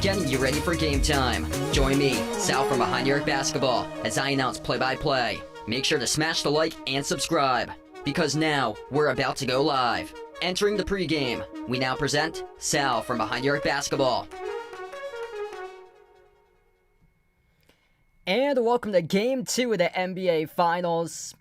Getting you ready for game time. Join me, Sal from Behind the Arc Basketball, as I announce play-by-play. Make sure to smash the like and subscribe, because now we're about to go live. Entering the pregame, we now present Sal from Behind the Arc Basketball. And welcome to Game 2 of the NBA Finals.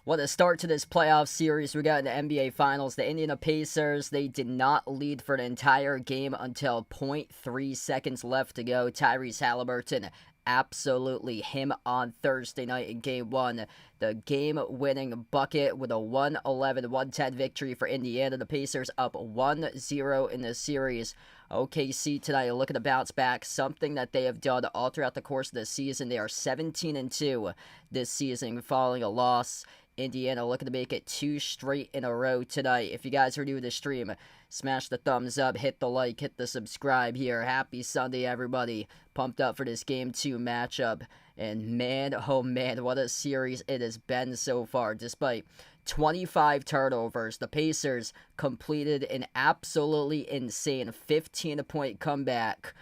What a start to this playoff series we got in the NBA Finals. The Indiana Pacers, they did not lead for the entire game until 0.3 seconds left to go. Tyrese Halliburton, absolutely him on Thursday night in Game 1. The game-winning bucket with a 111-110 victory for Indiana. The Pacers up 1-0 in the series. OKC tonight looking to bounce back, something that they have done all throughout the course of the season. They are 17-2 this season following a loss. Indiana looking to make it 2 straight in a row tonight. If you guys are new to the stream, smash the thumbs up, hit the like, hit the subscribe here. Happy Sunday, everybody. Pumped up for this Game 2 matchup. And man, oh man, what a series it has been so far. Despite 25 turnovers, the Pacers completed an absolutely insane 15-point comeback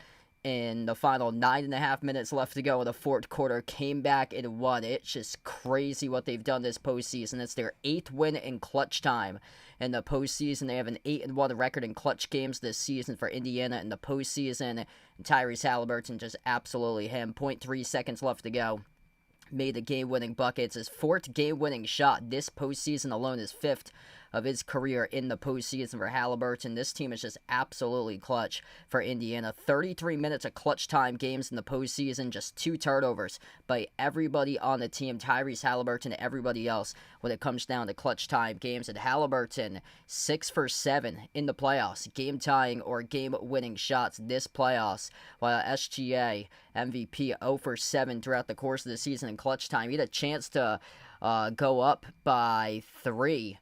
in the final 9.5 minutes left to go in the fourth quarter, came back and won. It's just crazy what they've done this postseason. It's their 8th win in clutch time in the postseason. They have an 8-1 record in clutch games this season for Indiana in the postseason. And Tyrese Halliburton, just absolutely him. 0.3 seconds left to go. Made the game-winning bucket. It's his 4th game-winning shot this postseason alone, his 5th of his career in the postseason for Halliburton. This team is just absolutely clutch for Indiana. 33 minutes of clutch time games in the postseason, just 2 turnovers by everybody on the team, Tyrese Halliburton and everybody else when it comes down to clutch time games. And Halliburton, 6 for 7 in the playoffs, game-tying or game-winning shots this playoffs, while SGA, MVP, 0 for 7 throughout the course of the season in clutch time. He had a chance to go up by 3,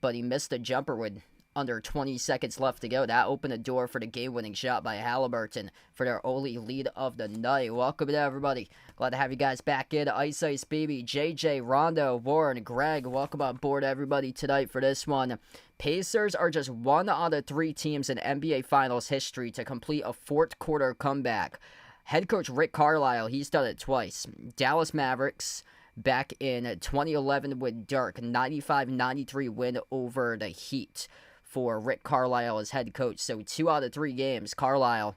but he missed a jumper with under 20 seconds left to go. That opened the door for the game-winning shot by Halliburton for their only lead of the night. Welcome to everybody. Glad to have you guys back in. Ice Ice Baby, JJ, Rondo, Warren, Greg. Welcome on board, everybody, tonight for this one. Pacers are just 1 out of 3 teams in NBA Finals history to complete a fourth quarter comeback. Head coach Rick Carlisle, he's done it twice. Dallas Mavericks back in 2011 with Dirk, 95-93 win over the Heat for Rick Carlisle as head coach. So 2 out of 3 games, Carlisle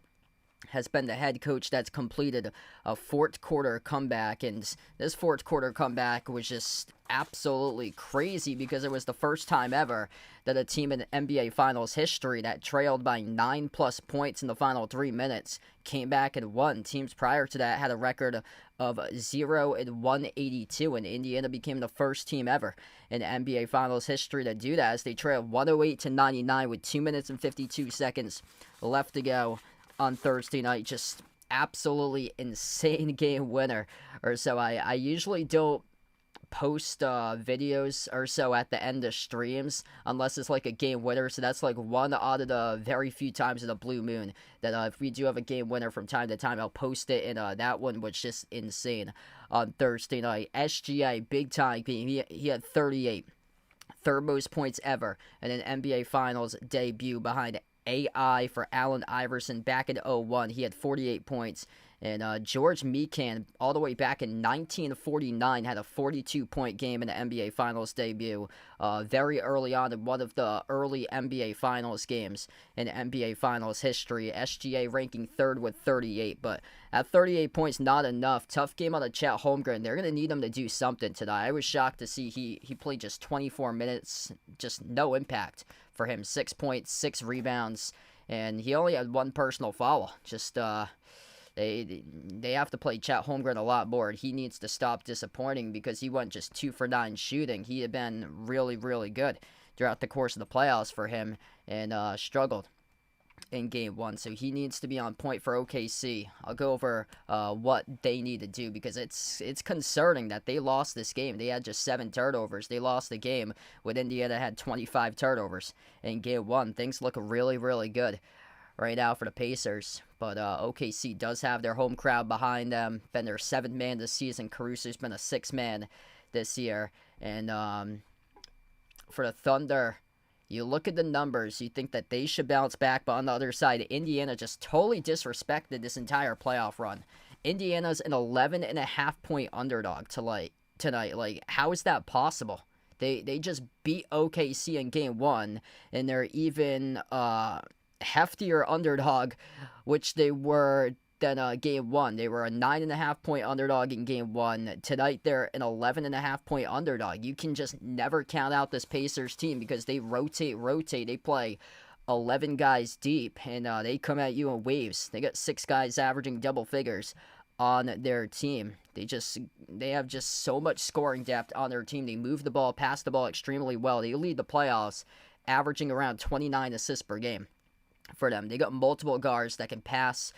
has been the head coach that's completed a fourth quarter comeback. And this fourth quarter comeback was just absolutely crazy because it was the first time ever that a team in NBA Finals history that trailed by 9+ points in the final 3 minutes came back and won. Teams prior to that had a record of 0-182, and Indiana became the first team ever in NBA Finals history to do that as they trailed 108-99 with 2 minutes and 52 seconds left to go on Thursday night. Just absolutely insane game winner. Or so I usually don't post videos or so at the end of streams unless it's like a game winner, so that's like 1 out of the very few times in a blue moon that if we do have a game winner from time to time, I'll post it. And that one was just insane on Thursday night. SGA, big time game. He had 38, third most points ever in an NBA Finals debut behind AI for Allen Iverson back in 2001. He had 48 points. And George Mikan, all the way back in 1949, had a 42-point game in the NBA Finals debut very early on in one of the early NBA Finals games in NBA Finals history. SGA ranking 3rd with 38, but at 38 points, not enough. Tough game on the Chet Holmgren. They're going to need him to do something tonight. I was shocked to see he played just 24 minutes, just no impact for him. 6 points, 6 rebounds, and he only had 1 personal foul. Just They have to play Chet Holmgren a lot more. He needs to stop disappointing because he went just 2 for 9 shooting. He had been really, really good throughout the course of the playoffs for him and struggled in game 1, so he needs to be on point for OKC. I'll go over what they need to do, because it's concerning that they lost this game. They had just 7 turnovers. They lost the game with Indiana had 25 turnovers in game 1. Things look really, really good right now for the Pacers, but OKC does have their home crowd behind them. Been their 7th man this season. Caruso's been a 6th man this year, and for the Thunder, you look at the numbers, you think that they should bounce back, but on the other side, Indiana just totally disrespected this entire playoff run. Indiana's an 11.5-point underdog tonight. Like, how is that possible? They just beat OKC in game 1, and they're even heftier underdog, which they were than game 1. They were a 9.5-point underdog in game 1. Tonight, they're an 11.5-point underdog. You can just never count out this Pacers team, because they rotate. They play 11 guys deep, and they come at you in waves. They got 6 guys averaging double figures on their team. They have just so much scoring depth on their team. They move the ball, pass the ball extremely well. They lead the playoffs, averaging around 29 assists per game for them. They got multiple guards that can pass,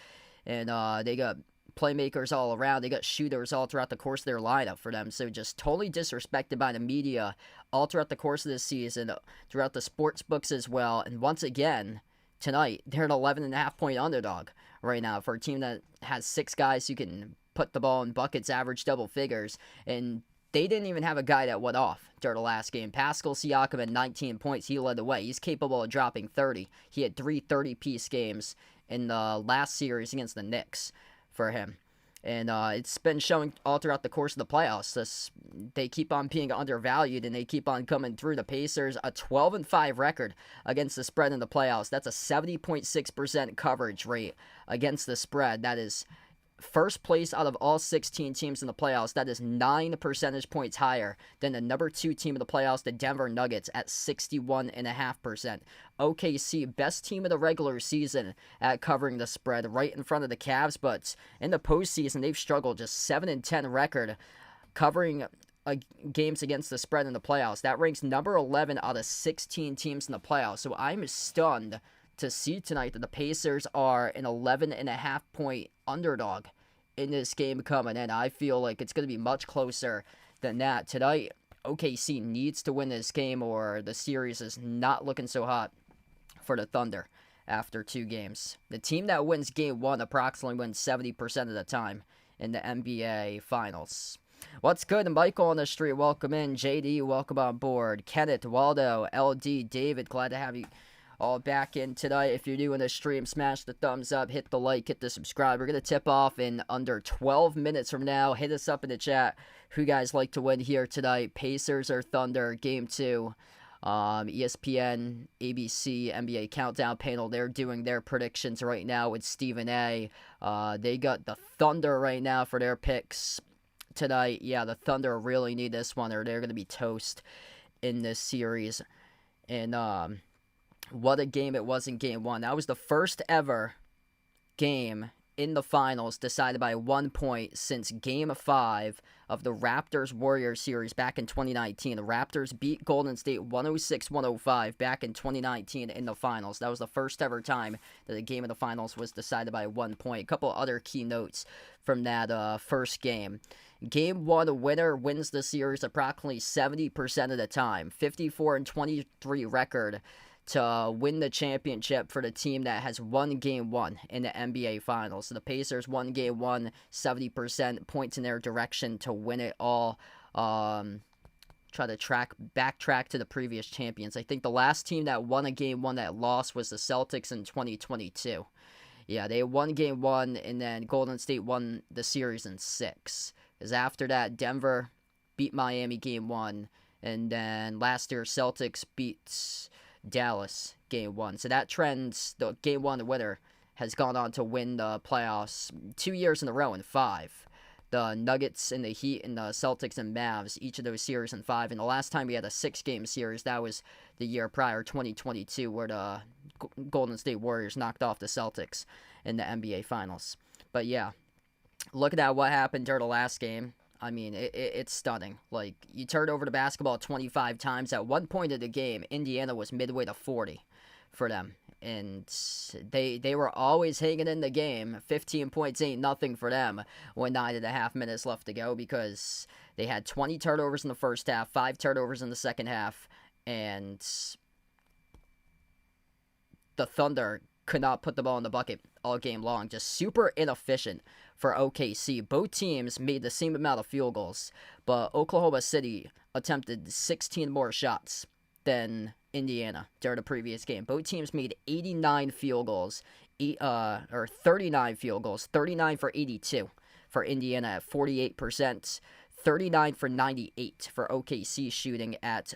and they got playmakers all around. They got shooters all throughout the course of their lineup for them. So just totally disrespected by the media all throughout the course of this season, throughout the sports books as well. And once again, tonight, they're an 11.5-point underdog right now for a team that has 6 guys who can put the ball in buckets, average double figures. And they didn't even have a guy that went off during the last game. Pascal Siakam had 19 points. He led the way. He's capable of dropping 30. He had 3 30-piece games in the last series against the Knicks for him. And it's been showing all throughout the course of the playoffs. They keep on being undervalued, and they keep on coming through. The Pacers, a 12-5 record against the spread in the playoffs. That's a 70.6% coverage rate against the spread. That is first place out of all 16 teams in the playoffs. That is 9 percentage points higher than the number 2 team in the playoffs, the Denver Nuggets, at 61.5%. OKC, best team of the regular season at covering the spread, right in front of the Cavs, but in the postseason, they've struggled. Just 7-10 record covering games against the spread in the playoffs. That ranks number 11 out of 16 teams in the playoffs. So I'm stunned to see tonight that the Pacers are an 11.5-point underdog in this game coming in. I feel like it's going to be much closer than that. Tonight, OKC needs to win this game, or the series is not looking so hot for the Thunder after 2 games. The team that wins game 1 approximately wins 70% of the time in the NBA Finals. What's good? Michael on the street, welcome in. JD, welcome on board. Kenneth, Waldo, LD, David, glad to have you all back in tonight. If you're new in the stream, smash the thumbs up, hit the like, hit the subscribe. We're going to tip off in under 12 minutes from now. Hit us up in the chat who you guys like to win here tonight. Pacers or Thunder, game 2. ESPN, ABC, NBA Countdown panel, they're doing their predictions right now with Stephen A. They got the Thunder right now for their picks tonight. Yeah, the Thunder really need this one, or they're going to be toast in this series. And what a game it was in game 1. That was the first ever game in the finals decided by 1 point since game 5 of the Raptors-Warriors series back in 2019. The Raptors beat Golden State 106-105 back in 2019 in the finals. That was the first ever time that a game in the finals was decided by 1 point. A couple other key notes from that first game. Game 1 winner wins the series approximately 70% of the time. 54-23 record to win the championship for the team that has won game 1 in the NBA Finals. So the Pacers won game 1, 70% points in their direction to win it all. Try to backtrack to the previous champions. I think the last team that won a game 1 that lost was the Celtics in 2022. Yeah, they won game 1, and then Golden State won the series in 6. Because after that, Denver beat Miami game 1, and then last year Celtics beat Dallas game 1. So that trend, the game 1 winner, has gone on to win the playoffs 2 years in a row in 5. The Nuggets and the Heat and the Celtics and Mavs, each of those series in 5. And the last time we had a 6-game series, that was the year prior, 2022, where the Golden State Warriors knocked off the Celtics in the NBA Finals. But yeah, looking at what happened during the last game, I mean, it's stunning. Like, you turned over the basketball 25 times. At one point of the game, Indiana was midway to 40 for them. And they were always hanging in the game. 15 points ain't nothing for them when 9.5 minutes left to go, because they had 20 turnovers in the first half, 5 turnovers in the second half, and the Thunder could not put the ball in the bucket all game long. Just super inefficient for OKC. Both teams made the same amount of field goals, but Oklahoma City attempted 16 more shots than Indiana during the previous game. Both teams made 89 field goals, or 39 field goals, 39 for 82 for Indiana at 48%, 39 for 98 for OKC shooting at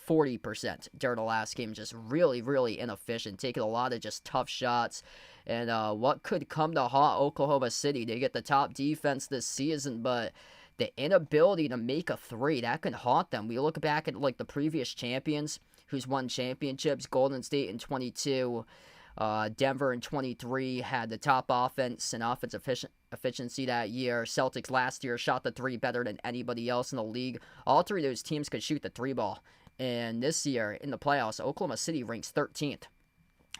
40% during the last game. Just really, really inefficient, taking a lot of just tough shots. And what could come to haunt Oklahoma City? They get the top defense this season, but the inability to make a three, that can haunt them. We look back at like the previous champions who's won championships. Golden State in 22, Denver in 23 had the top offense and offensive efficiency that year. Celtics last year shot the three better than anybody else in the league. All three of those teams could shoot the three ball. And this year in the playoffs, Oklahoma City ranks 13th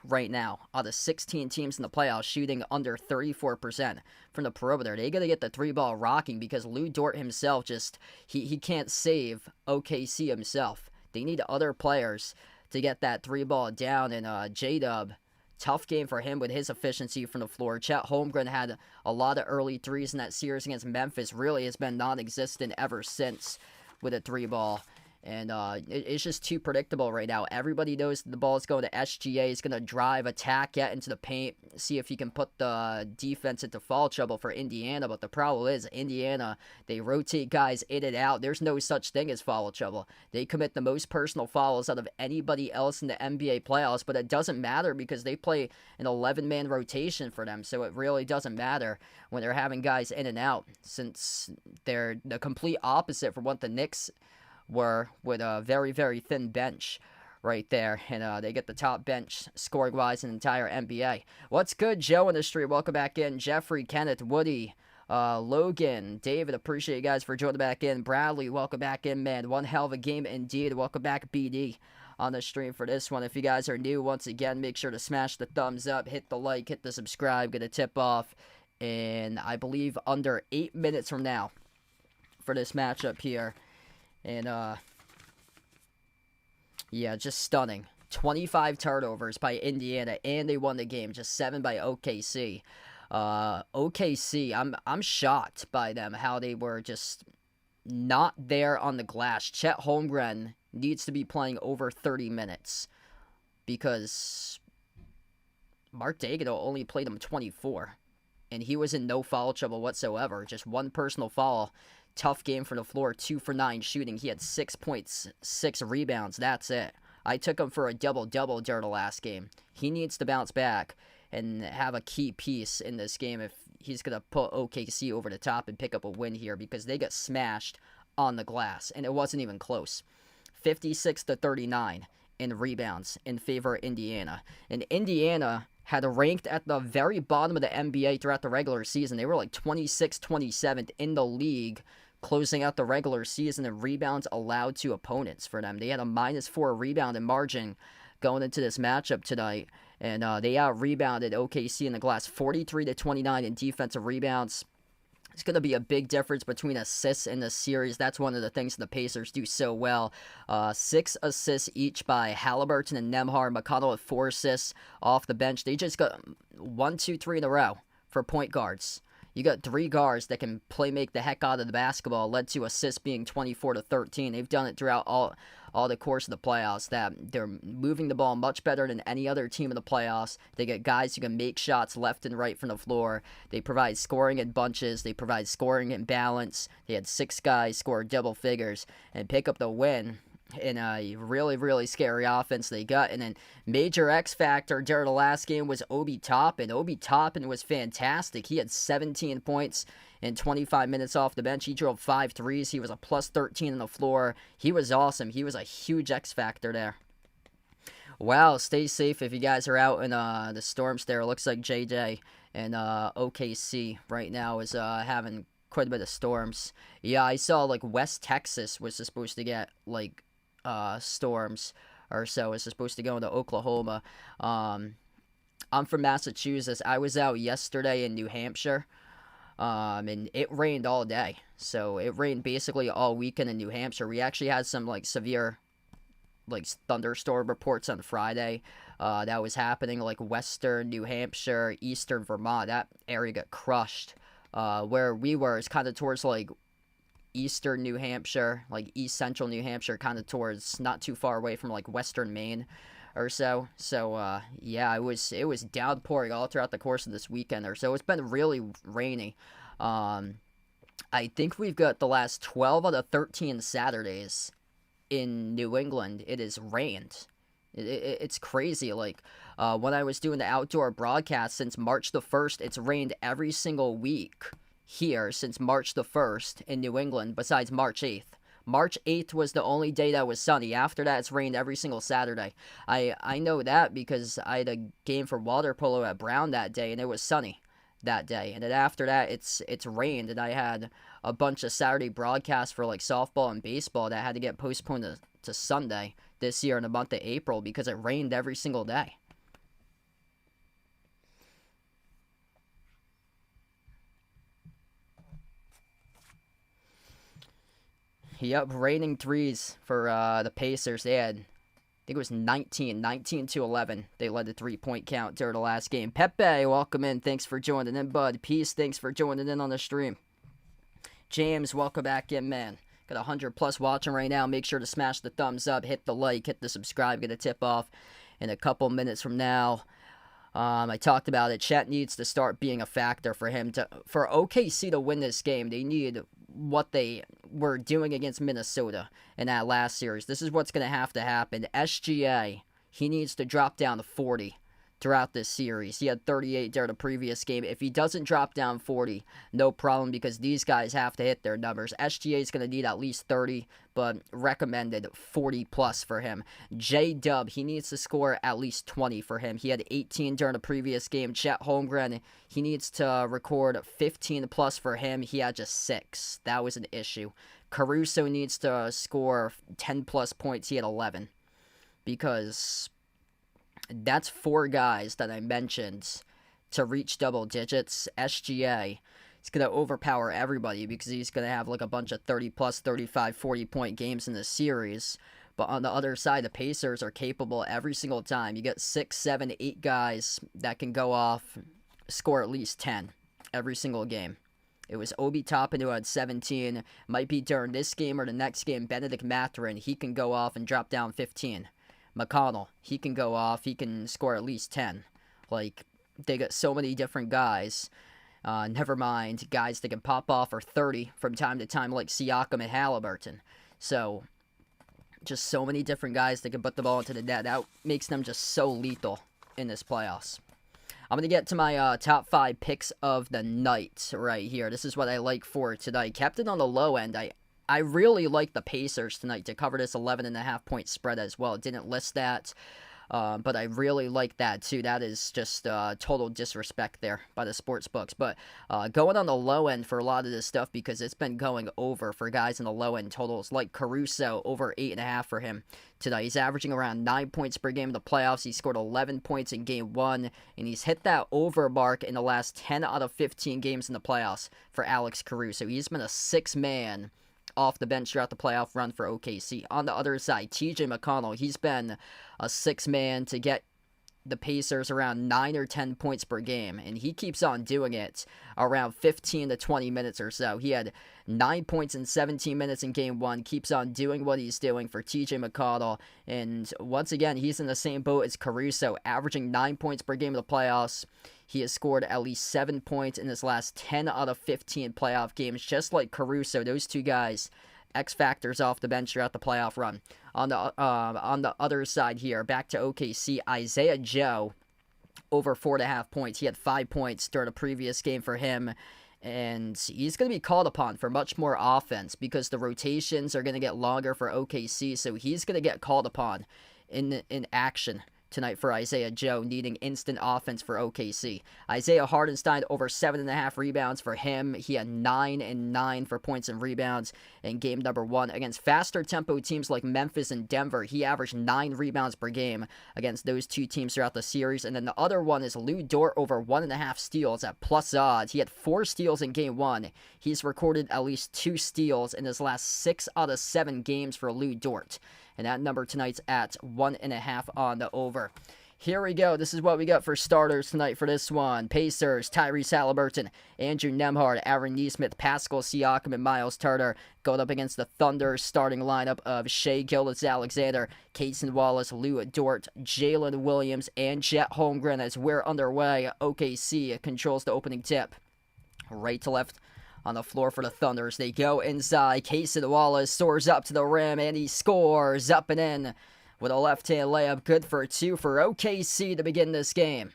right now out of 16 teams in the playoffs, shooting under 34% from the perimeter. They got to get the three ball rocking, because Lou Dort himself just he can't save OKC himself. They need other players to get that three ball down. And J-Dub, tough game for him with his efficiency from the floor. Chet Holmgren had a lot of early threes in that series against Memphis. Really has been non-existent ever since with a three ball. And it's just too predictable right now. Everybody knows the ball is going to SGA. He's going to drive, attack, get into the paint, see if he can put the defense into foul trouble for Indiana. But the problem is, Indiana, they rotate guys in and out. There's no such thing as foul trouble. They commit the most personal fouls out of anybody else in the NBA playoffs, but it doesn't matter because they play an 11-man rotation for them. So it really doesn't matter when they're having guys in and out, since they're the complete opposite from what the Knicks were, with a very, very thin bench right there. And they get the top bench scoring-wise in the entire NBA. What's good, Joe in the street? Welcome back in. Jeffrey, Kenneth, Woody, Logan, David, appreciate you guys for joining back in. Bradley, welcome back in, man. One hell of a game indeed. Welcome back, BD, on the stream for this one. If you guys are new, once again, make sure to smash the thumbs up, hit the like, hit the subscribe, get a tip off. And I believe under 8 minutes from now for this matchup here. And, yeah, just stunning. 25 turnovers by Indiana, and they won the game. Just 7 by OKC. OKC, I'm shocked by them, how they were just not there on the glass. Chet Holmgren needs to be playing over 30 minutes, because Mark Daigneault only played him 24, and he was in no foul trouble whatsoever. Just one personal foul. Tough game from the floor, 2 for 9 shooting. He had 6 points, 6 rebounds. That's it. I took him for a double-double during the last game. He needs to bounce back and have a key piece in this game if he's going to put OKC over the top and pick up a win here, because they got smashed on the glass, and it wasn't even close. 56-39 in rebounds in favor of Indiana. And Indiana had ranked at the very bottom of the NBA throughout the regular season. They were like 26th, 27th in the league, closing out the regular season in rebounds allowed to opponents for them. They had a -4 rebounding margin going into this matchup tonight, and they out-rebounded OKC in the glass 43-29 in defensive rebounds. It's going to be a big difference between assists in this series. That's one of the things the Pacers do so well. 6 assists each by Halliburton and Nembhard. McConnell with 4 assists off the bench. They just got 1, 2, 3 in a row for point guards. You got 3 guards that can play make the heck out of the basketball, led to assists being 24-13. They've done it throughout all the course of the playoffs, that they're moving the ball much better than any other team in the playoffs. They get guys who can make shots left and right from the floor. They provide scoring in bunches. They provide scoring in balance. They had 6 guys score double figures and pick up the win in a really, really scary offense they got. And then major X factor during the last game was Obi Toppin. Obi Toppin was fantastic. He had 17 points in 25 minutes off the bench. He drove 5 threes. He was a +13 on the floor. He was awesome. He was a huge X factor there. Wow, stay safe if you guys are out in the storms there. It looks like JJ and OKC right now is having quite a bit of storms. Yeah, I saw like West Texas was supposed to get like storms or so. It's supposed to go into Oklahoma. I'm from Massachusetts. I was out yesterday in New Hampshire. And it rained all day. So it rained basically all weekend in New Hampshire. We actually had some like severe like thunderstorm reports on Friday. That was happening like western New Hampshire, eastern Vermont. That area got crushed. Where we were is kind of towards like eastern New Hampshire, like east central New Hampshire, kind of towards not too far away from like western Maine or so. So yeah, it was downpouring all throughout the course of this weekend or so. It's been really rainy. I think we've got the last 12 out of 13 Saturdays in New England. It has rained. It's crazy. Like when I was doing the outdoor broadcast since March the 1st, it's rained every single week here since March the 1st in New England, besides March 8th. March 8th was the only day that was sunny. After that, it's rained every single Saturday. I know that because I had a game for water polo at Brown that day, and it was sunny that day. And then after that, it's rained, and I had a bunch of Saturday broadcasts for like softball and baseball that had to get postponed to Sunday this year in the month of April because it rained every single day. Yep, raining threes for the Pacers. They had, I think it was 19 to 11. They led the three-point count during the last game. Pepe, welcome in. Thanks for joining in, bud. Peace, thanks for joining in on the stream. James, welcome back in, man. Got 100 plus watching right now. Make sure to smash the thumbs up, hit the like, hit the subscribe, get a tip off in a couple minutes from now. I talked about it. Chet needs to start being a factor for OKC to win this game. They need what they were doing against Minnesota in that last series. This is what's going to have to happen. SGA, he needs to drop down to 40 throughout this series. He had 38 during the previous game. If he doesn't drop down 40, no problem, because these guys have to hit their numbers. SGA is going to need at least 30, but recommended 40 plus for him. J-Dub, he needs to score at least 20 for him. He had 18 during the previous game. Chet Holmgren, he needs to record 15 plus for him. He had just 6. That was an issue. Caruso needs to score 10 plus points. He had 11. Because that's 4 guys that I mentioned to reach double digits. SGA is going to overpower everybody because he's going to have like a bunch of 30 plus, 35, 40 point games in the series. But on the other side, the Pacers are capable every single time. You get 6, 7, 8 guys that can go off, score at least 10 every single game. It was Obi Toppin who had 17. Might be during this game or the next game. Benedict Mathurin, he can go off and drop down 15. McConnell, he can go off. He can score at least 10. Like, they got so many different guys. Never mind guys that can pop off or 30 from time to time, like Siakam and Halliburton. So, just so many different guys that can put the ball into the net. That makes them just so lethal in this playoffs. I'm going to get to my top 5 picks of the night right here. This is what I like for tonight. Kept it on the low end. I really like the Pacers tonight to cover this 11.5 point spread as well. It didn't list that, but I really like that too. That is just total disrespect there by the sports books. But going on the low end for a lot of this stuff because it's been going over for guys in the low end totals, like Caruso over 8.5 for him tonight. He's averaging around 9 points per game in the playoffs. He scored 11 points in game 1, and he's hit that over mark in the last 10 out of 15 games in the playoffs for Alex Caruso. He's been a 6-man off the bench throughout the playoff run for OKC. On the other side, TJ McConnell, he's been a 6-man to get the Pacers around 9 or 10 points per game, and he keeps on doing it around 15 to 20 minutes or so. He had 9 points in 17 minutes in game 1, keeps on doing what he's doing for TJ McConnell, and once again, he's in the same boat as Caruso, averaging 9 points per game in the playoffs. He has scored at least 7 points in his last 10 out of 15 playoff games, just like Caruso. Those two guys, X factors off the bench throughout the playoff run. On the other side here, back to OKC, Isaiah Joe over 4.5 points. He had 5 points during the previous game for him, and he's going to be called upon for much more offense because the rotations are going to get longer for OKC, so he's going to get called upon in action tonight for Isaiah Joe, needing instant offense for OKC. Isaiah Hartenstein over 7.5 rebounds for him. He had 9 and 9 for points and rebounds in game number 1. Against faster tempo teams like Memphis and Denver, he averaged 9 rebounds per game against those two teams throughout the series. And then the other one is Lou Dort over 1.5 steals at plus odds. He had 4 steals in game 1. He's recorded at least 2 steals in his last 6 out of 7 games for Lou Dort. And that number tonight's at 1.5 on the over. Here we go. This is what we got for starters tonight for this one. Pacers, Tyrese Haliburton, Andrew Nembhard, Aaron Nesmith, Pascal Siakam, and Miles Turner going up against the Thunder starting lineup of Shai Gilgeous-Alexander, Cason Wallace, Lou Dort, Jalen Williams, and Chet Holmgren as we're underway. OKC controls the opening tip. Right to left on the floor for the Thunders. They go inside. Cason Wallace soars up to the rim, and he scores up and in with a left-hand layup. Good for 2 for OKC to begin this game.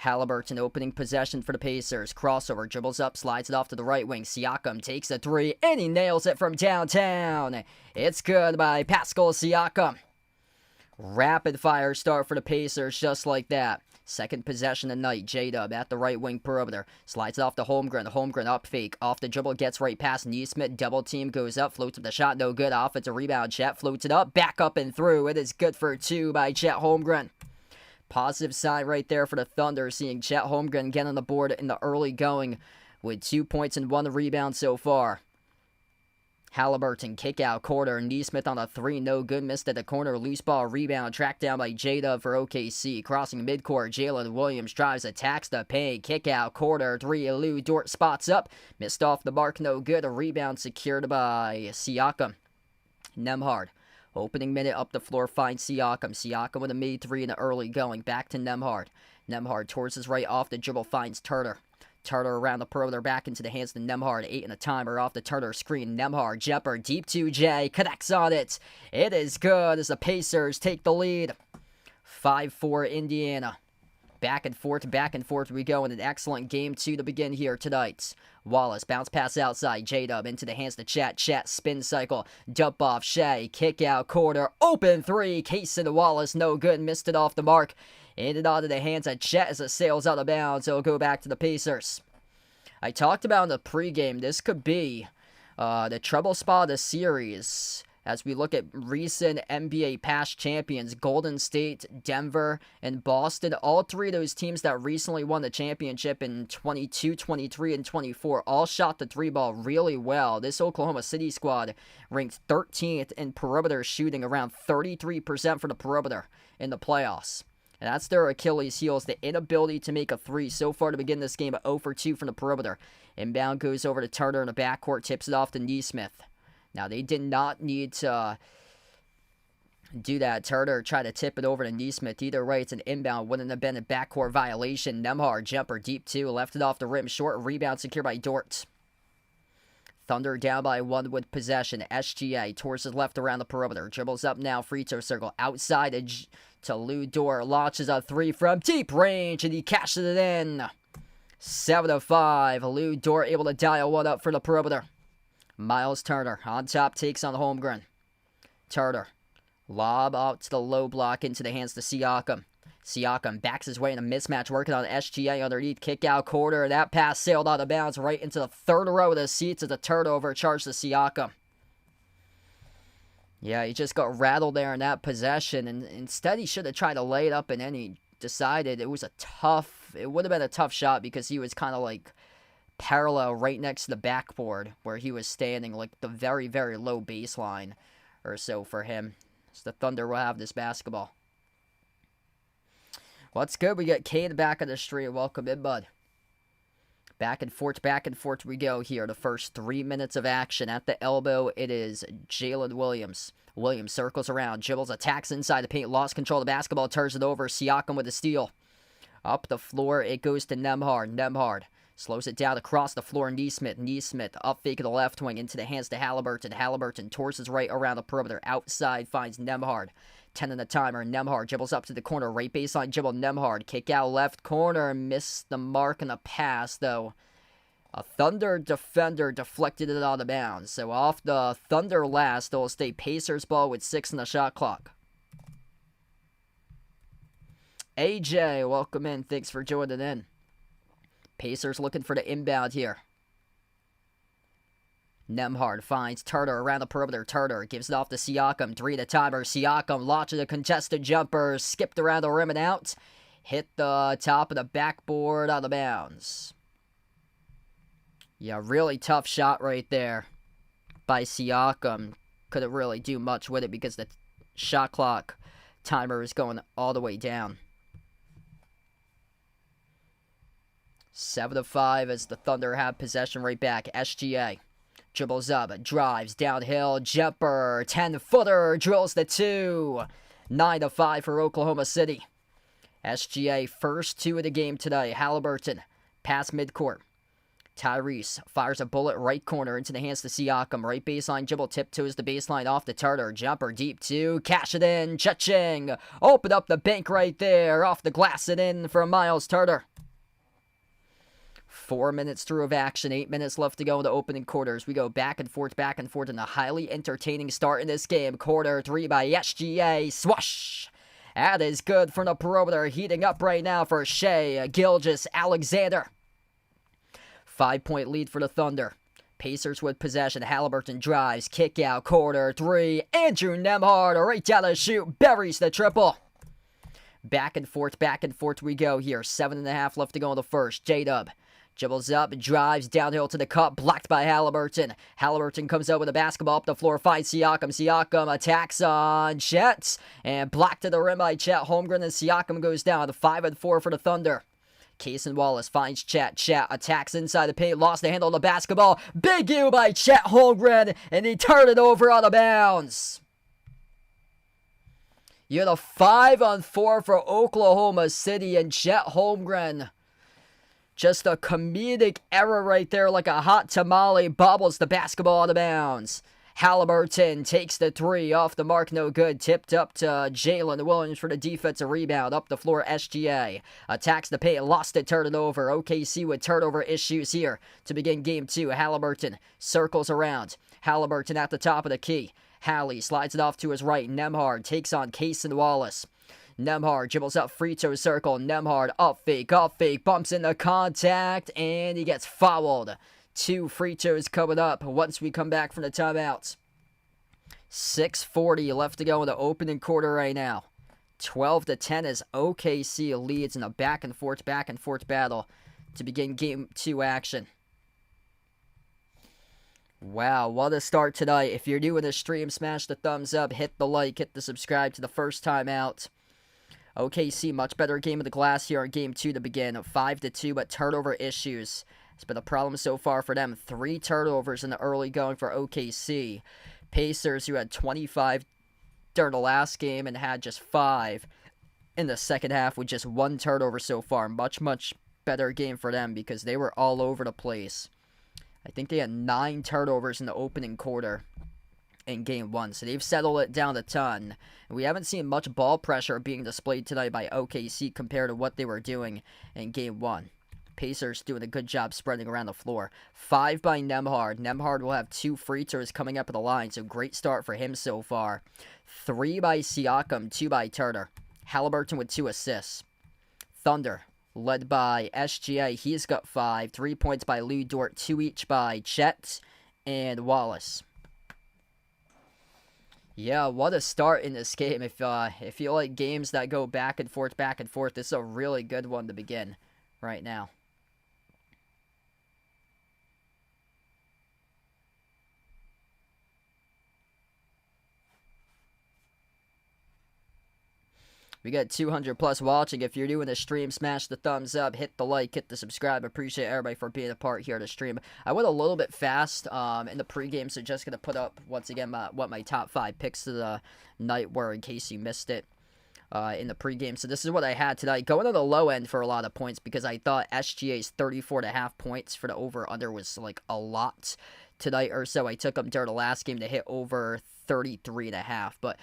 Haliburton opening possession for the Pacers. Crossover, dribbles up, slides it off to the right wing. Siakam takes a 3, and he nails it from downtown. It's good by Pascal Siakam. Rapid-fire start for the Pacers just like that. Second possession tonight, J-Dub at the right wing perimeter. Slides it off to Holmgren. Holmgren up fake. Off the dribble, gets right past Nesmith. Double team, goes up, floats up the shot. No good. Offensive rebound. Chet floats it up. Back up and through. It is good for 2 by Chet Holmgren. Positive sign right there for the Thunder, seeing Chet Holmgren get on the board in the early going with 2 points and 1 rebound so far. Haliburton, kick out, quarter. Nesmith on a 3, no good. Missed at the corner. Loose ball, rebound, tracked down by J-Dub for OKC. Crossing midcourt, Jalen Williams drives, attacks the paint. Kick out, quarter, 3. Lou Dort spots up. Missed off the mark, no good. A rebound secured by Siakam. Nembhard, opening minute up the floor, finds Siakam. Siakam with a made 3 in the early going. Back to Nembhard. Nembhard towards his right, off the dribble, finds Turner. Turner around the perimeter, back into the hands of Nembhard. 8 and a timer off the Turner screen. Nembhard, jumper, deep 2J, connects on it. It is good as the Pacers take the lead. 5-4 Indiana. Back and forth we go in an excellent game 2 to begin here tonight. Wallace, bounce pass outside. J-Dub into the hands of Chet. Chet, spin cycle. Dump off Shai. Kick out, quarter. Open 3. Cason Wallace, no good. Missed it off the mark. In and out of the hands of Chet as it sails out of bounds. It'll go back to the Pacers. I talked about in the pregame, this could be the trouble spot of the series as we look at recent NBA past champions, Golden State, Denver, and Boston. All 3 of those teams that recently won the championship in 22, 23, and 24 all shot the 3 ball really well. This Oklahoma City squad ranked 13th in perimeter shooting, around 33% for the perimeter in the playoffs. And that's their Achilles heels, the inability to make a 3 so far to begin this game, 0 for 2 from the perimeter. Inbound goes over to Turner in the backcourt, tips it off to Nesmith. Now, they did not need to do that. Turner tried to tip it over to Nesmith. Either way, it's an inbound. Wouldn't have been a backcourt violation. Nembhard, jumper, deep 2, left it off the rim. Short rebound secured by Dort. Thunder down by 1 with possession. SGA towards his left around the perimeter. Dribbles up now, free throw circle. Outside to Lou Dort. Launches a 3 from deep range, and he cashes it in. 7-5. Lou Dort able to dial 1 up for the perimeter. Miles Turner on top, takes on Holmgren. Turner, lob out to the low block into the hands to Siakam. Siakam backs his way in a mismatch, working on SGA underneath, kick out, quarter. That pass sailed out of bounds right into the third row of the seats as a turnover charge to Siakam. Yeah, he just got rattled there in that possession, and instead he should have tried to lay it up, and then he decided it would have been a tough shot because he was kind of like parallel right next to the backboard where he was standing, like the very, very low baseline or so for him. So the Thunder will have this basketball. Well, that's good. We got Cade back on the street. Welcome in, bud. Back and forth we go here. The first 3 minutes of action. At the elbow, it is Jalen Williams. Williams circles around, dribbles, attacks inside the paint, lost control of the basketball, turns it over. Siakam with a steal. Up the floor, it goes to Nembhard. Nembhard slows it down across the floor. Nesmith up fake of the left wing into the hands to Haliburton. Haliburton towards his right around the perimeter. Outside finds Nembhard. 10 in the timer. Nembhard dribbles up to the corner. Right baseline dribble. Nembhard kick out left corner. Missed the mark on the pass though. A Thunder defender deflected it out of bounds. So off the Thunder last, it'll stay Pacers ball with 6 in the shot clock. AJ, welcome in. Thanks for joining in. Pacers looking for the inbound here. Nembhard finds Turner around the perimeter. Turner gives it off to Siakam. 3 to timer. Siakam launches a contested jumper. Skipped around the rim and out. Hit the top of the backboard out of bounds. Yeah, really tough shot right there by Siakam. Couldn't really do much with it because the shot clock timer is going all the way down. 7-5 as the Thunder have possession right back. SGA dribbles up, drives downhill, jumper, 10-footer, drills the 2. 9-5 for Oklahoma City. SGA first 2 of the game today. Halliburton pass midcourt. Tyrese fires a bullet right corner into the hands to Siakam. Right baseline dribble, tiptoes the baseline off the Turner. Jumper deep 2, cash it in. Cha-ching! Open up the bank right there. Off the glass and in for Miles Turner. 4 minutes through of action, 8 minutes left to go in the opening quarters. We go back and forth in a highly entertaining start in this game. Quarter 3 by SGA. Swash! That is good from the perimeter. Heating up right now for Shea Gilgeous-Alexander. 5-point lead for the Thunder. Pacers with possession. Halliburton drives. Kick out. Quarter 3. Andrew Nembhard right down the shoot. Buries the triple. Back and forth we go here. 7.5 left to go in the first. J-Dub dribbles up, drives downhill to the cup, blocked by Halliburton. Halliburton comes out with a basketball up the floor, finds Siakam. Siakam attacks on Chet, and blocked to the rim by Chet Holmgren, and Siakam goes down. 5-4 for the Thunder. Case and Wallace finds Chet. Chet attacks inside the paint, lost the handle of the basketball. Big U by Chet Holmgren, and he turned it over out of bounds. You had a 5-on-4 for Oklahoma City, and Chet Holmgren, just a comedic error right there, like a hot tamale, bobbles the basketball out of bounds. Halliburton takes the 3 off the mark, no good. Tipped up to Jalen Williams for the defensive rebound. Up the floor, SGA attacks the paint, lost it, turned it over. OKC with turnover issues here to begin game 2. Halliburton circles around. Halliburton at the top of the key. Hallie slides it off to his right. Nembhard takes on Case and Wallace. Nembhard dribbles up free throw circle. Nembhard up fake, bumps into contact, and he gets fouled. 2 free throws coming up once we come back from the timeouts. 6:40 left to go in the opening quarter right now. 12-10 as OKC leads in a back and forth battle to begin game 2 action. Wow, what a start tonight. If you're new in the stream, smash the thumbs up, hit the like, hit the subscribe to the first time out. OKC, much better game of the glass here in game 2 to begin. 5-2, but turnover issues. It's been a problem so far for them. 3 turnovers in the early going for OKC. Pacers, who had 25 during the last game and had just 5 in the second half with just 1 turnover so far. Much better game for them because they were all over the place. I think they had 9 turnovers in the opening quarter in game 1, so they've settled it down a ton. And we haven't seen much ball pressure being displayed tonight by OKC compared to what they were doing in game 1. Pacers doing a good job spreading around the floor. 5 by Nembhard. Nembhard will have 2 free throws coming up at the line, so great start for him so far. 3 by Siakam, 2 by Turner. Halliburton with 2 assists. Thunder, led by SGA. He's got 5. 3 points by Lou Dort, 2 each by Chet and Wallace. Yeah, what a start in this game. If you like games that go back and forth, this is a really good one to begin right now. We got 200 plus watching. If you're doing the stream, smash the thumbs up, hit the like, hit the subscribe. Appreciate everybody for being a part here to stream. I went a little bit fast in the pregame, so just going to put up, once again, what my top 5 picks of the night were in case you missed it in the pregame. So this is what I had tonight. Going on the low end for a lot of points because I thought SGA's 34.5 points for the over-under was like a lot tonight or so. I took them during the last game to hit over 33.5. But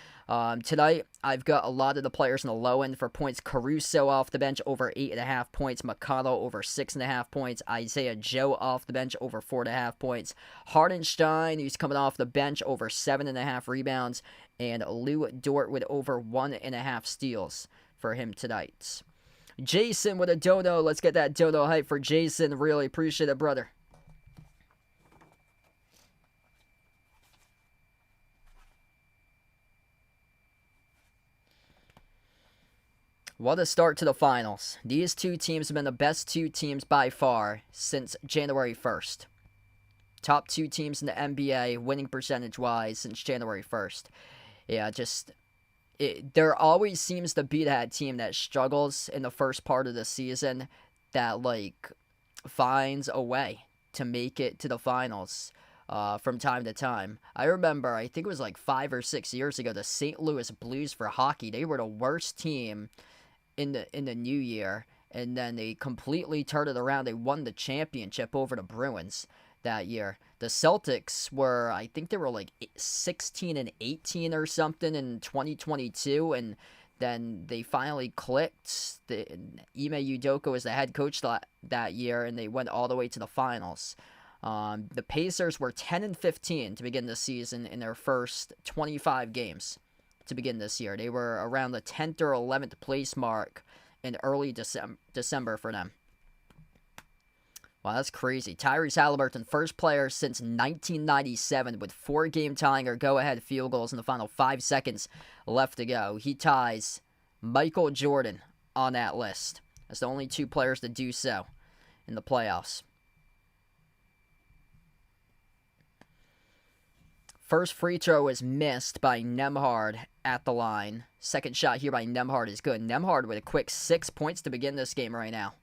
tonight, I've got a lot of the players in the low end for points. Caruso off the bench over 8.5 points. McConnell over 6.5 points. Isaiah Joe off the bench over 4.5 points. Hardenstein, who's coming off the bench, over 7.5 rebounds. And Lou Dort with over 1.5 steals for him tonight. Jason with a dono. Let's get that dono hype for Jason. Really appreciate it, brother. What a start to the finals. These two teams have been the best two teams by far since January 1st. Top two teams in the NBA, winning percentage-wise, since January 1st. Yeah, there always seems to be that team that struggles in the first part of the season that, like, finds a way to make it to the finals from time to time. I remember, I think it was like 5 or 6 years ago, the St. Louis Blues for hockey. They were the worst team in the new year, and then they completely turned it around. They won the championship over the Bruins that year. The Celtics were, I think they were like 16-18 or something in 2022, and then they finally clicked. Ime Udoka was the head coach that year, and they went all the way to the finals. The Pacers were 10-15 to begin the season in their first 25 games to begin this year. They were around the 10th or 11th place mark in early December for them. Wow, that's crazy. Tyrese Haliburton, first player since 1997 with 4 game-tying or go-ahead field goals in the final 5 seconds left to go. He ties Michael Jordan on that list. That's the only 2 players to do so in the playoffs. First free throw is missed by Nembhard at the line. Second shot here by Nembhard is good. Nembhard with a quick 6 points to begin this game right now.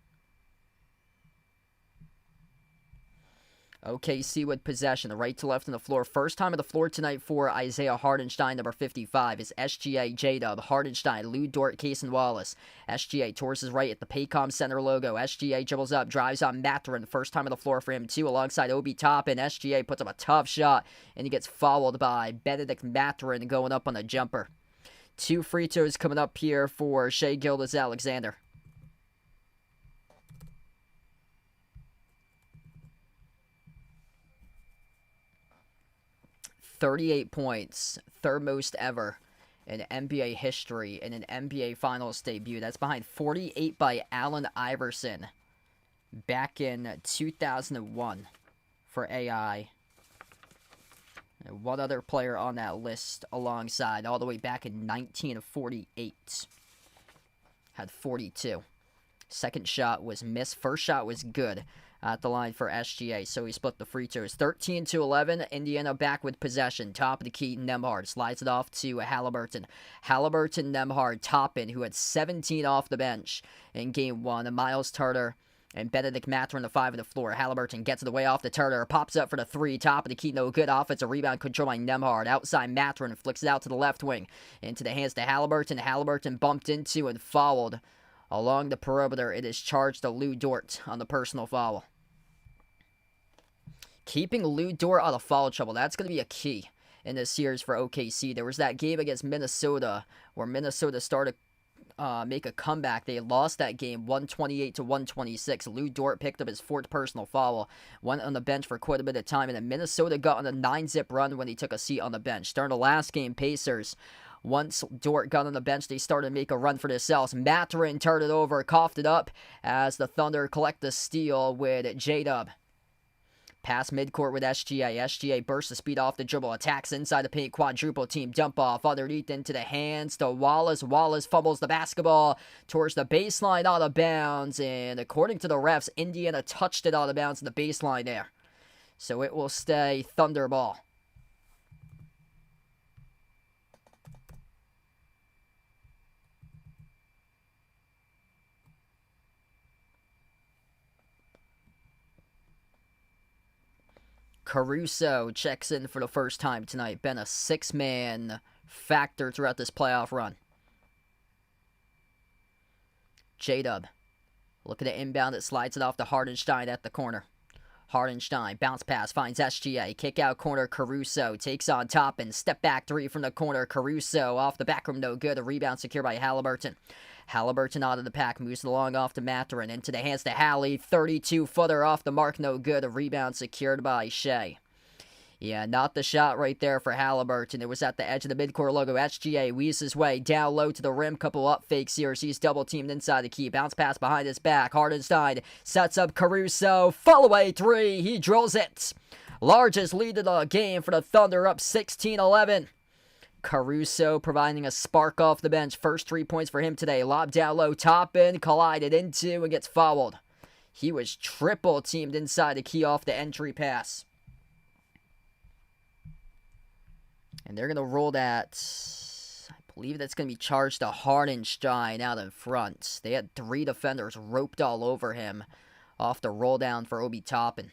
OKC with possession, right to left on the floor. First time on the floor tonight for Isaiah Hardenstein, number 55, is SGA, J-Dub, Hardenstein, Lou Dort, Cason Wallace. SGA towards his right at the Paycom Center logo. SGA dribbles up, drives on Mathurin. First time on the floor for him, too, alongside Obi Toppin. SGA puts up a tough shot, and he gets fouled by Benedict Mathurin going up on a jumper. 2 free throws coming up here for Shai Gilgeous-Alexander. 38 points, third most ever in NBA history in an NBA Finals debut. That's behind 48 by Allen Iverson back in 2001 for AI. And one other player on that list alongside, all the way back in 1948, had 42. Second shot was missed. First shot was good at the line for SGA, so he split the free throws. 13-11, Indiana back with possession. Top of the key, Nembhard slides it off to Haliburton. Haliburton, Nembhard, Toppin, who had 17 off the bench in Game 1. And Miles Turner and Benedict Mathurin, the 5 on the floor. Haliburton gets it away off the Turner, pops up for the 3. Top of the key, no good. Offensive rebound control by Nembhard. Outside Mathurin flicks it out to the left wing. Into the hands to Haliburton. Haliburton bumped into and fouled along the perimeter. It is charged to Lou Dort on the personal foul. Keeping Lou Dort out of foul trouble, that's going to be a key in this series for OKC. There was that game against Minnesota where Minnesota started make a comeback. They lost that game 128-126. Lou Dort picked up his 4th personal foul, went on the bench for quite a bit of time, and then Minnesota got on a 9-zip run when he took a seat on the bench. During the last game, Pacers, once Dort got on the bench, they started to make a run for themselves. Mathurin turned it over, coughed it up as the Thunder collect the steal with J-Dub. Pass midcourt with SGA. SGA bursts the speed off the dribble. Attacks inside the paint. Quadruple team. Dump off underneath into the hands to Wallace. Wallace fumbles the basketball towards the baseline, out of bounds. And according to the refs, Indiana touched it out of bounds in the baseline there. So it will stay Thunder ball. Caruso checks in for the first time tonight. Been a 6-man factor throughout this playoff run. J-Dub. Look at the inbound. It slides it off to Hardenstein at the corner. Hardenstein. Bounce pass. Finds SGA. Kick out corner. Caruso takes on Toppin. Step back 3 from the corner. Caruso off the back room. No good. A rebound secured by Haliburton. Haliburton out of the pack, moves along off to Mathurin, into the hands to Hallie, 32-footer off the mark, no good. A rebound secured by Shai. Yeah, not the shot right there for Halliburton. It was at the edge of the midcourt logo. SGA weaves his way down low to the rim. Couple up fakes here. He's double teamed inside the key. Bounce pass behind his back. Hardenstein sets up Caruso. Fall away three. He drills it. Largest lead of the game for the Thunder, up 16-11. Caruso providing a spark off the bench. First 3 points for him today. Lob down low. Toppin collided into and gets fouled. He was triple teamed inside the key off the entry pass. And they're going to roll that. I believe that's going to be charged to Hardenstein out in front. They had 3 defenders roped all over him off the roll down for Obi Toppin.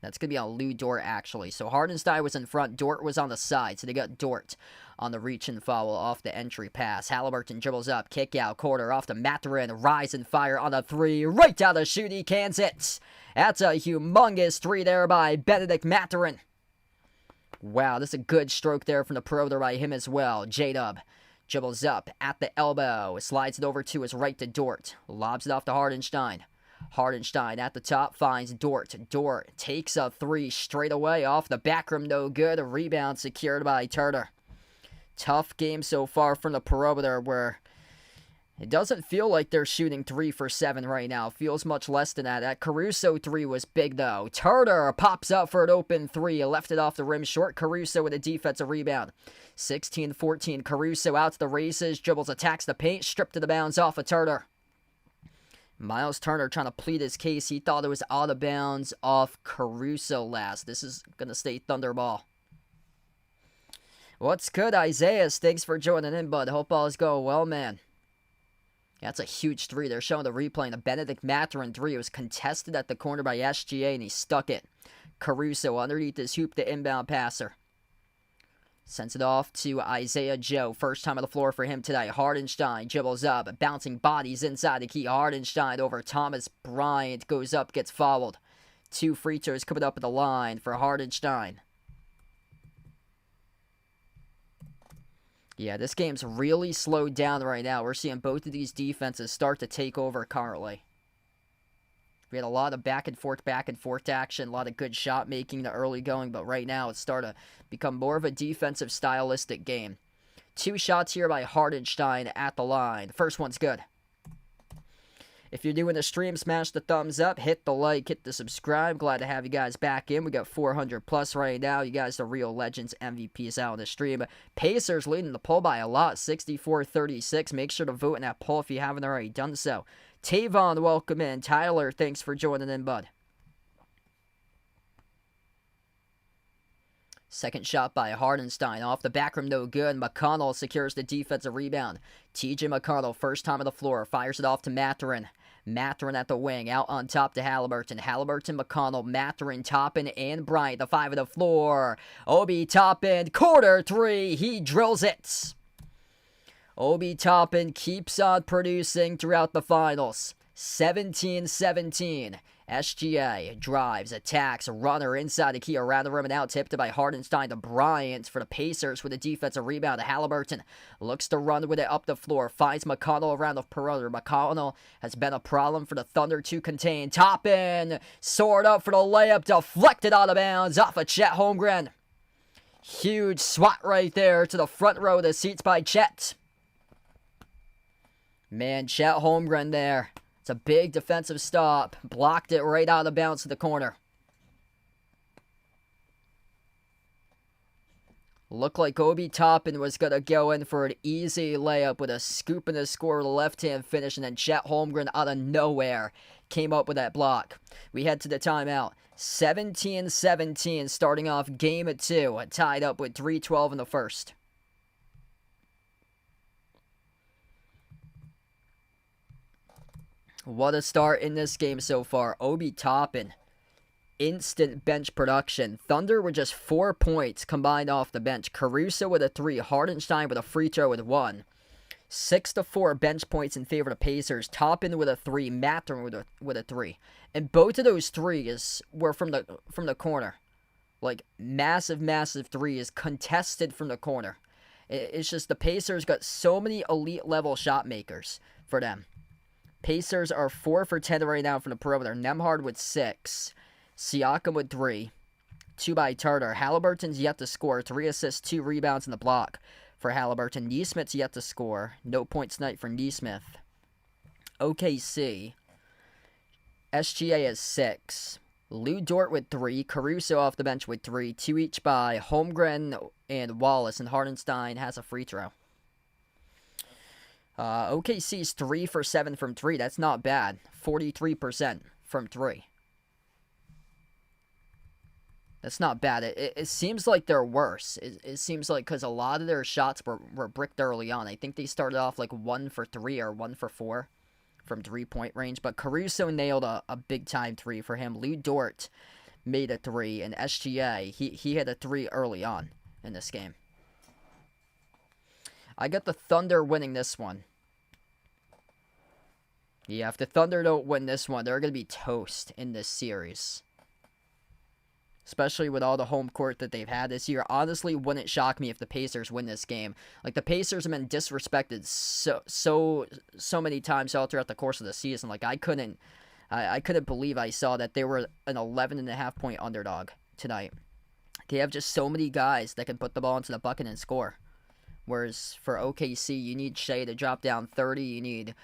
That's going to be on Lou Dort, actually. So Hardenstein was in front. Dort was on the side. So they got Dort on the reach and foul off the entry pass. Halliburton dribbles up. Kick out. Quarter off to Mathurin. Rise and fire on a 3. Right down the shoot. He cans it. That's a humongous 3 there by Benedict Mathurin. Wow, this is a good stroke there from the perimeter by him as well. J-Dub dribbles up at the elbow. Slides it over to his right to Dort. Lobs it off to Hardenstein. Hardenstein at the top finds Dort. Dort takes a 3 straight away off the back rim. No good. A rebound secured by Turner. Tough game so far from the perimeter, where it doesn't feel like they're shooting 3 for 7 right now. It feels much less than that. That Caruso 3 was big, though. Turner pops up for an open 3. Left it off the rim short. Caruso with a defensive rebound. 16-14. Caruso out to the races. Dribbles, attacks the paint. Stripped to the bounds off of Turner. Miles Turner trying to plead his case. He thought it was out of bounds off Caruso last. This is going to stay Thunder ball. What's good, Isaiah? Thanks for joining in, bud. Hope all is going well, man. That's a huge 3. They're showing the replay. And the Benedict Mathurin 3. It was contested at the corner by SGA, and he stuck it. Caruso underneath his hoop, the inbound passer. Sends it off to Isaiah Joe. First time on the floor for him today. Hardenstein dribbles up. Bouncing bodies inside the key. Hardenstein over Thomas Bryant. Goes up, gets fouled. 2 free throws coming up at the line for Hardenstein. Yeah, this game's really slowed down right now. We're seeing both of these defenses start to take over currently. We had a lot of back and forth action, a lot of good shot making in the early going, but right now it's starting to become more of a defensive stylistic game. 2 shots here by Hardenstein at the line. The first one's good. If you're doing the stream, smash the thumbs up, hit the like, hit the subscribe. Glad to have you guys back in. We got 400 plus right now. You guys are real legends, MVPs out on the stream. Pacers leading the poll by a lot, 64-36. Make sure to vote in that poll if you haven't already done so. Tavon, welcome in. Tyler, thanks for joining in, bud. Second shot by Hardenstein. Off the back rim, no good. McConnell secures the defensive rebound. TJ McConnell, first time on the floor, fires it off to Mathurin. Mathurin at the wing, out on top to Halliburton. Halliburton, McConnell, Mathurin, Toppin, and Bryant. The 5 of the floor. Obi Toppin, quarter 3. He drills it. Obi Toppin keeps on producing throughout the finals. 17-17. SGA drives, attacks, runner inside the key around the rim and out, tipped by Hardenstein to Bryant for the Pacers with a defensive rebound. Halliburton looks to run with it up the floor, finds McConnell around the perimeter. McConnell has been a problem for the Thunder to contain. Toppin, soared up for the layup, deflected out of bounds off of Chet Holmgren. Huge swat right there to the front row of the seats by Chet. Man, Chet Holmgren there. It's a big defensive stop. Blocked it right out of bounds to the corner. Looked like Obi Toppin was going to go in for an easy layup with a scoop in the score with a left-hand finish, and then Chet Holmgren out of nowhere came up with that block. We head to the timeout. 17-17 starting off game 2. Tied up with 3:12 in the first. What a start in this game so far. Obi Toppin, instant bench production. Thunder with just 4 points combined off the bench. Caruso with a 3. Hardenstein with a free throw with 1. 6-4 bench points in favor of the Pacers. Toppin with a 3. Mathurin with a 3. And both of those threes were from the corner. Like, massive threes contested from the corner. It's just the Pacers got so many elite level shot makers for them. Pacers are 4 for 10 right now from the perimeter. Nembhard with 6. Siakam with 3. 2 by Turner. Halliburton's yet to score. 3 assists, 2 rebounds in the block for Halliburton. Neesmith's yet to score. No points tonight for Neesmith. OKC. SGA has 6. Lou Dort with 3. Caruso off the bench with 3. 2 each by Holmgren and Wallace. And Hardenstein has a free throw. OKC's 3 for 7 from 3. That's not bad. 43% from 3. That's not bad. It seems like they're worse. It seems like because a lot of their shots were bricked early on. I think they started off like 1 for 3 or 1 for 4 from 3-point range. But Caruso nailed a big-time 3 for him. Lou Dort made a 3. And SGA, he had a 3 early on in this game. I got the Thunder winning this one. Yeah, if the Thunder don't win this one, they're going to be toast in this series. Especially with all the home court that they've had this year. Honestly, wouldn't shock me if the Pacers win this game. Like, the Pacers have been disrespected so many times all throughout the course of the season. Like, I couldn't believe I saw that they were an 11.5-point underdog tonight. They have just so many guys that can put the ball into the bucket and score. Whereas for OKC, you need Shea to drop down 30. You need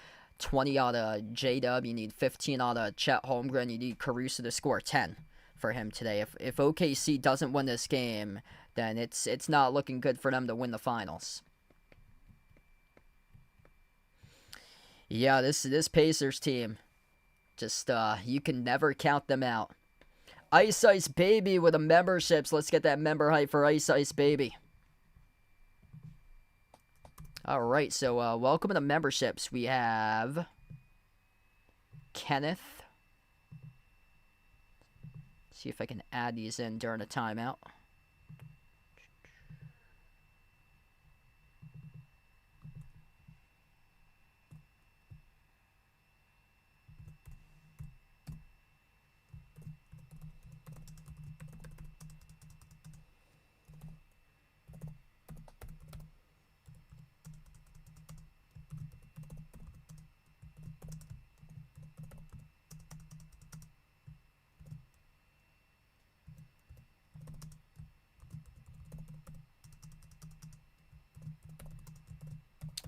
20 out of J-Dub. You need 15 out of Chet Holmgren. You need Caruso to score 10 for him today. If OKC doesn't win this game, then it's not looking good for them to win the finals. Yeah, this Pacers team, just you can never count them out. Ice Ice Baby with the memberships. Let's get that member hype for Ice Ice Baby. All right, so welcome to the memberships. We have Kenneth. See if I can add these in during a timeout.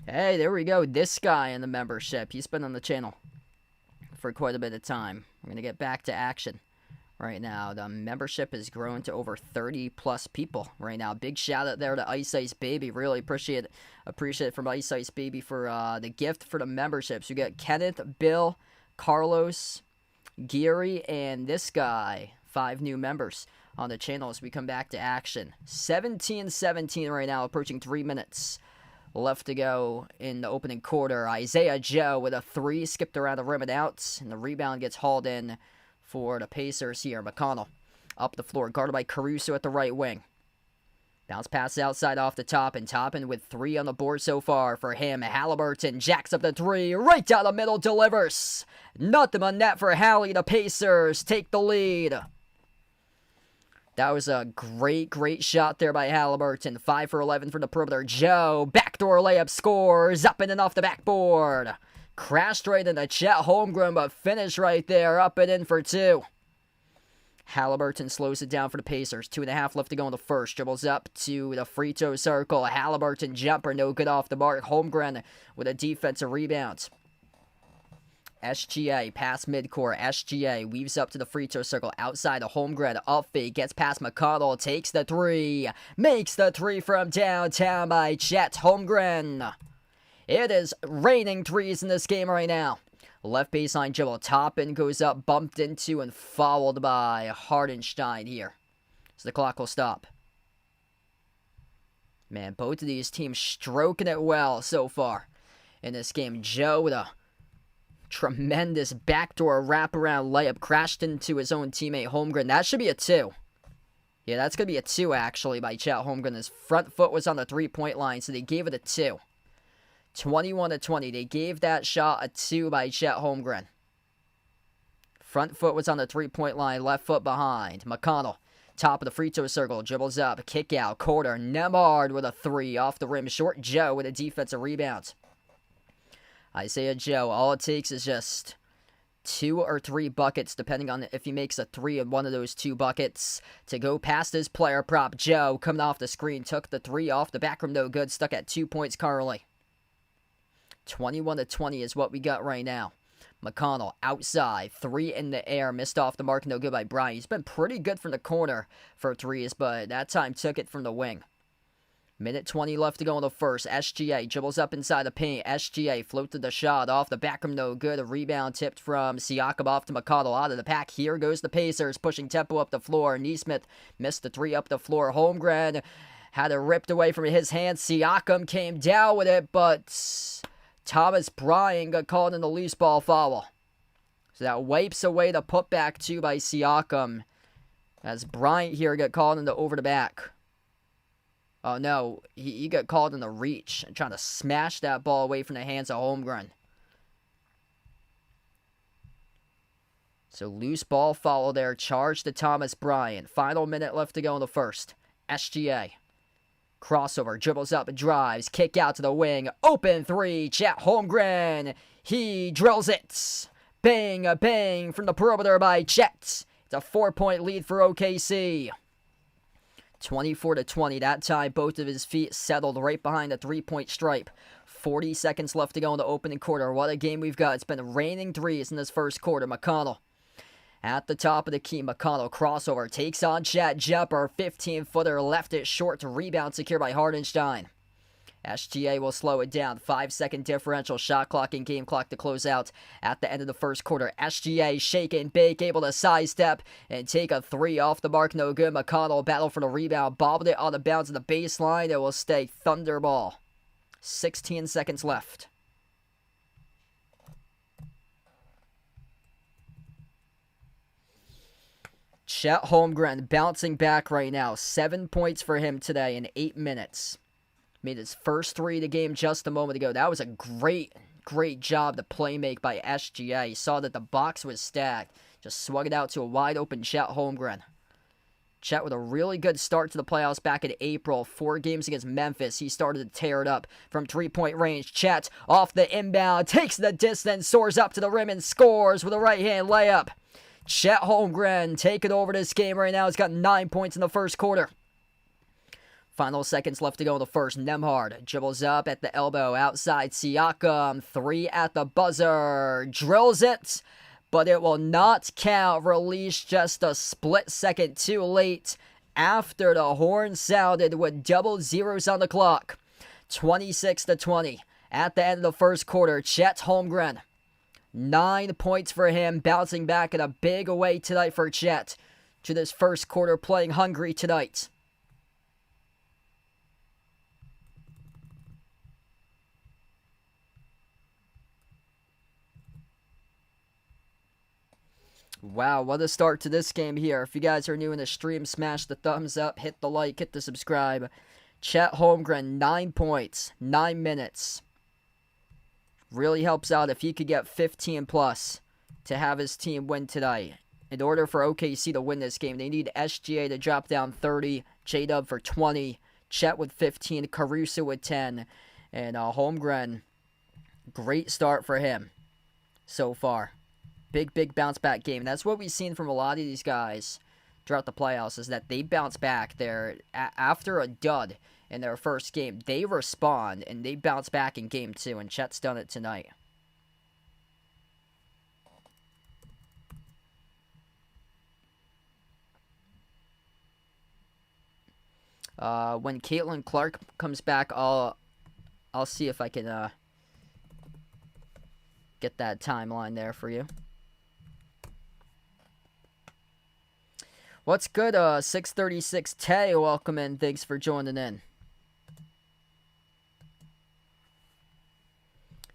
Hey, there we go. This guy in the membership. He's been on the channel for quite a bit of time. We're going to get back to action right now. The membership has grown to over 30-plus people right now. Big shout out there to Ice Ice Baby. Really appreciate it from Ice Ice Baby for the gift for the memberships. We got Kenneth, Bill, Carlos, Geary, and this guy. 5 new members on the channel as we come back to action. 17-17 right now, approaching 3 minutes left to go in the opening quarter. Isaiah Joe with a 3, skipped around the rim and out, and the rebound gets hauled in for the Pacers here. McConnell up the floor, guarded by Caruso at the right wing. Bounce pass outside off the top, and Toppin with 3 on the board so far for him. Halliburton jacks up the 3, right down the middle, delivers. Nothing but net for Hallie. The Pacers take the lead. That was a great shot there by Halliburton. 5 for 11 from the perimeter. Joe, backdoor layup, scores. Up and off the backboard. Crashed right into Chet Holmgren, but finished right there. Up and in for 2. Halliburton slows it down for the Pacers. 2.5 left to go in the first. Dribbles up to the free throw circle. Halliburton jumper, no good off the mark. Holmgren with a defensive rebound. SGA, past midcourt. SGA weaves up to the free throw circle. Outside of Holmgren. Up fake. Gets past McConnell. Takes the 3. Makes the 3 from downtown by Chet Holmgren. It is raining 3s in this game right now. Left baseline dribble. Toppin goes up. Bumped into and fouled by Hardenstein here. So the clock will stop. Man, both of these teams stroking it well so far in this game. Joe with a tremendous backdoor wraparound layup, crashed into his own teammate Holmgren. That should be a 2. Yeah, that's going to be a 2 actually by Chet Holmgren. His front foot was on the 3-point line, so they gave it a 2. 21-20. They gave that shot a 2 by Chet Holmgren. Front foot was on the 3-point line, left foot behind. McConnell, top of the free throw circle, dribbles up, kick out, quarter. Nemard with a 3 off the rim. Short Joe with a defensive rebound. Isaiah Joe, all it takes is just 2 or 3 buckets, depending on if he makes a 3 in one of those 2 buckets, to go past his player prop. Joe, coming off the screen, took the 3 off the back rim, no good, stuck at 2 points currently. 21-20 is what we got right now. McConnell outside, 3 in the air, missed off the mark, no good by Bryant. He's been pretty good from the corner for 3s, but that time took it from the wing. Minute 20 left to go in the first. SGA dribbles up inside the paint. SGA floated the shot off the back rim, no good. A rebound tipped from Siakam off to McConnell. Out of the pack, here goes the Pacers, pushing tempo up the floor. Neesmith missed the 3 up the floor. Holmgren had it ripped away from his hands. Siakam came down with it, but Thomas Bryant got called in the loose ball foul. So that wipes away the putback 2 by Siakam, as Bryant here got called in the over the back. Oh no, he got called in the reach and trying to smash that ball away from the hands of Holmgren. So loose ball foul there, charge to Thomas Bryant. Final minute left to go in the first. SGA. Crossover, dribbles up and drives, kick out to the wing, open 3, Chet Holmgren. He drills it. Bang, a bang from the perimeter by Chet. It's a 4-point lead for OKC. 24-20, that time both of his feet settled right behind the 3-point stripe. 40 seconds left to go in the opening quarter. What a game we've got. It's been raining 3s in this first quarter. McConnell at the top of the key. McConnell crossover, takes on Chet. Jumper, 15-footer, left it short to rebound, secure by Hardenstein. SGA will slow it down. 5-second differential. Shot clock and game clock to close out at the end of the first quarter. SGA shake and bake, able to sidestep and take a 3 off the mark. No good. McConnell battle for the rebound. Bobbled it on the bounce of the baseline. It will stay Thunderball. 16 seconds left. Chet Holmgren bouncing back right now. 7 points for him today in 8 minutes. Made his first 3 of the game just a moment ago. That was a great job to play make by SGA. He saw that the box was stacked. Just swung it out to a wide open Chet Holmgren. Chet with a really good start to the playoffs back in April. 4 games against Memphis. He started to tear it up from 3-point range. Chet off the inbound. Takes the distance. Soars up to the rim and scores with a right-hand layup. Chet Holmgren taking over this game right now. He's got 9 points in the first quarter. Final seconds left to go in the first. Nembhard dribbles up at the elbow. Outside Siakam. 3 at the buzzer. Drills it, but it will not count. Release just a split second too late after the horn sounded with double zeros on the clock. 26-20 at the end of the first quarter. Chet Holmgren. 9 points for him. Bouncing back in a big way tonight for Chet. To this first quarter, playing hungry tonight. Wow, what a start to this game here. If you guys are new in the stream, smash the thumbs up, hit the like, hit the subscribe. Chet Holmgren, 9 points, 9 minutes. Really helps out if he could get 15 plus to have his team win tonight. In order for OKC to win this game, they need SGA to drop down 30, J-Dub for 20, Chet with 15, Caruso with 10, and Holmgren, great start for him so far. Big bounce back game. That's what we've seen from a lot of these guys throughout the playoffs, is that they bounce back. They're after a dud in their first game, they respond and they bounce back in game 2, and Chet's done it tonight. When Caitlin Clark comes back, I'll see if I can get that timeline there for you. What's good, 636 Tay? Welcome in. Thanks for joining in.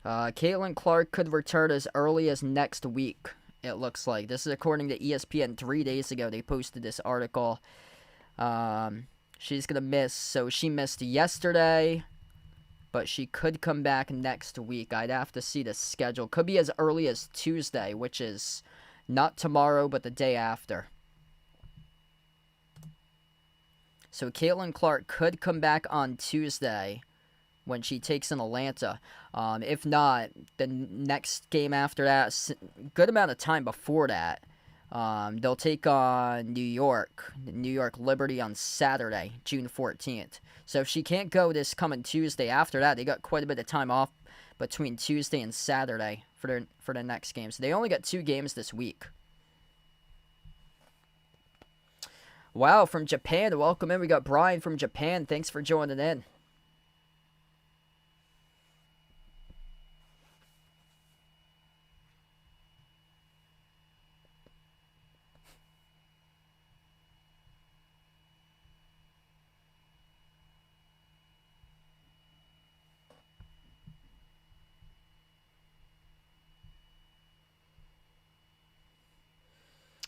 Caitlin Clark could return as early as next week, it looks like. This is according to ESPN 3 days ago. They posted this article. She's going to miss. So she missed yesterday, but she could come back next week. I'd have to see the schedule. Could be as early as Tuesday, which is not tomorrow, but the day after. So Caitlin Clark could come back on Tuesday, when she takes in Atlanta. If not, the next game after that, good amount of time before that, they'll take on New York Liberty on Saturday, June 14th. So if she can't go this coming Tuesday after that, they got quite a bit of time off between Tuesday and Saturday for the next game. So they only got 2 games this week. Wow, from Japan, welcome in. We got Brian from Japan. Thanks for joining in.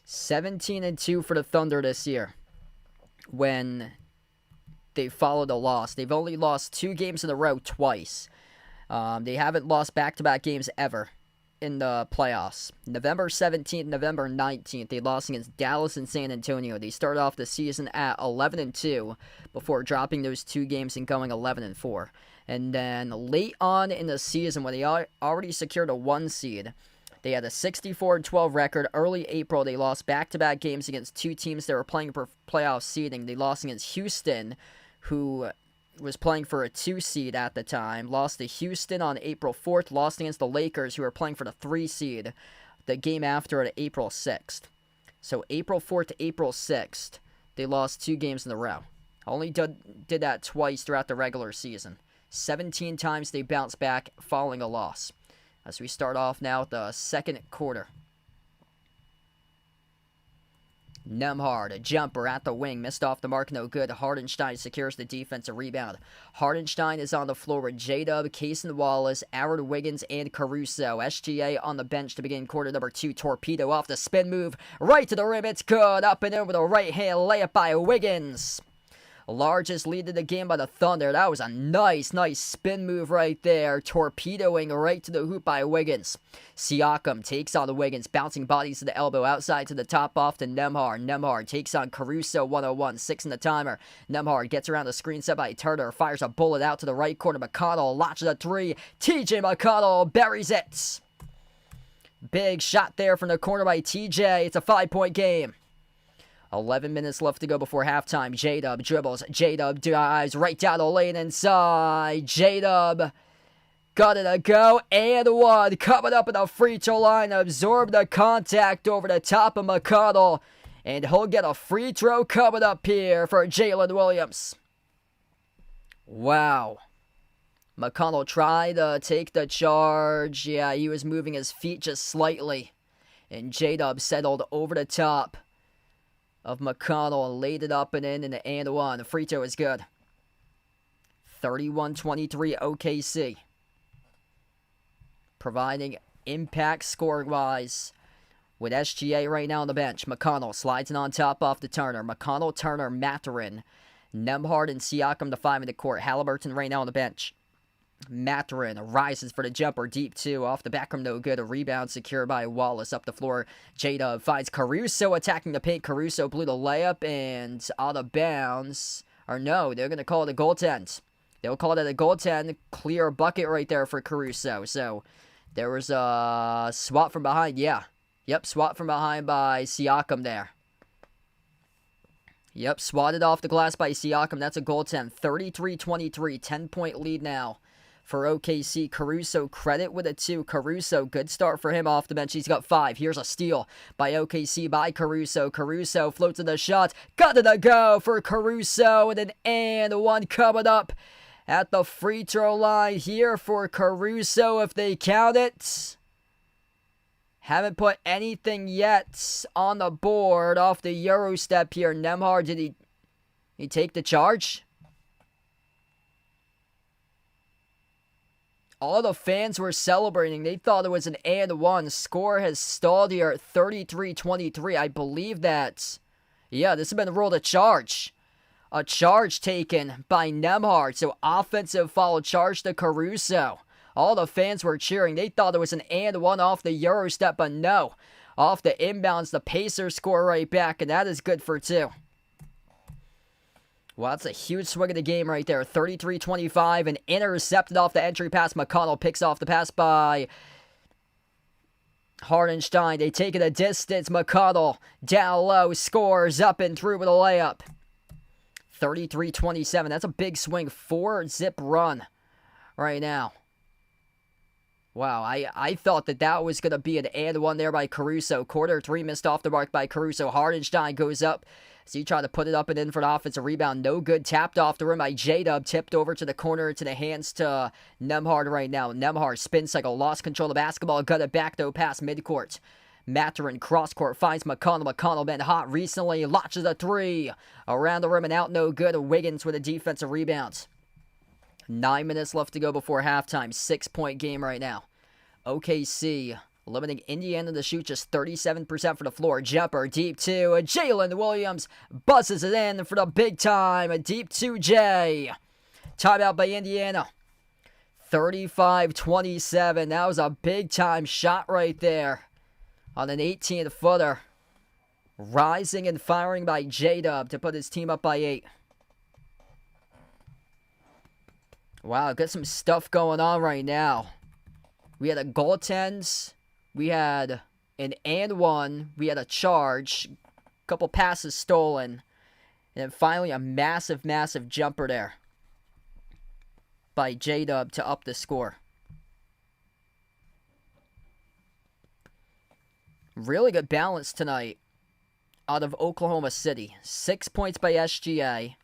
(17-2) for the Thunder this year. When they followed a loss, they've only lost 2 games in a row twice. They haven't lost back-to-back games ever in the playoffs. November 17th, November 19th, they lost against Dallas and San Antonio. They started off the season at 11-2 before dropping those 2 games and going 11-4. And then late on in the season, when they already secured a 1 seed, they had a 64-12 record. Early April, they lost back-to-back games against 2 teams that were playing for playoff seeding. They lost against Houston, who was playing for a 2 seed at the time. Lost to Houston on April 4th. Lost against the Lakers, who were playing for the 3 seed. The game after at April 6th. So April 4th to April 6th, they lost 2 games in a row. Only did that twice throughout the regular season. 17 times they bounced back following a loss. As we start off now with the second quarter. Nembhard, a jumper at the wing, missed off the mark, no good. Hardenstein secures the defensive rebound. Hardenstein is on the floor with J-Dub, Cason Wallace, Aaron Wiggins, and Caruso. SGA on the bench to begin quarter number 2. Torpedo off the spin move, right to the rim, it's good. Up and over the right hand layup by Wiggins. Largest lead of the game by the Thunder. That was a nice spin move right there. Torpedoing right to the hoop by Wiggins. Siakam takes on the Wiggins. Bouncing bodies to the elbow. Outside to the top off to Nembhard. Nembhard takes on Caruso 101. 6 in the timer. Nembhard gets around the screen set by Turner. Fires a bullet out to the right corner. McConnell launches a 3. TJ McConnell buries it. Big shot there from the corner by TJ. It's a 5-point game. 11 minutes left to go before halftime. J-Dub dribbles. J-Dub drives right down the lane inside. J-Dub got it a go and 1. Coming up in the free throw line. Absorbed the contact over the top of McConnell. And he'll get a free throw coming up here for Jalen Williams. Wow. McConnell tried to take the charge. Yeah, he was moving his feet just slightly. And J-Dub settled over the top of McConnell and laid it up and in the and 1. The free throw is good. 31-23 OKC. Providing impact scoring-wise with SGA right now on the bench. McConnell slides it on top off the Turner. McConnell, Turner, Mathurin, Nembhard, and Siakam, the 5 in the court. Halliburton right now on the bench. Mathurin rises for the jumper, deep 2, off the back rim, no good. A rebound secured by Wallace up the floor. J-Dub finds Caruso attacking the paint. Caruso blew the layup and out of bounds. Or no, they're going to call it a goaltend. They'll call it a goaltend. Clear bucket right there for Caruso. So there was a swat from behind. Yeah. Yep, swat from behind by Siakam there. Yep, swatted off the glass by Siakam. That's a goaltend. 33-23, 10-point lead now for OKC. Caruso, credit with a 2. Caruso, good start for him off the bench. He's got 5. Here's a steal by OKC by Caruso. Caruso floats to the shot. Got it to go for Caruso. And 1 coming up at the free throw line here for Caruso if they count it. Haven't put anything yet on the board off the Euro step here. Nembhard, did he take the charge? All the fans were celebrating. They thought it was an and 1. Score has stalled here at 33-23. I believe that. Yeah, this has been ruled a charge. A charge taken by Nembhard. So offensive foul charge to Caruso. All the fans were cheering. They thought it was an and 1 off the Euro step, but no. Off the inbounds, the Pacers score right back, and that is good for 2. Well, that's a huge swing of the game right there. 33-25 and intercepted off the entry pass. McConnell picks off the pass by Hardenstein. They take it a distance. McConnell down low, scores up and through with a layup. 33-27. That's a big swing. 4-zip run right now. Wow, I thought that was going to be an and one there by Caruso. Quarter three missed off the mark by Caruso. Hardenstein goes up. So he tried to put it up and in for an offensive rebound. No good. Tapped off the rim by J-Dub. Tipped over to the corner to the hands to Nembhard right now. Nembhard spin cycle. Lost control of the basketball. Got it back though past midcourt. Maturin cross court finds McConnell. McConnell been hot recently. Launches a three. Around the rim and out. No good. Wiggins with a defensive rebound. 9 minutes left to go before halftime. 6-point game right now. OKC limiting Indiana to shoot just 37% for the floor. Jumper deep two. Jalen Williams buzzes it in for the big time. A deep 2J. Timeout by Indiana. 35-27. That was a big time shot right there on an 18-footer. Rising and firing by J-Dub to put his team up by 8. Wow, got some stuff going on right now. We had a goaltends. We had an and one. We had a charge. A couple passes stolen. And then finally a massive, massive jumper there by J-Dub to up the score. Really good balance tonight out of Oklahoma City. 6 points by SGA.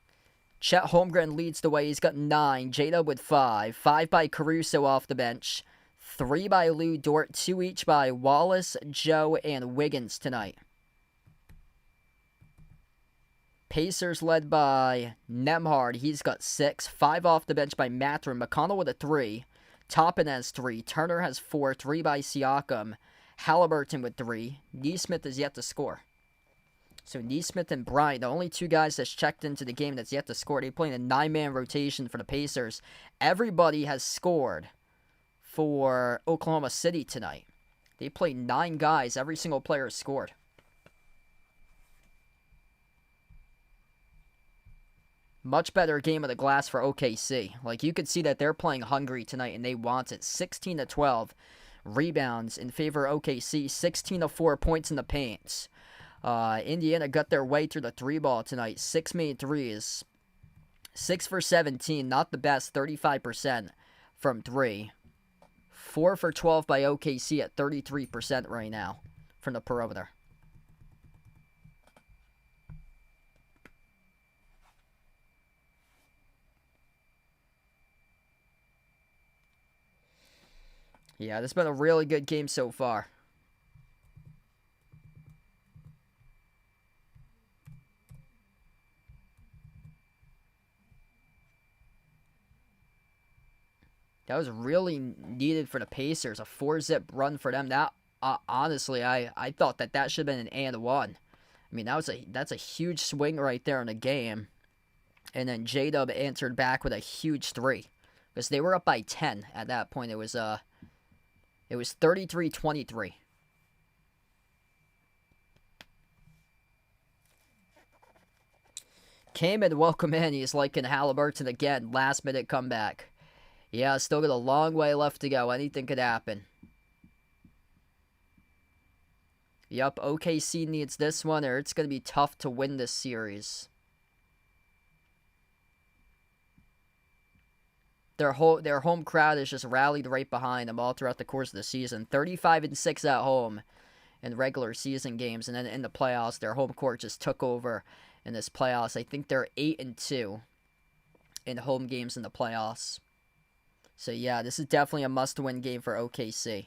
Chet Holmgren leads the way. He's got 9. J-Dub with 5. 5 by Caruso off the bench. 3 by Lou Dort, 2 each by Wallace, Joe, and Wiggins tonight. Pacers led by Nembhard. He's got 6. 5 off the bench by Maturin. McConnell with a 3. Toppin has 3. Turner has 4. 3 by Siakam. Halliburton with 3. Neesmith is yet to score. So Neesmith and Bryant, the only 2 guys that's checked into the game that's yet to score. They play in a 9-man rotation for the Pacers. Everybody has scored for Oklahoma City tonight. They played 9 guys. Every single player has scored. Much better game of the glass for OKC. Like, you could see that they're playing hungry tonight, and they want it. 16-12 rebounds in favor of OKC. 16-4 points in the paints. Indiana got their way through the 3-ball tonight. 6 made threes. 6 for 17. Not the best. 35% from 3. 4 for 12 by OKC at 33% right now from the perimeter. Yeah, this has been a really good game so far. That was really needed for the Pacers. A 4-zip run for them. That honestly, I thought that should have been an and one. I mean, that's a huge swing right there in the game. And then J-Dub answered back with a huge 3. Because they were up by 10 at that point. It was 33-23. Came in, welcome in. He's liking Halliburton again. Last minute comeback. Yeah, still got a long way left to go. Anything could happen. Yup, OKC needs this one, or it's going to be tough to win this series. Their home crowd has just rallied right behind them all throughout the course of the season. 35-6 at home in regular season games, and then in the playoffs, their home court just took over in this playoffs. I think they're 8-2 in home games in the playoffs. So yeah, this is definitely a must-win game for OKC.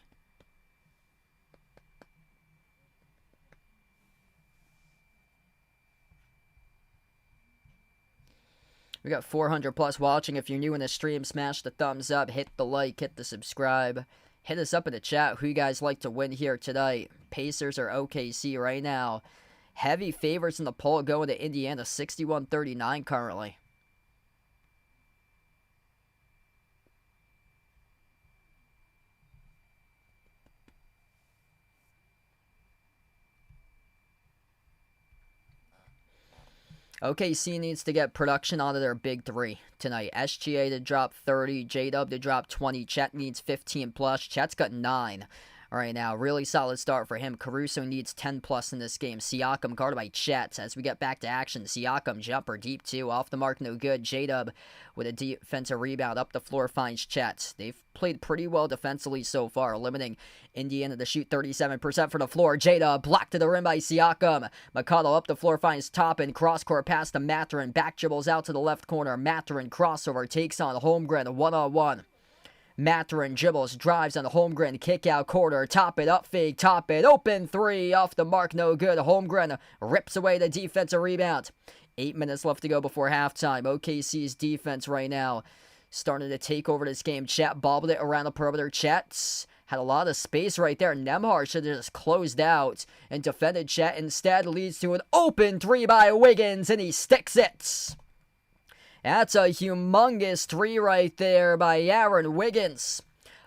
We got 400 plus watching. If you're new in the stream, smash the thumbs up, hit the like, hit the subscribe. Hit us up in the chat who you guys like to win here tonight. Pacers or OKC right now. Heavy favorites in the poll going to Indiana, 61-39 currently. OKC needs to get production out of their big three tonight. SGA to drop 30, J-Dub to drop 20, Chet needs 15 plus. Chet's got 9 right now. Really solid start for him. Caruso needs 10 plus in this game. Siakam guarded by Chet. As we get back to action, Siakam jumper deep 2, off the mark, no good. J-Dub with a defensive rebound up the floor finds Chet. They've played pretty well defensively so far, limiting Indiana to shoot 37% from the floor. J-Dub blocked to the rim by Siakam. McConnell up the floor finds Toppin. Cross-court pass to Mathurin. Back dribbles out to the left corner. Mathurin crossover takes on Holmgren one-on-one. Mathurin dribbles, drives on the Holmgren, kick out quarter, top it up fake, top it, open 3, off the mark, no good. Holmgren rips away the defensive rebound. 8 minutes left to go before halftime. OKC's defense right now starting to take over this game. Chet bobbled it around the perimeter. Chet had a lot of space right there. Nembhard should have just closed out and defended Chet. Instead, leads to an open 3 by Wiggins, and he sticks it. That's a humongous 3 right there by Aaron Wiggins.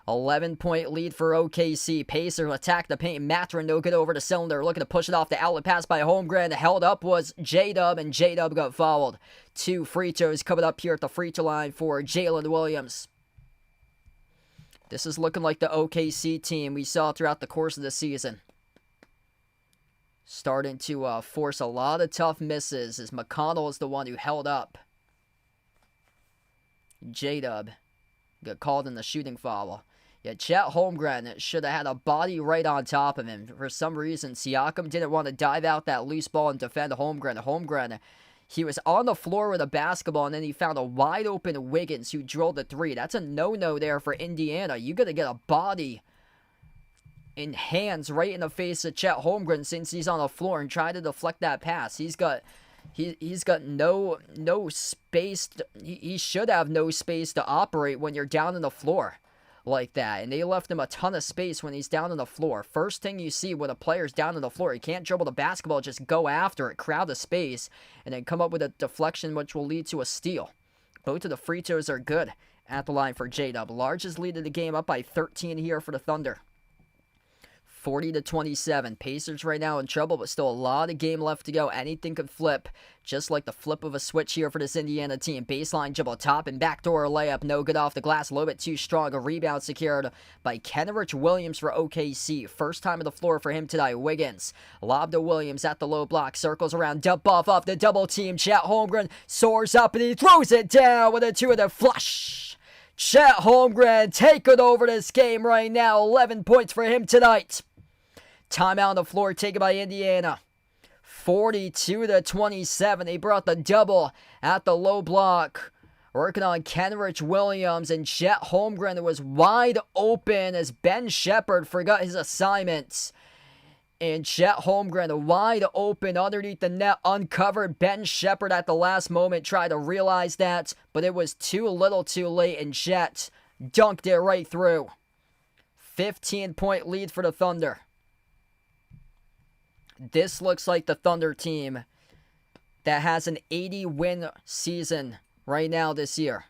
11-point lead for OKC. Pacers attack the paint. Mathurin no good over the cylinder. Looking to push it off the outlet pass by Holmgren. Held up was J-Dub, and J-Dub got fouled. 2 free throws coming up here at the free throw line for Jalen Williams. This is looking like the OKC team we saw throughout the course of the season. Starting to force a lot of tough misses as McConnell is the one who held up J-Dub. Got called in the shooting foul. Yeah, Chet Holmgren should have had a body right on top of him. For some reason, Siakam didn't want to dive out that loose ball and defend Holmgren. Holmgren, he was on the floor with a basketball, and then he found a wide-open Wiggins who drilled the 3. That's a no-no there for Indiana. You got to get a body in hands right in the face of Chet Holmgren since he's on the floor and try to deflect that pass. He's got no space. He should have no space to operate when you're down on the floor like that, and they left him a ton of space when he's down on the floor. First thing you see when a player's down on the floor, he can't dribble the basketball, just go after it, crowd the space, and then come up with a deflection which will lead to a steal. Both of the free throws are good at the line for J-Dub. Largest lead of the game, up by 13 here for the Thunder. 40-27. Pacers right now in trouble, but still a lot of game left to go. Anything could flip, just like the flip of a switch here for this Indiana team. Baseline dribble, top and backdoor layup, no good off the glass, a little bit too strong. A rebound secured by Kenrich Williams for OKC. First time on the floor for him tonight. Wiggins lob to Williams at the low block, circles around, dump off the double team. Chet Holmgren soars up and he throws it down with a 2-2 flush. Chet Holmgren taking over this game right now. 11 points for him tonight. Timeout on the floor taken by Indiana. 42-27. They brought the double at the low block. Working on Kenrich Williams, and Chet Holmgren was wide open as Ben Shepherd forgot his assignments. And Chet Holmgren wide open underneath the net, uncovered. Ben Shepherd at the last moment tried to realize that, but it was too little too late, and Chet dunked it right through. 15-point lead for the Thunder. This looks like the Thunder team that has an 80-win season right now this year.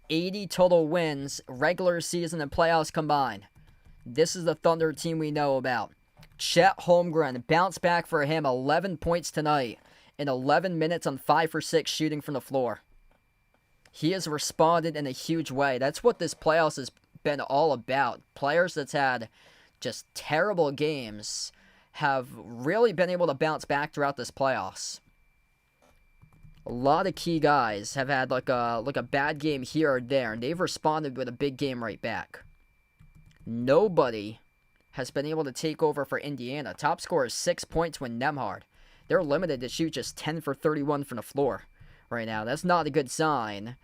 80 total wins, regular season and playoffs combined. This is the Thunder team we know about. Chet Holmgren, bounce back for him, 11 points tonight in 11 minutes on 5 for 6 shooting from the floor. He has responded in a huge way. That's what this playoffs has been all about. Players that's had just terrible games have really been able to bounce back throughout this playoffs. A lot of key guys have had like a bad game here or there, and they've responded with a big game right back. Nobody has been able to take over for Indiana. Top scorer is 6 points when Nembhard. They're limited to shoot just 10 for 31 from the floor right now. That's not a good sign,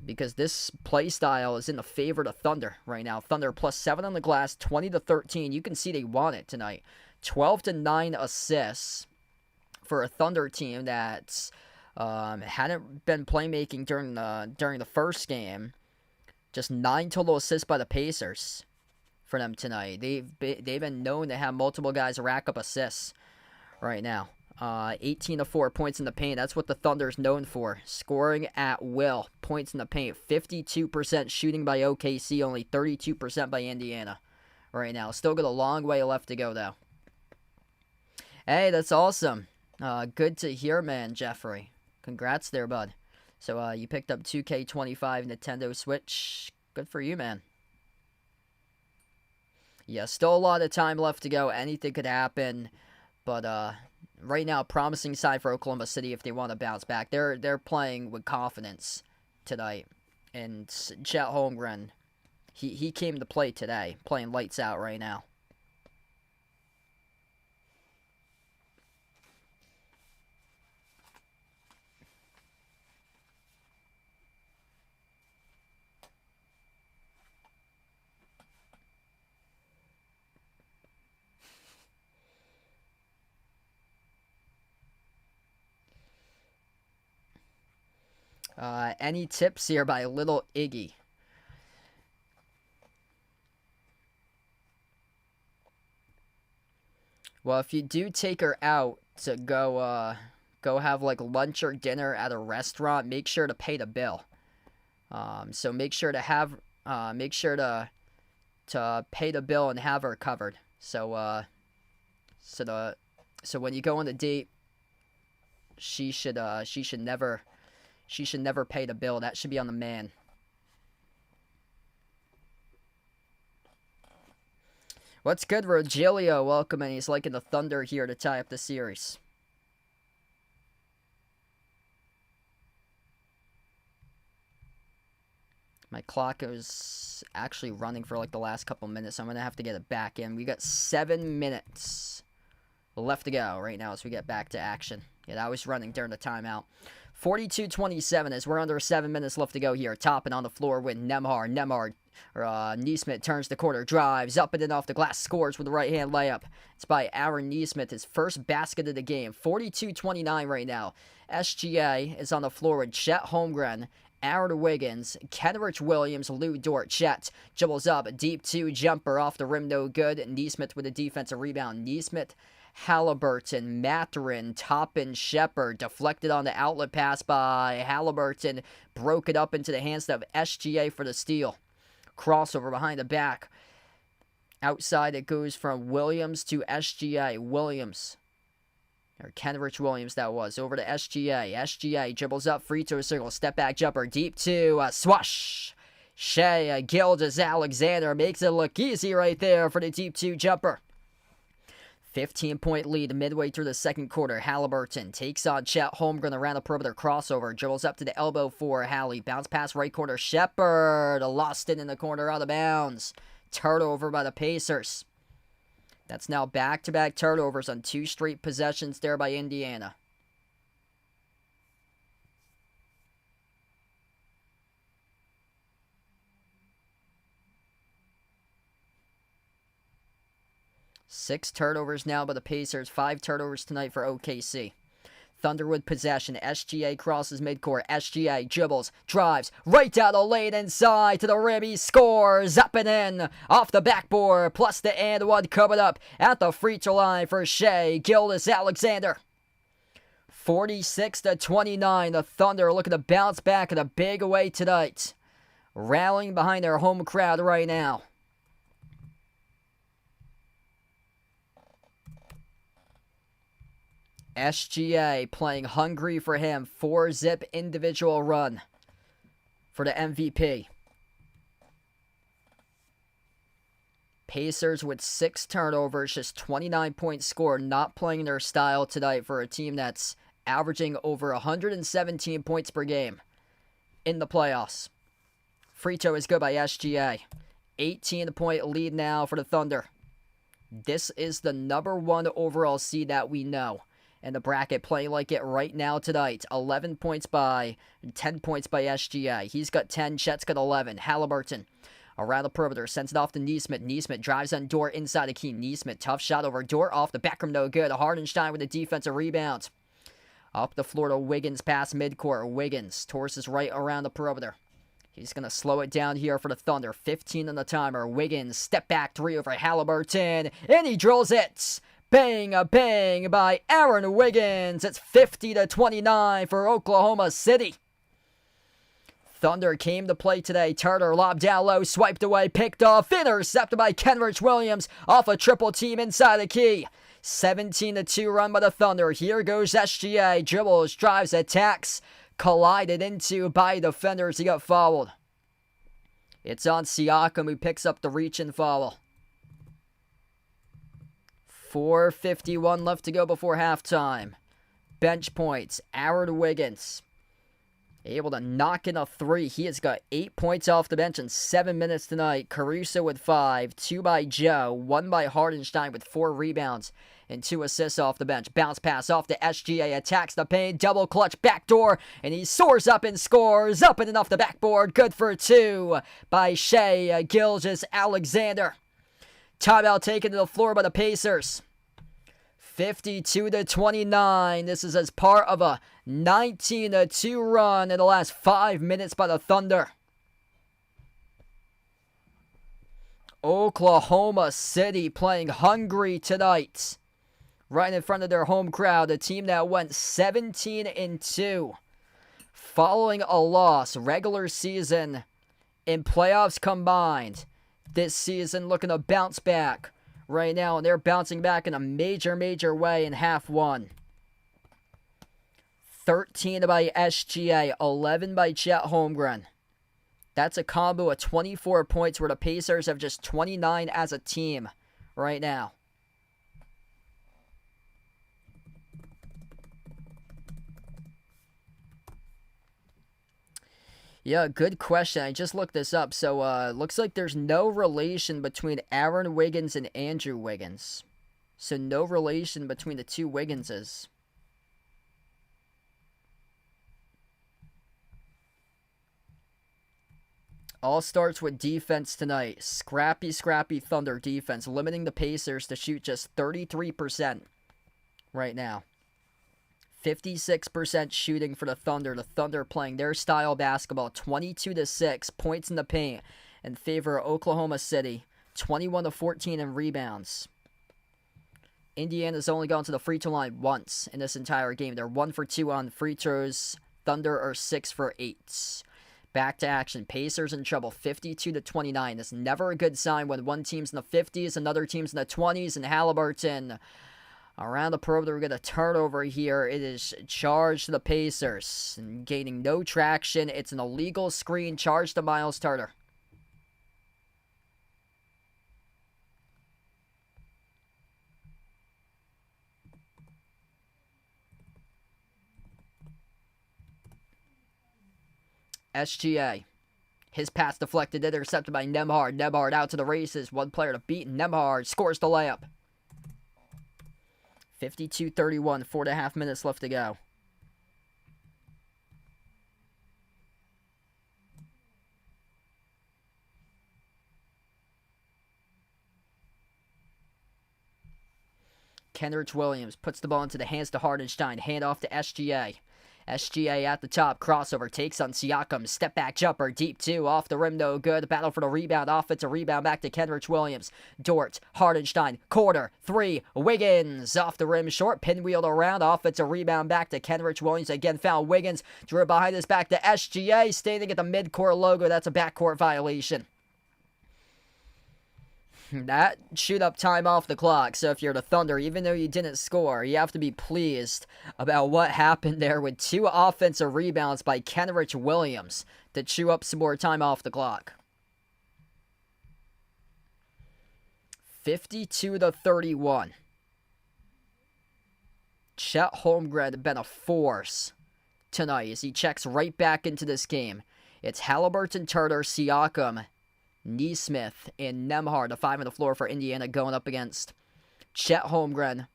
because this play style is in the favor of Thunder right now. Thunder plus 7 on the glass, 20-13. You can see they want it tonight. 12-9 assists for a Thunder team that hadn't been playmaking during the first game. Just 9 total assists by the Pacers for them tonight. They've been known to have multiple guys rack up assists right now. 18-4 points in the paint. That's what the Thunder's known for. Scoring at will. Points in the paint. 52% shooting by OKC. Only 32% by Indiana right now. Still got a long way left to go, though. Hey, that's awesome. Good to hear, man, Jeffrey. Congrats there, bud. So, you picked up 2K25 Nintendo Switch. Good for you, man. Yeah, still a lot of time left to go. Anything could happen. But, right now, promising side for Oklahoma City if they want to bounce back. They're playing with confidence tonight. And Chet Holmgren, he came to play today, playing lights out right now. Any tips here by Little Iggy? Well, if you do take her out to go have like lunch or dinner at a restaurant, make sure to pay the bill. So make sure to pay the bill and have her covered. So when you go on a date, she should never pay the bill. That should be on the man. What's good, Rogelio? Welcome, and he's liking the Thunder here to tie up the series. My clock is actually running for like the last couple minutes, so I'm going to have to get it back in. We got 7 minutes left to go right now as we get back to action. Yeah, that was running during the timeout. 42-27 as we're under 7 minutes left to go here. Topping on the floor with Neesmith turns the corner, drives up and in off the glass, scores with the right-hand layup. It's by Aaron Neesmith, his first basket of the game. 42-29 right now. SGA is on the floor with Chet Holmgren, Aaron Wiggins, Kenrich Williams, Lou Dort. Chet dribbles up, deep two jumper off the rim, no good. Neesmith with a defensive rebound. Neesmith, Halliburton, Mathurin, Toppin, Shepard, deflected on the outlet pass by Halliburton, broke it up into the hands of SGA for the steal. Crossover behind the back. Outside it goes from Williams to SGA. Kenrich Williams that was. Over to SGA. SGA dribbles up, free throw circle, step back jumper, deep two, swash. Shea Gilgeous-Alexander makes it look easy right there for the deep two jumper. 15-point lead midway through the second quarter. Halliburton takes on Chet Holmgren around the perimeter, crossover, dribbles up to the elbow for Hallie. Bounce pass right corner, Shepard lost it in the corner, out of bounds. Turnover by the Pacers. That's now back-to-back turnovers on 2 straight possessions there by Indiana. Six turnovers now by the Pacers. 5 turnovers tonight for OKC. Thunder with possession. SGA crosses midcourt. SGA dribbles, drives, right down the lane inside to the rim. He scores up and in off the backboard. Plus the and one coming up at the free throw line for Shea Gilgeous-Alexander. 46-29. The Thunder looking to bounce back in a big way tonight. Rallying behind their home crowd right now. SGA playing hungry for him. 4-zip individual run for the MVP. Pacers with 6 turnovers, just 29-point score, not playing their style tonight for a team that's averaging over 117 points per game in the playoffs. Free throw is good by SGA. 18-point lead now for the Thunder. This is the number 1 overall seed that we know in the bracket, playing like it right now tonight. 11 points by, 10 points by SGA. He's got 10, Chet's got 11. Halliburton around the perimeter, sends it off to Neesmith. Neesmith drives on Dort inside the key. Neesmith, tough shot over Dort off the back rim, no good. Hardenstein with a defensive rebound. Up the floor to Wiggins, past midcourt. Wiggins torses right around the perimeter. He's going to slow it down here for the Thunder. 15 on the timer. Wiggins, step back 3 over Halliburton, and he drills it. Bang, a bang by Aaron Wiggins. It's 50-29 for Oklahoma City. Thunder came to play today. Turner lobbed down low, swiped away, picked off, intercepted by Kenrich Williams off a triple team inside the key. 17-2 run by the Thunder. Here goes SGA. Dribbles, drives, attacks. Collided into by defenders. He got fouled. It's on Siakam, who picks up the reach and foul. 4:51 left to go before halftime. Bench points. Aaron Wiggins able to knock in a 3. He has got 8 points off the bench in 7 minutes tonight. Caruso with 5. 2 by Joe. 1 by Hardenstein with 4 rebounds and 2 assists off the bench. Bounce pass off to SGA. Attacks the paint. Double clutch backdoor. And he soars up and scores. Up and off the backboard. Good for 2 by Shea Gilgeous-Alexander. Timeout taken to the floor by the Pacers. 52-29. This is as part of a 19-2 run in the last 5 minutes by the Thunder. Oklahoma City playing hungry tonight. Right in front of their home crowd. A team that went 17-2. Following a loss, regular season and playoffs combined. This season looking to bounce back right now, and they're bouncing back in a major way in half one. 13 by SGA, 11 by Chet Holmgren. That's a combo of 24 points where the Pacers have just 29 as a team right now. Yeah, good question. I just looked this up. So, looks like there's no relation between Aaron Wiggins and Andrew Wiggins. So, no relation between the two Wigginses. All starts with defense tonight. Scrappy Thunder defense, limiting the Pacers to shoot just 33% right now. 56% shooting for the Thunder. The Thunder playing their style basketball, 22-6 points in the paint in favor of Oklahoma City, 21-14 in rebounds. Indiana's only gone to the free throw line once in this entire game. They're 1 for 2 on free throws. Thunder are 6 for 8. Back to action. Pacers in trouble, 52-29. That's never a good sign when one team's in the 50s, another team's in the 20s, and Halliburton around the perimeter. We get a turnover here. It is charged to the Pacers. And gaining no traction. It's an illegal screen charged to Miles Turner. SGA. His pass deflected, intercepted by Nembhard. Nembhard out to the races. One player to beat. Nembhard scores the layup. 52-31, 4.5 minutes left to go. Kenrich Williams puts the ball into the hands to Hardenstein. Hand off to SGA. SGA at the top, crossover, takes on Siakam, step back jumper, deep 2, off the rim, no good, battle for the rebound, offensive rebound back to Kenrich Williams, Dort, Hardenstein, quarter, 3, Wiggins, off the rim, short, pinwheeled around, offensive rebound back to Kenrich Williams, again found Wiggins, drew behind his back to SGA, standing at the midcourt logo, that's a backcourt violation. That shoot up time off the clock. So if you're the Thunder, even though you didn't score, you have to be pleased about what happened there with 2 offensive rebounds by Kenrich Williams to chew up some more time off the clock. 52-31. Chet Holmgren been a force tonight as he checks right back into this game. It's Halliburton, Turner, Siakam, Nesmith, and Nembhard, the 5 on the floor for Indiana, going up against Chet Holmgren,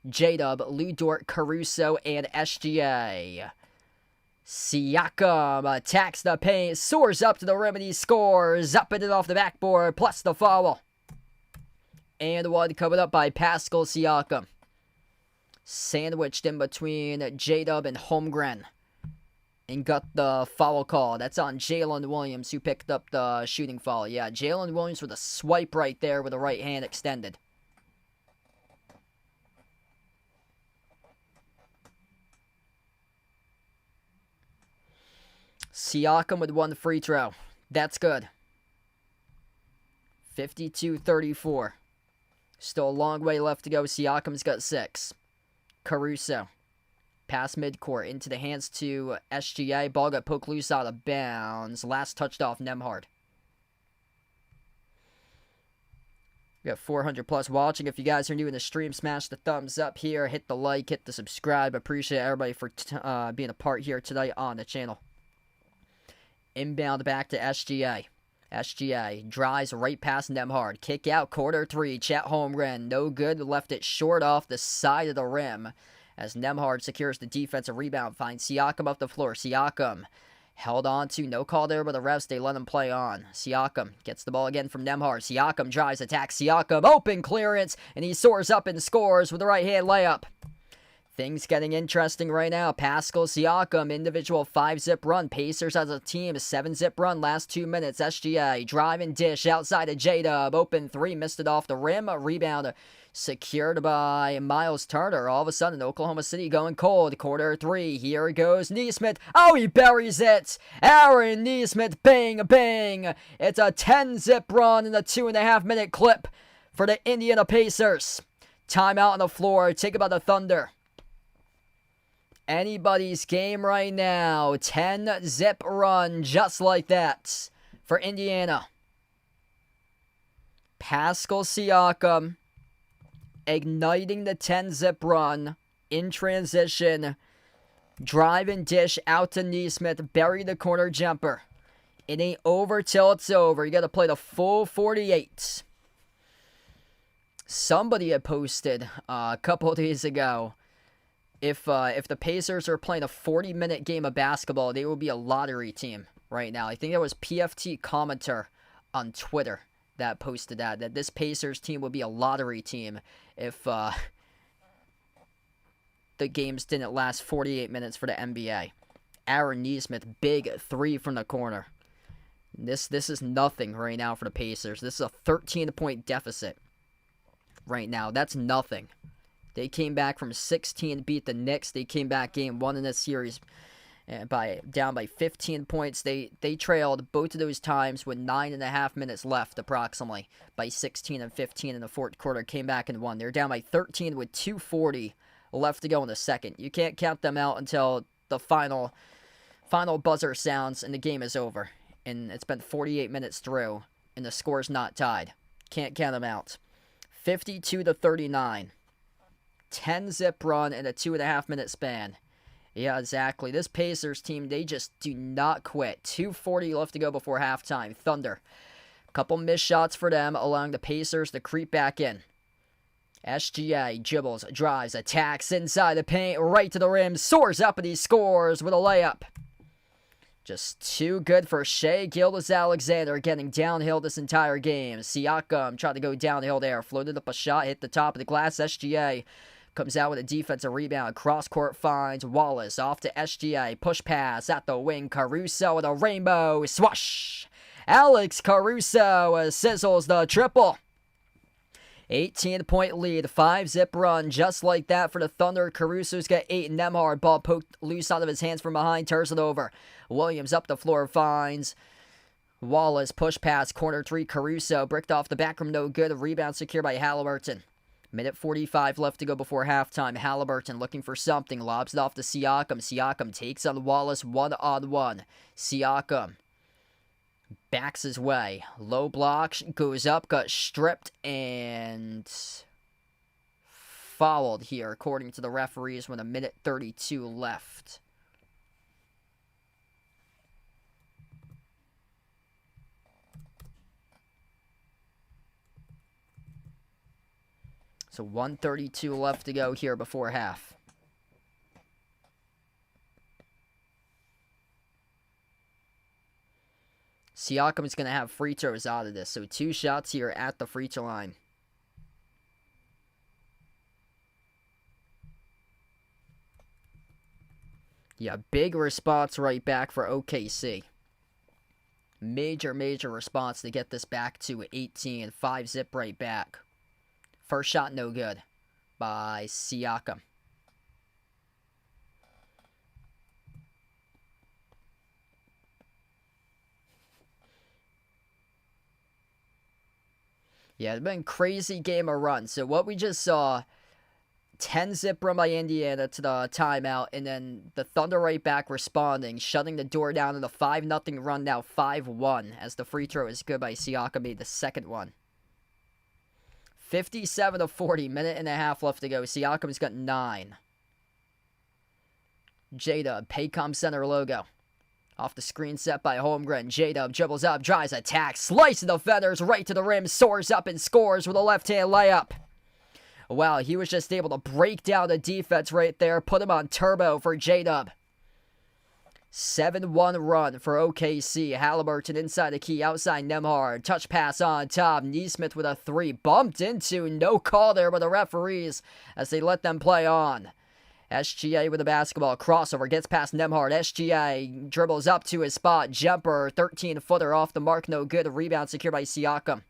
J-Dub, Lou Dort, Caruso, and SGA. Siakam attacks the paint, soars up to the rim, and he scores up and off the backboard, plus the foul. And one coming up by Pascal Siakam. Sandwiched in between J-Dub and Holmgren. And got the foul call. That's on Jalen Williams, who picked up the shooting foul. Yeah, Jalen Williams with a swipe right there with the right hand extended. Siakam with 1 free throw. That's good. 52-34. Still a long way left to go. Siakam's got 6. Caruso. Pass midcourt into the hands to SGA. Ball got poked loose out of bounds. Last touched off Nembhard. We got 400 plus watching. If you guys are new in the stream, smash the thumbs up here. Hit the like, hit the subscribe. Appreciate everybody for being a part here tonight on the channel. Inbound back to SGA. SGA drives right past Nembhard. Kick out, quarter 3. Chet Holmgren. No good. Left it short off the side of the rim. As Nembhard secures the defensive rebound. Finds Siakam up the floor. Siakam held on to. No call there by the refs. They let him play on. Siakam gets the ball again from Nembhard. Siakam drives, attacks Siakam. Open clearance. And he soars up and scores with a right-hand layup. Things getting interesting right now. Pascal Siakam, individual 5-zip run. Pacers as a team, a 7-zip run last 2 minutes. SGA, drive and dish outside of J-Dub. Open 3, missed it off the rim. A rebound secured by Miles Turner. All of a sudden, Oklahoma City going cold. Quarter 3, here goes Nesmith. Oh, he buries it. Aaron Nesmith, bang, bang. It's a 10-zip run in a 2.5-minute clip for the Indiana Pacers. Timeout on the floor. Take about the Thunder. Anybody's game right now. 10-zip run just like that for Indiana. Pascal Siakam igniting the 10-zip run in transition. Drive and dish out to Nesmith. Bury the corner jumper. It ain't over till it's over. You got to play the full 48. Somebody had posted a couple of days ago, if the Pacers are playing a 40-minute game of basketball, they will be a lottery team right now. I think that was PFT Commenter on Twitter that posted that this Pacers team would be a lottery team if the games didn't last 48 minutes for the NBA. Aaron Nesmith, big 3 from the corner. This is nothing right now for the Pacers. This is a 13-point deficit right now. That's nothing. They came back from 16, beat the Knicks. They came back game 1 in this series down by 15 points. They trailed both of those times with 9.5 minutes left approximately by 16 and 15 in the fourth quarter. Came back and won. They're down by 13 with 2:40 left to go in the second. You can't count them out until the final buzzer sounds and the game is over. And it's been 48 minutes through and the score's not tied. Can't count them out. 52-39. 10-zip run in a 2.5-minute span. Yeah, exactly. This Pacers team, they just do not quit. 2:40 left to go before halftime. Thunder. Couple missed shots for them, allowing the Pacers to creep back in. SGA dribbles, drives, attacks inside the paint, right to the rim, soars up and he scores with a layup. Just too good for Shai Gilgeous-Alexander, getting downhill this entire game. Siakam tried to go downhill there, floated up a shot, hit the top of the glass. SGA comes out with a defensive rebound. Cross-court finds Wallace. Off to SGA. Push pass at the wing. Caruso with a rainbow. Swash! Alex Caruso sizzles the triple. 18-point lead. 5-zip run. Just like that for the Thunder. Caruso's got 8. Nembhard. Ball poked loose out of his hands from behind. Turns it over. Williams up the floor. Finds Wallace. Push pass. Corner 3. Caruso. Bricked off the back rim. No good. Rebound secured by Halliburton. Minute 45 left to go before halftime. Halliburton looking for something. Lobs it off to Siakam. Siakam takes on Wallace one-on-one. Siakam backs his way. Low block. Goes up. Got stripped and fouled here, according to the referees, with a minute 32 left. So 1:32 left to go here before half. Siakam is going to have free throws out of this. So 2 shots here at the free throw line. Yeah, big response right back for OKC. Major response to get this back to 18. 5-zip right back. First shot no good by Siakam. Yeah, it's been a crazy game of runs. So what we just saw, 10-zip run by Indiana to the timeout, and then the Thunder right back responding, shutting the door down to the 5-0 run, now 5-1, as the free throw is good by Siakam, made the second one. 57-40, minute and a half left to go. Siakam's got 9. J-Dub, Paycom Center logo. Off the screen set by Holmgren. J-Dub dribbles up, drives, attacks, slices the feathers right to the rim, soars up and scores with a left-hand layup. Wow, he was just able to break down the defense right there, put him on turbo for J-Dub. 7-1 run for OKC. Halliburton inside the key, outside Nembhard. Touch pass on top. Nesmith with a 3. Bumped into, no call there by the referees as they let them play on. SGA with the basketball, crossover, gets past Nembhard. SGA dribbles up to his spot, jumper, 13-footer off the mark, no good. A rebound secured by Siakam.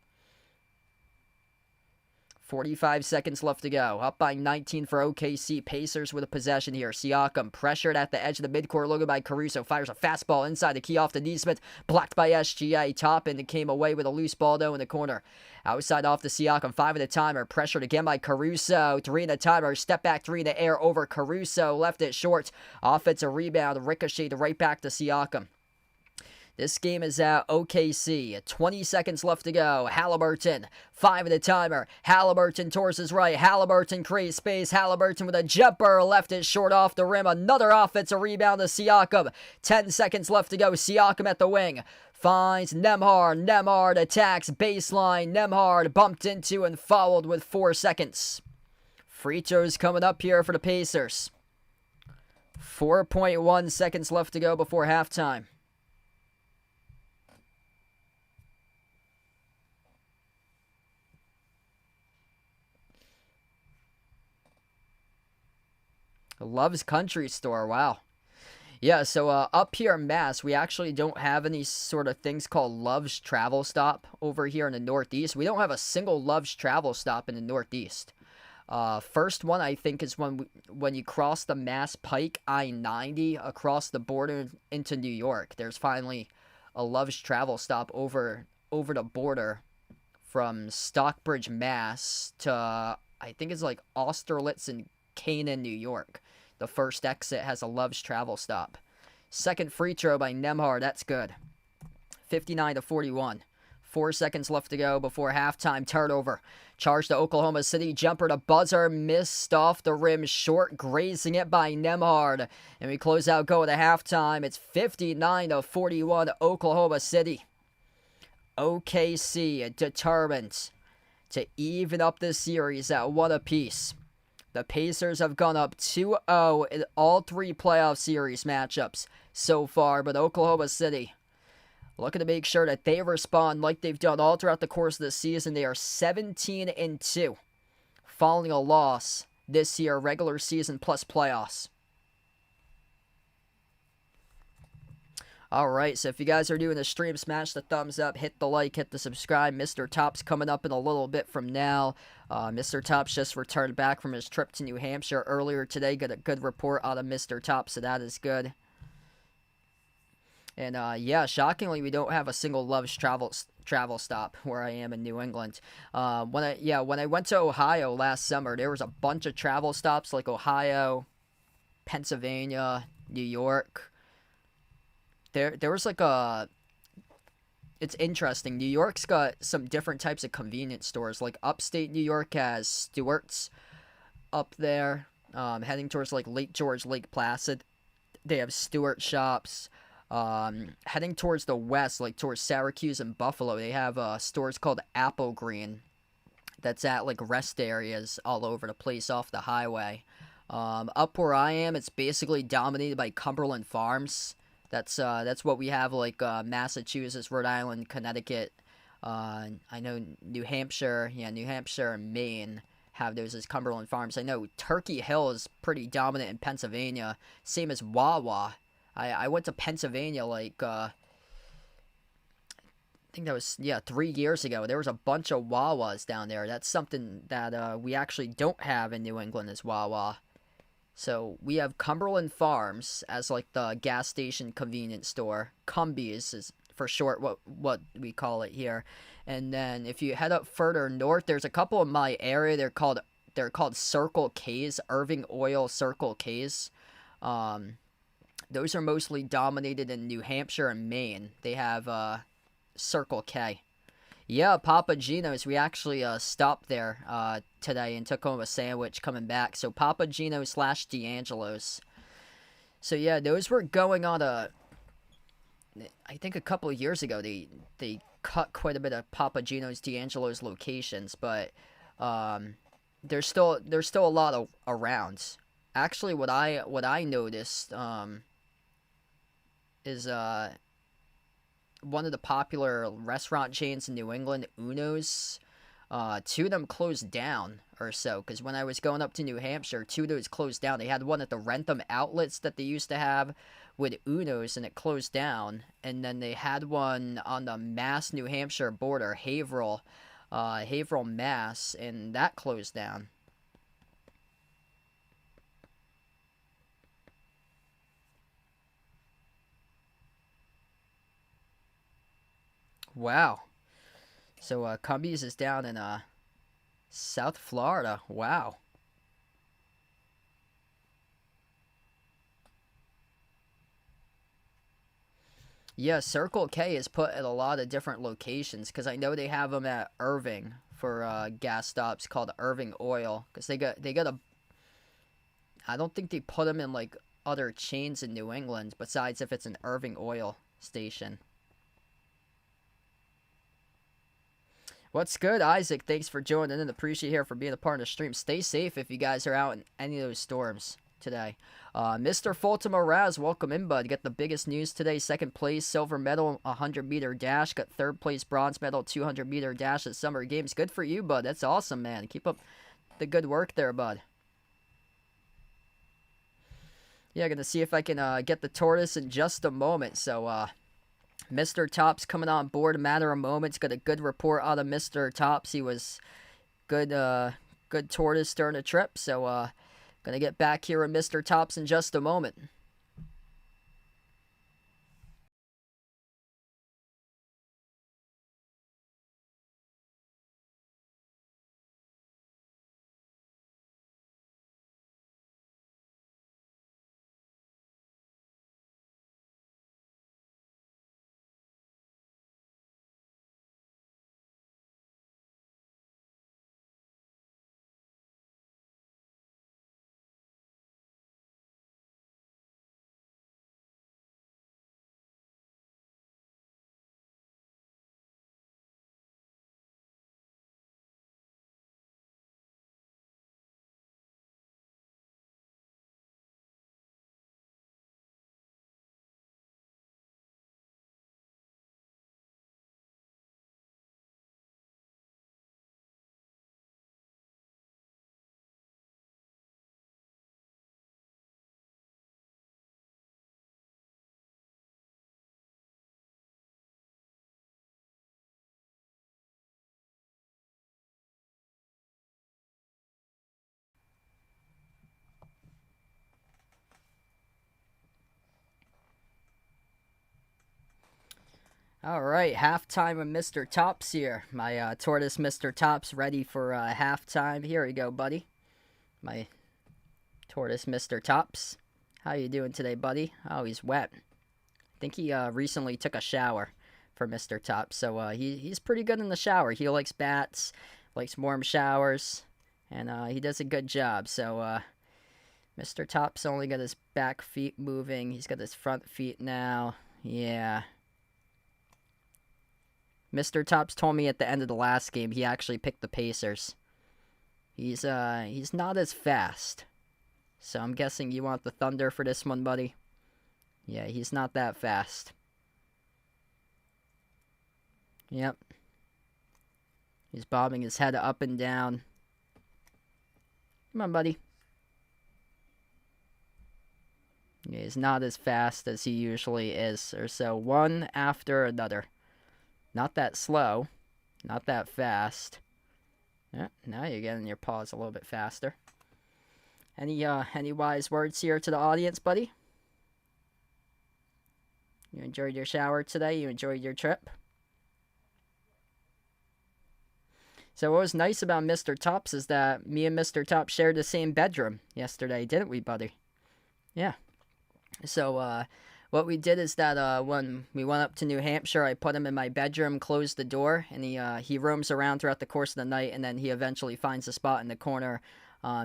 45 seconds left to go. Up by 19 for OKC. Pacers with a possession here. Siakam pressured at the edge of the midcourt logo by Caruso. Fires a fastball inside the key off to Nesmith. Blocked by SGA. Toppin and came away with a loose ball though in the corner. Outside off to Siakam. 5 in the timer. Pressured again by Caruso. 3 in the timer. Step back 3 in the air over Caruso. Left it short. Offensive rebound. Ricocheted right back to Siakam. This game is at OKC. 20 seconds left to go. Halliburton, 5 in the timer. Halliburton towards his right. Halliburton creates space. Halliburton with a jumper. Left it short off the rim. Another offensive rebound to Siakam. 10 seconds left to go. Siakam at the wing. Finds Nembhard. Nembhard attacks baseline. Nembhard bumped into and fouled with 4 seconds. Free throws coming up here for the Pacers. 4.1 seconds left to go before halftime. Love's Country Store, wow. Yeah, so up here in Mass, we actually don't have any sort of things called Love's Travel Stop over here in the Northeast. We don't have a single Love's Travel Stop in the Northeast. First one, I think, is when you cross the Mass Pike I-90 across the border into New York. There's finally a Love's Travel Stop over the border from Stockbridge, Mass to, I think it's like Austerlitz and Canaan, New York. The first exit has a Love's Travel Stop. Second free throw by Nembhard. That's good. 59-41. 4 seconds left to go before halftime. Turnover. Charge to Oklahoma City. Jumper to buzzer. Missed off the rim. Short. Grazing it by Nembhard. And we close out go to halftime. It's 59-41 Oklahoma City. OKC determined to even up this series at 1 apiece. The Pacers have gone up 2-0 in all 3 playoff series matchups so far, but Oklahoma City looking to make sure that they respond like they've done all throughout the course of the season. They are 17-2, following a loss this year, regular season plus playoffs. Alright, so if you guys are doing the stream, smash the thumbs up, hit the like, hit the subscribe. Mr. Top's coming up in a little bit from now. Mr. Top's just returned back from his trip to New Hampshire earlier today. Got a good report out of Mr. Top, so that is good. And yeah, shockingly, we don't have a single Love's travel stop where I am in New England. When I went to Ohio last summer, there was a bunch of travel stops like Ohio, Pennsylvania, New York. There was like it's interesting. New York's got some different types of convenience stores. Like upstate New York has Stewart's up there. Heading towards like Lake George, Lake Placid, they have Stewart shops. Heading towards the west, like towards Syracuse and Buffalo, they have stores called Apple Green. That's at like rest areas all over the place off the highway. Up where I am, it's basically dominated by Cumberland Farms. That's what we have, like Massachusetts, Rhode Island, Connecticut. I know New Hampshire and Maine have those as Cumberland Farms. I know Turkey Hill is pretty dominant in Pennsylvania, same as Wawa. I went to Pennsylvania like I think that was 3 years ago. There was a bunch of Wawas down there. That's something that we actually don't have in New England is Wawa. So we have Cumberland Farms as like the gas station convenience store. Cumbies is for short what we call it here. And then if you head up further north, there's a couple in my area. They're called Circle K's, Irving Oil Circle K's. Those are mostly dominated in New Hampshire and Maine. They have Circle K. Yeah, Papa Gino's. We actually stopped there today and took home a sandwich coming back. So Papa Gino / D'Angelo's. So yeah, those were going on I think a couple of years ago. They cut quite a bit of Papa Gino's, D'Angelo's locations, but there's still a lot around. Actually, what I noticed is one of the popular restaurant chains in New England, Uno's. 2 of them closed down or so, because when I was going up to New Hampshire, 2 of those closed down. They had one at the Rentham outlets that they used to have with Uno's, and it closed down. And then they had one on the Mass New Hampshire border, Haverhill, Mass, and that closed down. Wow. So Cumbies is down in South Florida. Wow. Yeah, Circle K is put at a lot of different locations, because I know they have them at Irving for gas stops called Irving Oil, because they got a. I don't think they put them in like other chains in New England besides if it's an Irving Oil station. What's good, Isaac? Thanks for joining in. Appreciate here for being a part of the stream. Stay safe if you guys are out in any of those storms today. Mr. Fulton Moraz, welcome in, bud. Get the biggest news today. Second place, silver medal, 100-meter dash. Got third place, bronze medal, 200-meter dash at Summer Games. Good for you, bud. That's awesome, man. Keep up the good work there, bud. Yeah, gonna see if I can get the tortoise in just a moment. So, Mr. Tops coming on board, a matter of moments. Got a good report out of Mr. Tops. He was good tortoise during the trip. So, gonna get back here with Mr. Tops in just a moment. All right, halftime with Mr. Tops here. My tortoise, Mr. Tops, ready for halftime. Here we go, buddy. My tortoise, Mr. Tops. How you doing today, buddy? Oh, he's wet. I think he recently took a shower for Mr. Tops, so he's pretty good in the shower. He likes bats, likes warm showers, and he does a good job. So Mr. Tops only got his back feet moving. He's got his front feet now. Yeah. Mr. Tops told me at the end of the last game he actually picked the Pacers. He's not as fast. So I'm guessing you want the Thunder for this one, buddy. Yeah, he's not that fast. Yep. He's bobbing his head up and down. Come on, buddy. Yeah, he's not as fast as he usually is, or so. One after another. Not that slow. Not that fast. Yeah, now you're getting your paws a little bit faster. Any wise words here to the audience, buddy? You enjoyed your shower today? You enjoyed your trip? So what was nice about Mr. Tops is that me and Mr. Tops shared the same bedroom yesterday, didn't we, buddy? Yeah. So what we did is that when we went up to New Hampshire, I put him in my bedroom, closed the door, and he roams around throughout the course of the night, and then he eventually finds a spot in the corner.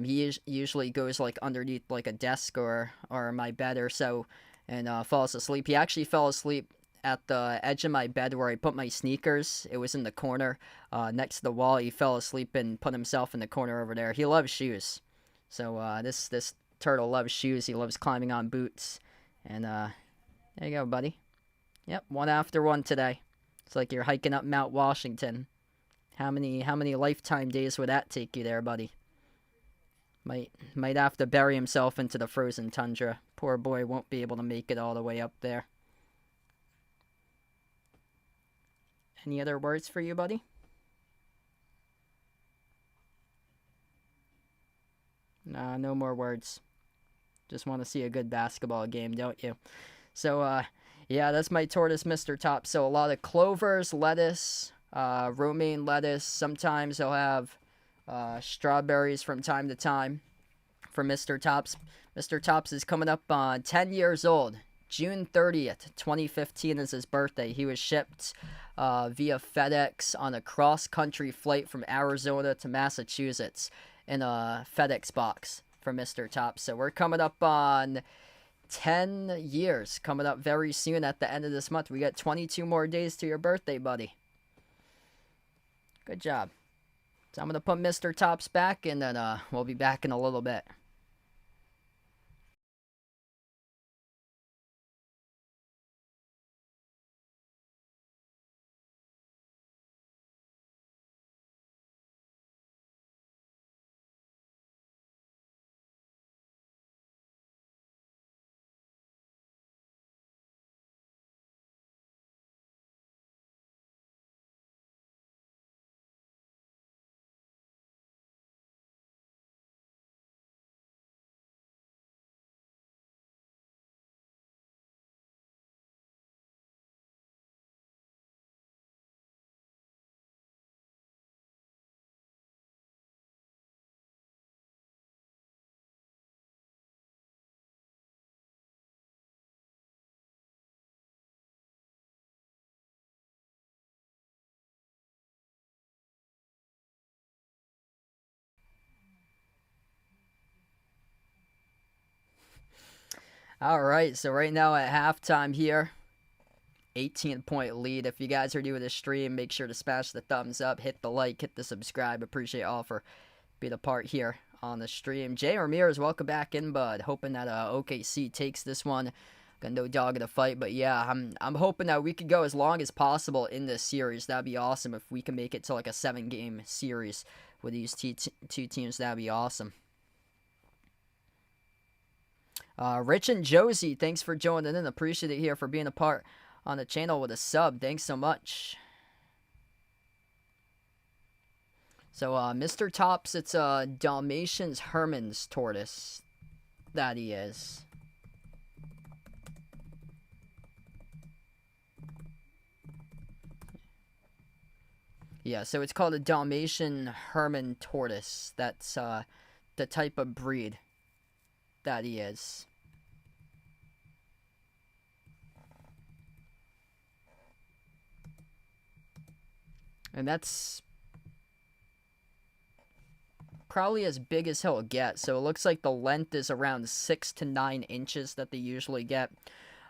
He usually goes like underneath like a desk or my bed or so, and falls asleep. He actually fell asleep at the edge of my bed where I put my sneakers. It was in the corner next to the wall. He fell asleep and put himself in the corner over there. He loves shoes. So this turtle loves shoes. He loves climbing on boots. And there you go, buddy. Yep, one after one today. It's like you're hiking up Mount Washington. How many lifetime days would that take you there, buddy? Might have to bury himself into the frozen tundra. Poor boy won't be able to make it all the way up there. Any other words for you, buddy? Nah, no more words. Just want to see a good basketball game, don't you? So, yeah, that's my tortoise, Mr. Top. So a lot of clovers, lettuce, romaine lettuce. Sometimes I'll have strawberries from time to time for Mr. Tops. Mr. Tops is coming up on 10 years old. June 30th, 2015 is his birthday. He was shipped via FedEx on a cross-country flight from Arizona to Massachusetts in a FedEx box for Mr. Tops. So we're coming up on 10 years, coming up very soon at the end of this month. We got 22 more days to your birthday, buddy. Good job. So I'm going to put Mr. Tops back, and then we'll be back in a little bit. All right, so right now at halftime here, 18-point lead. If you guys are new to the stream, make sure to smash the thumbs up, hit the like, hit the subscribe. Appreciate all for being a part here on the stream. Jay Ramirez, welcome back in, bud. Hoping that OKC takes this one. Got no dog in the fight, but yeah, I'm hoping that we could go as long as possible in this series. That'd be awesome if we can make it to like a 7-game series with these two teams. That'd be awesome. Rich and Josie, thanks for joining in. Appreciate it here for being a part on the channel with a sub. Thanks so much. So, Mr. Tops, it's a Dalmatian's Herman's tortoise that he is. Yeah, so it's called a Dalmatian Herman tortoise. That's the type of breed that he is. And that's probably as big as he'll get. So it looks like the length is around 6 to 9 inches that they usually get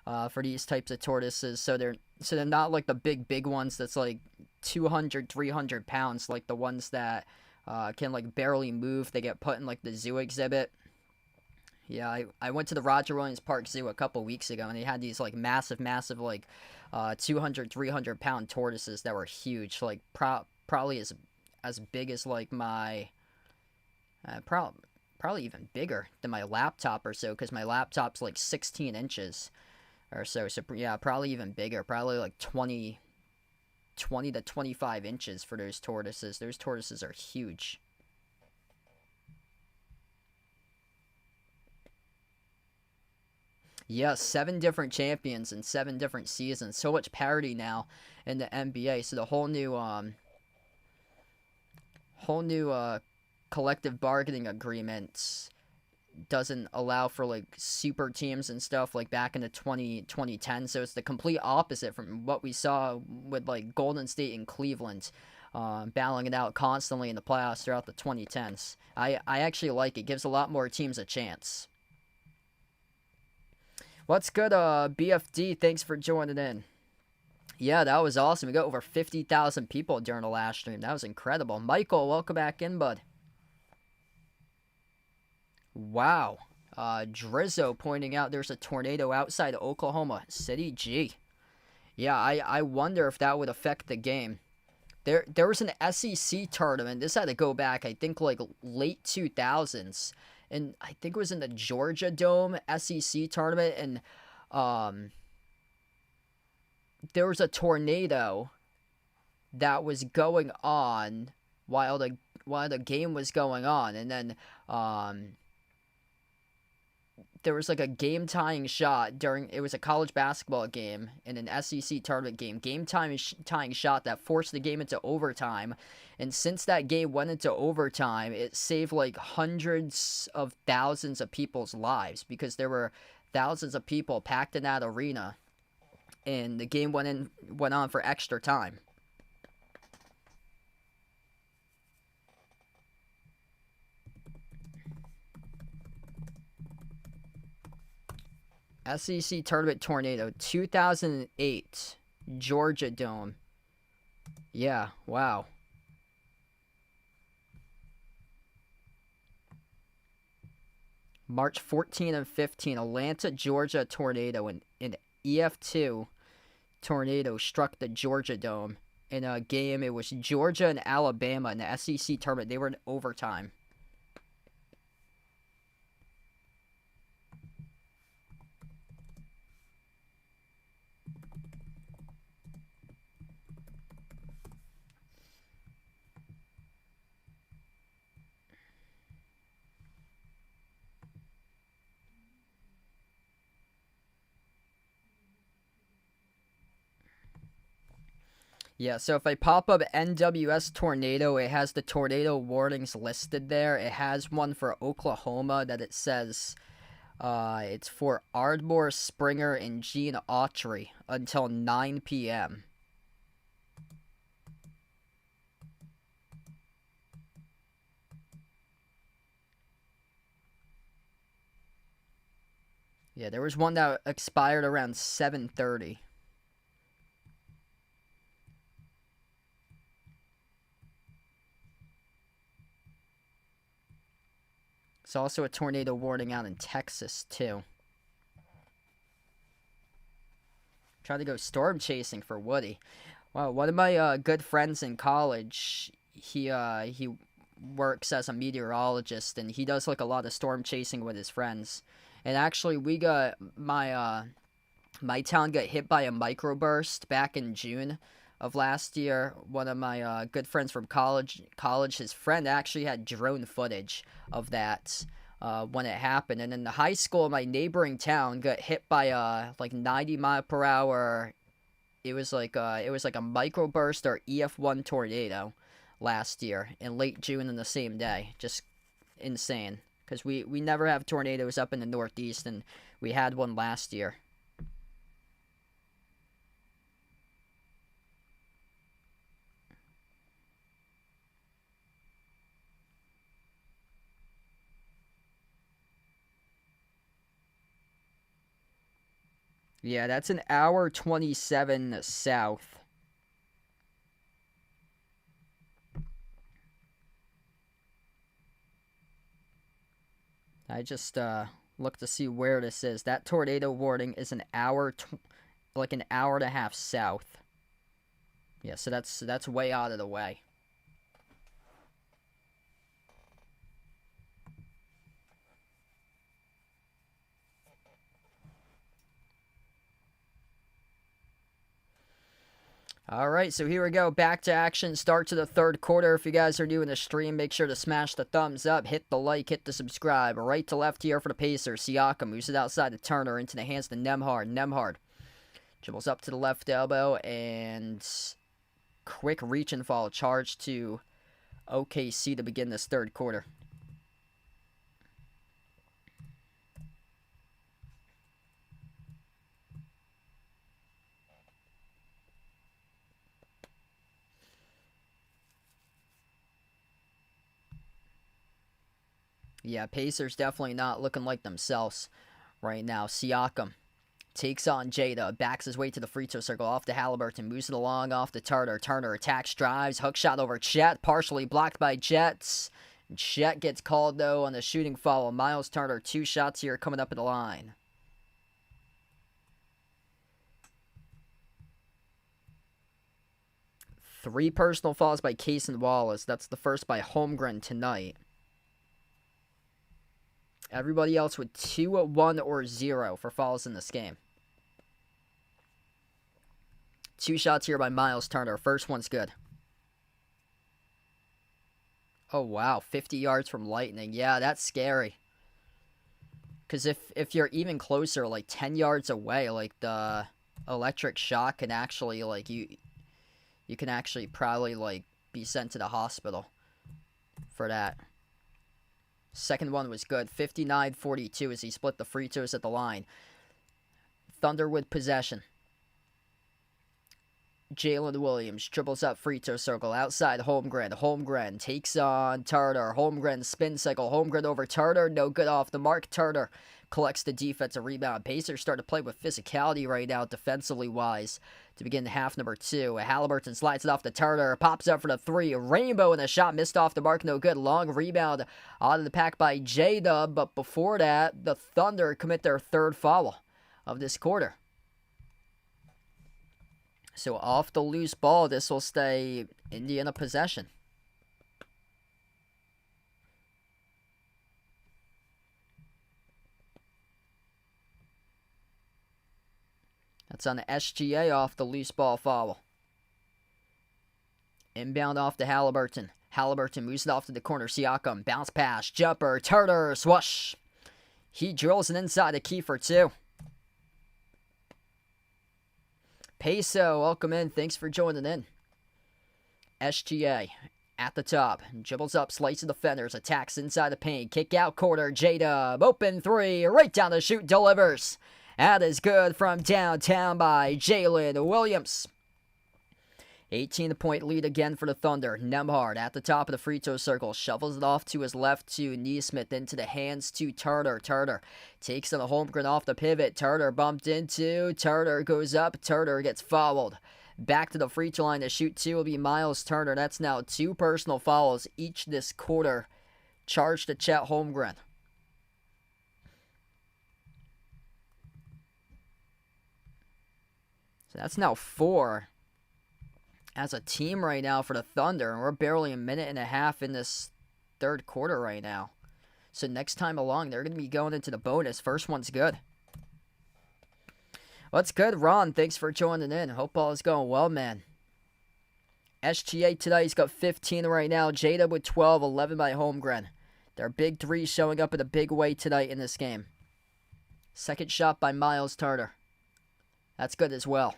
for these types of tortoises. So they're not like the big ones that's like 200, 300 pounds, like the ones that can like barely move. They get put in like the zoo exhibit. Yeah, I went to the Roger Williams Park Zoo a couple weeks ago, and they had these like massive like 200, 300 pound tortoises that were huge, like probably as big as like my probably even bigger than my laptop or so, because my laptop's like 16 inches or so. So yeah, probably even bigger, probably like 20 to 25 inches for those tortoises. Those tortoises are huge. Yes, 7 different champions in 7 different seasons. So much parity now in the NBA. So the whole new whole new collective bargaining agreements doesn't allow for like super teams and stuff like back in the 2010. So it's the complete opposite from what we saw with like Golden State and Cleveland, battling it out constantly in the playoffs throughout the 2010s. I actually like it. Gives a lot more teams a chance. What's good, BFD? Thanks for joining in. Yeah, that was awesome. We got over 50,000 people during the last stream. That was incredible. Michael, welcome back in, bud. Wow. Drizzo pointing out there's a tornado outside of Oklahoma City. Gee. Yeah, I wonder if that would affect the game. There was an SEC tournament. This had to go back, I think, like late 2000s. And I think it was in the Georgia Dome SEC tournament. And there was a tornado that was going on while the game was going on. And then there was like a game-tying shot during, it was a college basketball game in an SEC tournament game, game-tying shot that forced the game into overtime. And since that game went into overtime, it saved like hundreds of thousands of people's lives because there were thousands of people packed in that arena, and the game went on for extra time. SEC Tournament Tornado, 2008, Georgia Dome. Yeah, wow. March 14 and 15, Atlanta, Georgia tornado. In EF2, tornado struck the Georgia Dome. In a game, it was Georgia and Alabama in the SEC Tournament. They were in overtime. Yeah, so if I pop up NWS Tornado, it has the tornado warnings listed there. It has one for Oklahoma that it says it's for Ardmore, Springer, and Gene Autry until 9 p.m. Yeah, there was one that expired around 7:30. There's also a tornado warning out in Texas, too. Trying to go storm chasing for Woody. Wow, one of my good friends in college, he works as a meteorologist, and he does like a lot of storm chasing with his friends. And actually, we got my town got hit by a microburst back in June of last year. One of my good friends from college, his friend actually had drone footage of that when it happened. And then the high school in my neighboring town got hit by a like 90 mile per hour. It was like a microburst or EF1 tornado last year in late June in the same day. Just insane, because we never have tornadoes up in the Northeast, and we had one last year. Yeah, that's an hour 27 south. I just looked to see where this is. That tornado warning is an hour, like an hour and a half south. Yeah, so that's way out of the way. All right, so here we go. Back to action. Start to the third quarter. If you guys are new in the stream, make sure to smash the thumbs up, hit the like, hit the subscribe. Right to left here for the Pacers. Siakam moves it outside to Turner into the hands of Nembhard. Nembhard dribbles up to the left elbow and quick reach and fall. Charge to OKC to begin this third quarter. Yeah, Pacers definitely not looking like themselves right now. Siakam takes on Jada, backs his way to the free throw circle, off to Halliburton, moves it along, off to Turner. Turner attacks, drives, hook shot over Chet, partially blocked by Jets. Chet gets called, though, on the shooting foul. Miles Turner, 2 shots here coming up at the line. Three personal fouls by Case and Wallace. That's the first by Holmgren tonight. Everybody else with 2, 1, or 0 for fouls in this game. 2 shots here by Miles Turner. First one's good. Oh, wow. 50 yards from Lightning. Yeah, that's scary. Because if you're even closer, like 10 yards away, like the electric shock can actually, like, you can actually probably, like, be sent to the hospital for that. Second one was good. 59-42 as he split the free throws at the line. Thunder with possession. Jalen Williams dribbles up free throw circle outside Holmgren. Holmgren takes on Turner. Holmgren spin cycle. Holmgren over Turner. No good off the mark. Turner collects the defensive rebound. Pacers start to play with physicality right now, defensively wise, to begin half number 2. Halliburton slides it off to Turner. Pops up for the 3. Rainbow and a shot missed off the mark. No good. Long rebound out of the pack by J-Dub. But before that, the Thunder commit their third foul of this quarter. So off the loose ball, this will stay Indiana possession. That's on the SGA off the loose ball foul. Inbound off to Halliburton. Halliburton moves it off to the corner. Siakam, bounce pass, jumper, Turner, swoosh. He drills it inside the key for 2. Peso, welcome in. Thanks for joining in. SGA at the top. Dribbles up, slices defenders, attacks inside the paint. Kick out corner. J-Dub, open 3, right down the chute, delivers. That is good from downtown by Jalen Williams. 18-point lead again for the Thunder. Nembhard at the top of the free throw circle. Shovels it off to his left to Neesmith. Into the hands to Turner. Turner takes on the Holmgren off the pivot. Turner bumped into. Turner goes up. Turner gets fouled. Back to the free throw line to shoot 2 will be Miles Turner. That's now 2 personal fouls each this quarter. Charged to Chet Holmgren. So that's now 4 as a team right now for the Thunder, and we're barely a minute and a half in this third quarter right now. So next time along, they're going to be going into the bonus. First one's good. What's good, Ron? Thanks for joining in. Hope all is going well, man. SGA tonight, he's got 15 right now. Jada with 12, 11 by Holmgren. Their big 3 showing up in a big way tonight in this game. Second shot by Miles Turner. That's good as well.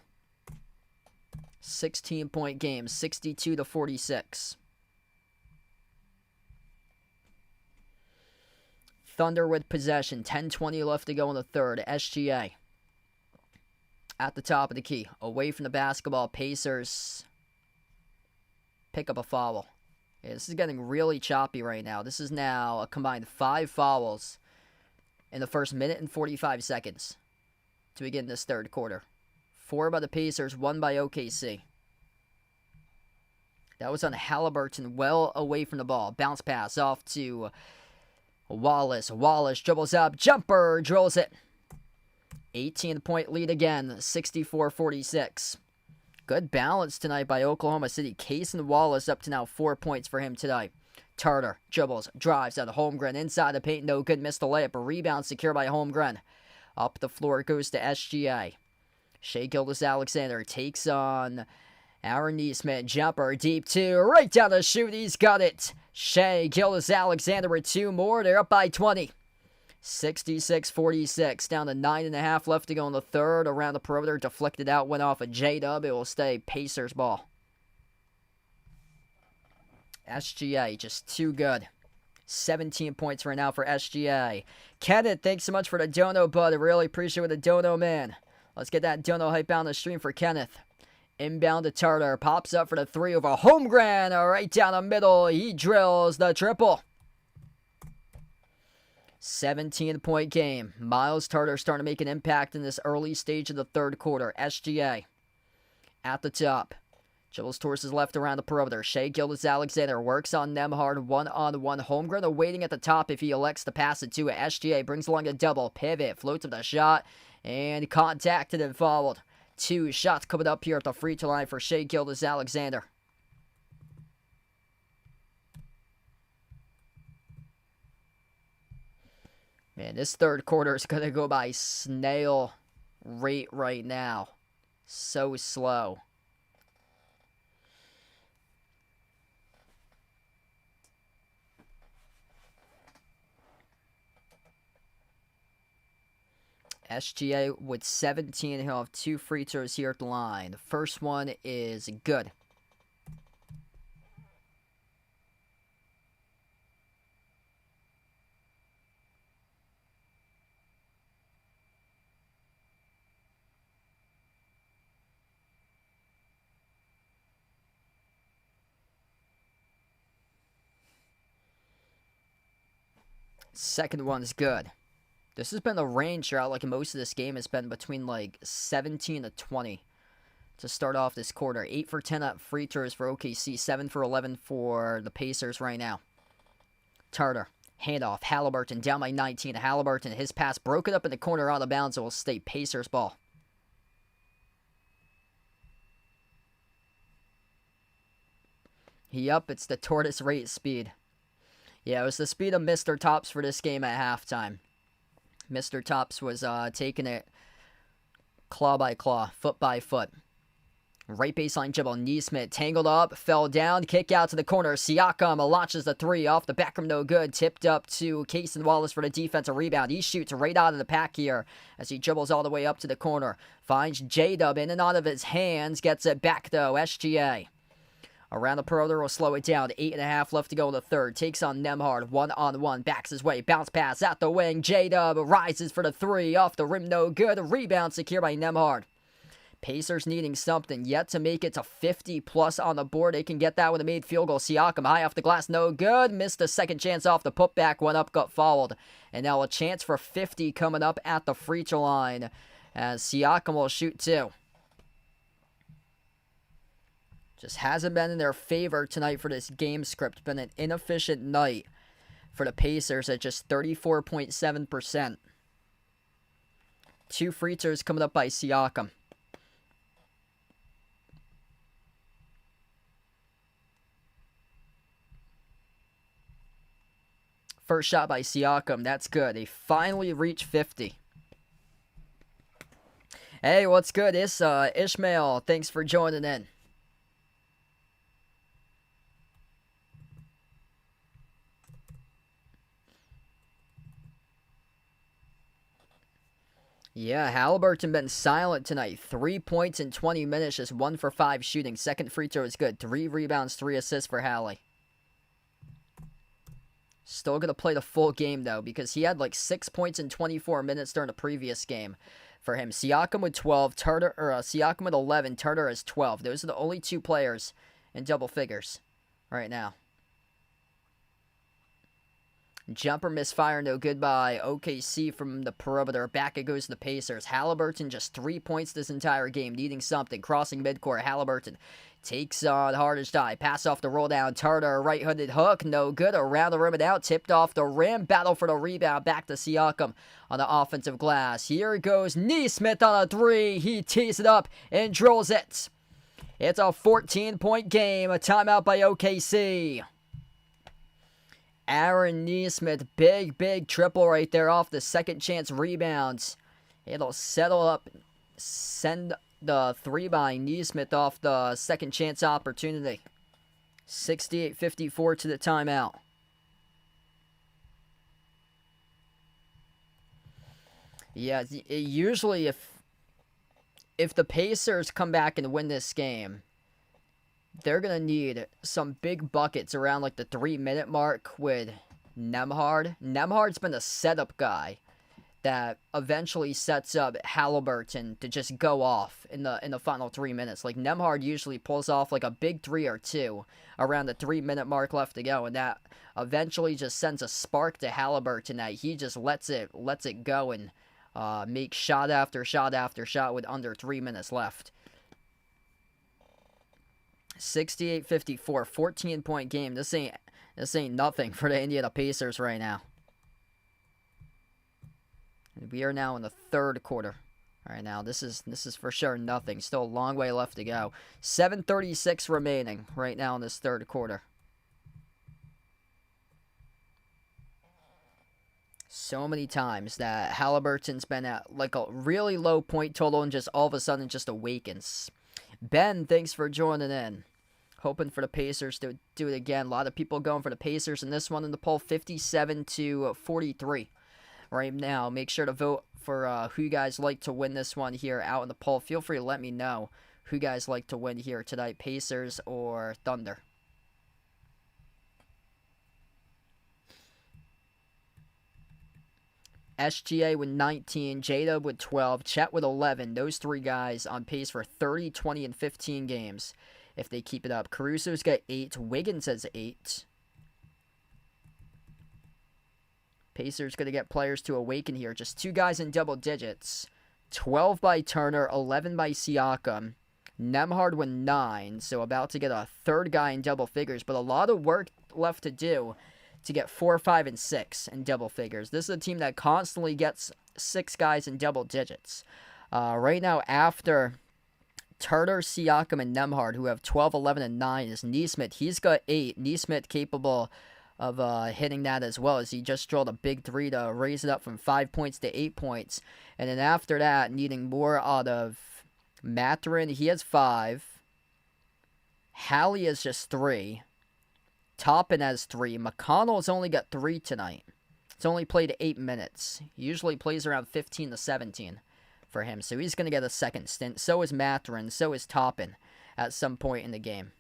16-point game, 62-46. Thunder with possession, 10:20 left to go in the third. SGA at the top of the key, away from the basketball. Pacers pick up a foul. Yeah, this is getting really choppy right now. This is now a combined 5 fouls in the first minute and 45 seconds to begin this third quarter. 4 by the Pacers, 1 by OKC. That was on Halliburton, well away from the ball. Bounce pass off to Wallace. Wallace dribbles up, jumper, drills it. 18-point lead again, 64-46. Good balance tonight by Oklahoma City. Case and Wallace up to now 4 points for him tonight. Turner dribbles, drives out of Holmgren inside the paint. No good, missed the layup. A rebound secured by Holmgren. Up the floor goes to SGA. Shai Gilgeous-Alexander takes on Aaron Neesmith. Jumper deep 2, right down the chute. He's got it. Shai Gilgeous-Alexander with 2 more. They're up by 20. 66-46. Down to 9.5 left to go in the third. Around the perimeter, deflected out, went off a J-Dub. It will stay Pacers ball. SGA, just too good. 17 points right now for SGA. Kenneth, thanks so much for the dono, bud. I really appreciate the dono, man. Let's get that dono hype out on the stream for Kenneth. Inbound to Tartar. Pops up for the 3 over Holmgren. Right down the middle. He drills the triple. 17-point game. Miles Tartar starting to make an impact in this early stage of the third quarter. SGA at the top. Dribbles towards his left around the perimeter. Shai Gilgeous-Alexander works on Nembhard one-on-one. Holmgren awaiting at the top if he elects to pass it to it. SGA brings along a double. Pivot. Floats up the shot. And contacted and fouled. 2 shots coming up here at the free throw line for Shai Gilgeous-Alexander. Man, this third quarter is going to go by snail rate right now. So slow. SGA with 17. He'll have 2 free throws here at the line. The first one is good. Second one's good. This has been the range throughout, like, most of this game has been between, like, 17 to 20 to start off this quarter. 8 for 10 at free throws for OKC. 7 for 11 for the Pacers right now. Tartar. Handoff. Halliburton down by 19. Halliburton, his pass broken up in the corner out of bounds. It will stay Pacers ball. Yup, it's the tortoise rate speed. Yeah, it was the speed of Mr. Tops for this game at halftime. Mr. Tops was taking it claw by claw, foot by foot. Right baseline dribble. Neesmith tangled up, fell down, kick out to the corner. Siakam launches the 3 off the back rim, no good. Tipped up to Cason Wallace for the defensive rebound. He shoots right out of the pack here as he dribbles all the way up to the corner. Finds J-Dub in and out of his hands. Gets it back though. SGA. Around the perimeter will slow it down. 8.5 left to go in the third. Takes on Nembhard. One-on-one. Backs his way. Bounce pass at the wing. J-Dub rises for the 3. Off the rim. No good. Rebound secure by Nembhard. Pacers needing something yet to make it to 50+ on the board. They can get that with a made field goal. Siakam high off the glass. No good. Missed a second chance off the putback. Went up. Got fouled. And now a chance for 50 coming up at the free throw line as Siakam will shoot 2. Just hasn't been in their favor tonight for this game script. Been an inefficient night for the Pacers at just 34.7%. 2 free throws coming up by Siakam. First shot by Siakam. That's good. They finally reached 50. Hey, what's good? It's Ishmael. Thanks for joining in. Yeah, Halliburton been silent tonight. 3 points in 20 minutes, just 1 for 5 shooting. Second free throw is good. 3 rebounds, 3 assists for Hallie. Still going to play the full game, though, because he had like 6 points in 24 minutes during the previous game for him. Siakam with 12, Siakam with 11, Tartar has 12. Those are the only 2 players in double figures right now. Jumper misfire, no good by OKC from the perimeter. Back it goes to the Pacers. Halliburton just 3 points this entire game, needing something. Crossing midcourt, Halliburton takes on hardest die. Pass off the roll down. Tartar, right-handed hook, no good. Around the rim and out, tipped off the rim. Battle for the rebound, back to Siakam on the offensive glass. Here goes Neesmith on a 3. He tees it up and drills it. It's a 14-point game. A timeout by OKC. Aaron Neesmith, big triple right there off the second chance rebounds. It'll settle up, send the 3 by Neesmith off the second chance opportunity. 68-54 to the timeout. Yeah, usually if the Pacers come back and win this game, they're going to need some big buckets around like the 3-minute mark with Nembhard. Nembhard's been a setup guy that eventually sets up Halliburton to just go off in the final 3 minutes. Like, Nembhard usually pulls off like a big 3 or 2 around the 3-minute mark left to go, and that eventually just sends a spark to Halliburton that he just lets it go and make shot after shot after shot with under 3 minutes left. 68-54, 14-point game. This ain't nothing for the Indiana Pacers right now. And we are now in the third quarter. All right, now this is for sure nothing. Still a long way left to go. 7:36 remaining right now in this third quarter. So many times that Halliburton's been at like a really low point total and just all of a sudden just awakens. Ben, thanks for joining in. Hoping for the Pacers to do it again. A lot of people going for the Pacers in this one in the poll, 57-43. Right now, make sure to vote for who you guys like to win this one here out in the poll. Feel free to let me know who you guys like to win here tonight, Pacers or Thunder. SGA with 19, J-Dub with 12, Chet with 11. Those three guys on pace for 30, 20, and 15 games if they keep it up. Caruso's got 8, Wiggins has 8. Pacers going to get players to awaken here. Just 2 guys in double digits. 12 by Turner, 11 by Siakam. Nembhard with 9, so about to get a third guy in double figures, but a lot of work left to do to get 4, 5, and 6 in double figures. This is a team that constantly gets 6 guys in double digits. Right now, after Turner, Siakam, and Nembhard, who have 12, 11, and 9, is Nesmith. He's got 8. Nesmith capable of hitting that as well, as he just drilled a big 3 to raise it up from 5 points to 8 points. And then after that, needing more out of Mathurin, he has 5. Hallie has just 3. Toppin has 3. McConnell's only got 3 tonight. He's only played 8 minutes. He usually plays around 15 to 17 for him, so he's going to get a second stint. So is Mathurin, so is Toppin at some point in the game.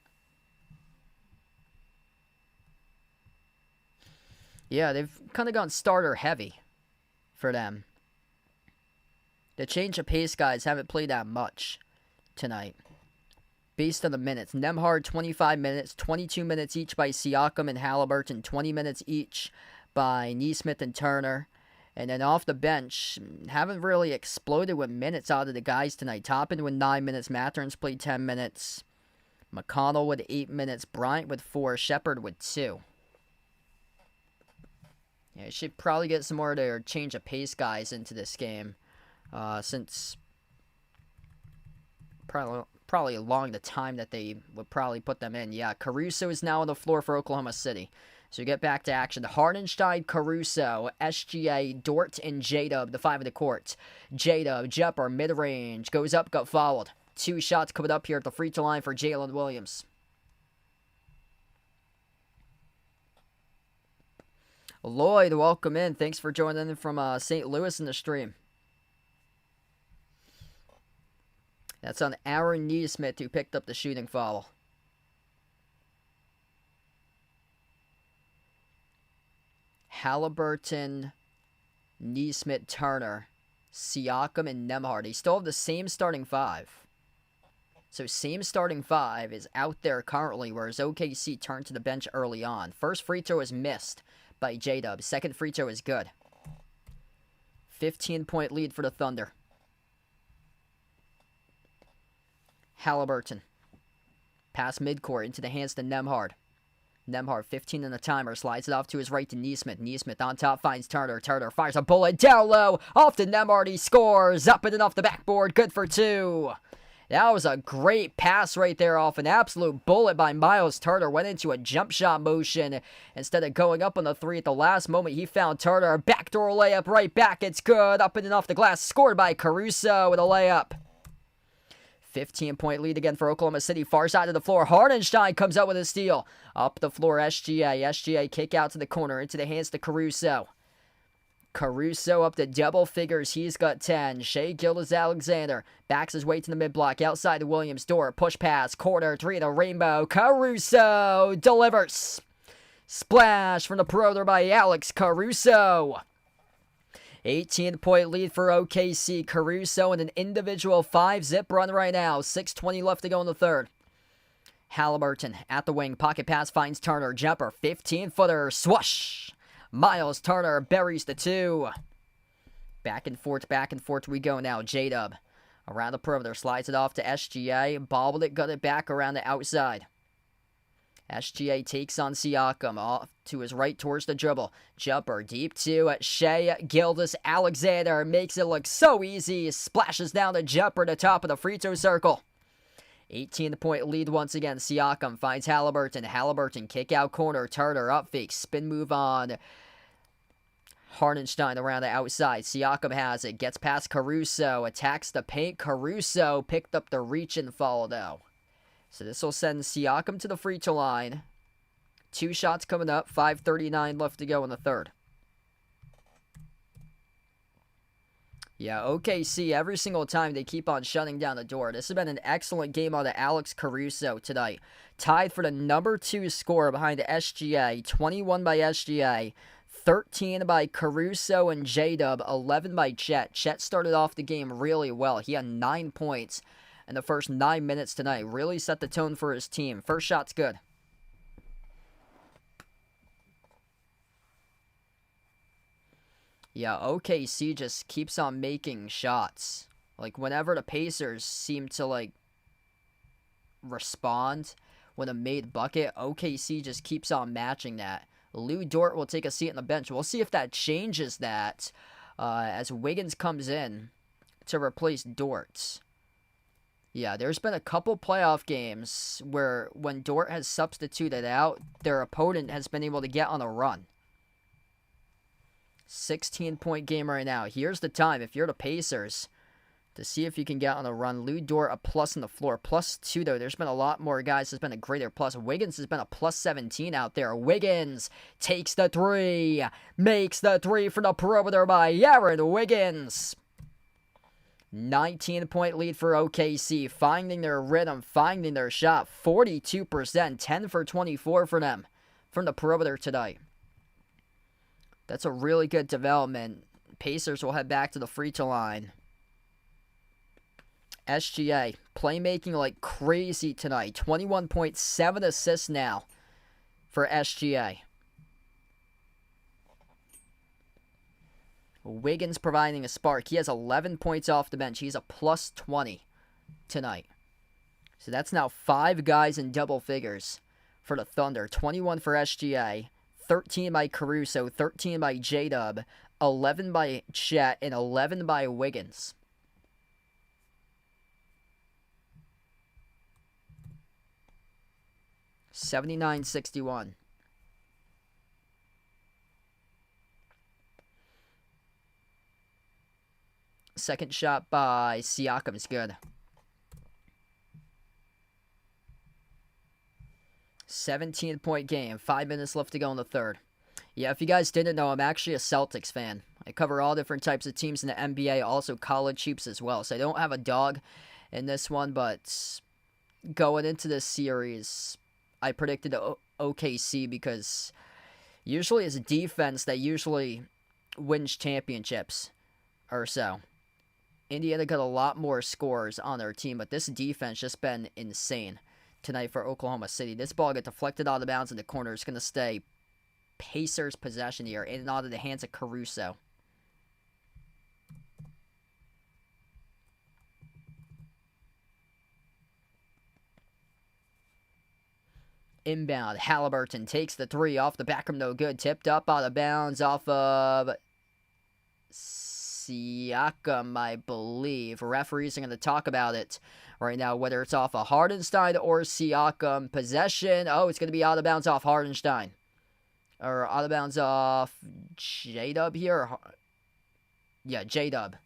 Yeah, they've kind of gone starter heavy for them. The change of pace guys haven't played that much tonight. Based on the minutes, Nembhard 25 minutes, 22 minutes each by Siakam and Halliburton, 20 minutes each by Nesmith and Turner. And then off the bench, haven't really exploded with minutes out of the guys tonight. Toppin with 9 minutes, Mathurin's played 10 minutes. McConnell with 8 minutes, Bryant with 4, Shepard with 2. Yeah, should probably get some more of their change of pace guys into this game, since probably along the time that they would probably put them in. Yeah, Caruso is now on the floor for Oklahoma City. So we get back to action. Hardenstein, Caruso, SGA, Dort, and J-Dub, the 5 of the court. J-Dub, jumper, mid-range, goes up, got fouled. 2 shots coming up here at the free throw line for Jalen Williams. Lloyd, welcome in. Thanks for joining in from St. Louis in the stream. That's on Aaron Nesmith, who picked up the shooting foul. Halliburton, Nesmith, Turner, Siakam, and Nembhard. They still have the same starting 5. So same starting 5 is out there currently, whereas OKC turned to the bench early on. First free throw is missed by J-Dub. Second free throw is good. 15-point lead for the Thunder. Halliburton. Pass midcourt into the hands to Nembhard. Nembhard, 15 in the timer, slides it off to his right to Nesmith. Nesmith on top finds Turner. Turner fires a bullet down low. Off to Nembhard. He scores. Up and off the backboard. Good for 2. That was a great pass right there off an absolute bullet by Miles Turner. Went into a jump shot motion instead of going up on the 3 at the last moment. He found Turner. Backdoor layup right back. It's good. Up and off the glass. Scored by Caruso with a layup. 15-point lead again for Oklahoma City. Far side of the floor. Hardenstein comes out with a steal. Up the floor, SGA. SGA kick out to the corner into the hands to Caruso. Caruso up to double figures. He's got 10. Shea Gilgeous-Alexander backs his way to the mid-block outside the Williams door. Push pass, corner, three to Rainbow. Caruso delivers. Splash from the perimeter by Alex Caruso. 18-point lead for OKC. Caruso in an individual 5-zip run right now. 6:20 left to go in the third. Halliburton at the wing. Pocket pass finds Turner. Jumper. 15-footer. Swoosh. Miles Turner buries the two. Back and forth we go now. J-Dub around the perimeter. Slides it off to SGA. Bobbled it, got it back around the outside. SGA takes on Siakam, off to his right towards the dribble. Jumper deep to Shea Gilgeous-Alexander. Makes it look so easy. Splashes down the jumper to top of the free throw circle. 18-point lead once again. Siakam finds Halliburton. Halliburton kick out corner. Turner up fake. Spin move on. Hardenstein around the outside. Siakam has it. Gets past Caruso. Attacks the paint. Caruso picked up the reach and fall though. So this will send Siakam to the free throw line. 2 shots coming up. 5:39 left to go in the third. Yeah, OKC, every single time they keep on shutting down the door. This has been an excellent game out of Alex Caruso tonight. Tied for the number 2 scorer behind SGA. 21 by SGA. 13 by Caruso and J-Dub. 11 by Chet. Chet started off the game really well. He had 9 points in the first 9 minutes tonight. Really set the tone for his team. First shot's good. Yeah, OKC just keeps on making shots. Like, whenever the Pacers seem to, like, respond with a made bucket, OKC just keeps on matching that. Lou Dort will take a seat on the bench. We'll see if that changes that as Wiggins comes in to replace Dort. Yeah, there's been a couple playoff games where when Dort has substituted out, their opponent has been able to get on a run. 16-point game right now. Here's the time, if you're the Pacers, to see if you can get on a run. Lou Dort, a plus on the floor. +2, though. There's been a lot more guys. There's been a greater plus. Wiggins has been a +17 out there. Wiggins takes the 3. Makes the 3 from the perimeter by Aaron Wiggins. 19-point lead for OKC. Finding their rhythm. Finding their shot. 42%. 10 for 24 for them from the perimeter tonight. That's a really good development. Pacers will head back to the free throw line. SGA, playmaking like crazy tonight. 21.7 assists now for SGA. Wiggins providing a spark. He has 11 points off the bench. He's a +20 tonight. So that's now 5 guys in double figures for the Thunder. 21 for SGA. 13 by Caruso, 13 by J-Dub, 11 by Chet, and 11 by Wiggins. $79-61. Second shot by Siakam is good. 17-point game. 5 minutes left to go in the third. Yeah, if you guys didn't know, I'm actually a Celtics fan. I cover all different types of teams in the NBA, also college hoops as well. So I don't have a dog in this one, but going into this series, I predicted OKC because usually it's defense that usually wins championships or so. Indiana got a lot more scores on their team, but this defense just been insane tonight for Oklahoma City. This ball got deflected out of bounds in the corner. It's going to stay Pacers possession here, in and out of the hands of Caruso. Inbound, Halliburton takes the 3 off the back rim, no good. Tipped up out of bounds off of Siakam, I believe. Referees are going to talk about it right now, whether it's off of Hardenstein or Siakam. Possession. Oh, it's going to be out of bounds off Hardenstein. Or out of bounds off J-Dub here. Yeah, J-Dub.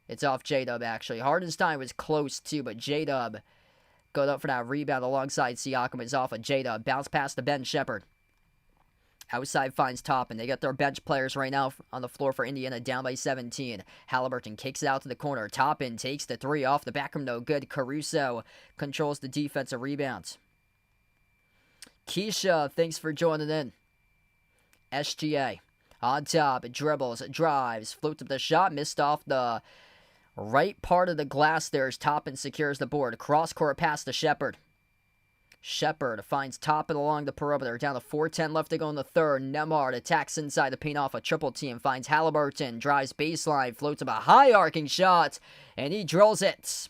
It's off J-Dub, actually. Hardenstein was close, too, but J-Dub got up for that rebound alongside Siakam. It's off of J-Dub. Bounce past to Ben Shepherd. Outside finds Toppin. They got their bench players right now on the floor for Indiana, down by 17. Halliburton kicks it out to the corner. Toppin takes the three off the back rim, no good. Caruso controls the defensive rebounds. Keisha, thanks for joining in. SGA on top, dribbles, drives, floats up the shot, missed off the right part of the glass there as Toppin secures the board. Cross court pass to Shepard. Shepard finds Toppin along the perimeter. Down to 4:10 left to go in the third. Nembhard attacks inside the paint off a triple team. Finds Halliburton. Drives baseline. Floats up a high arcing shot. And he drills it. It's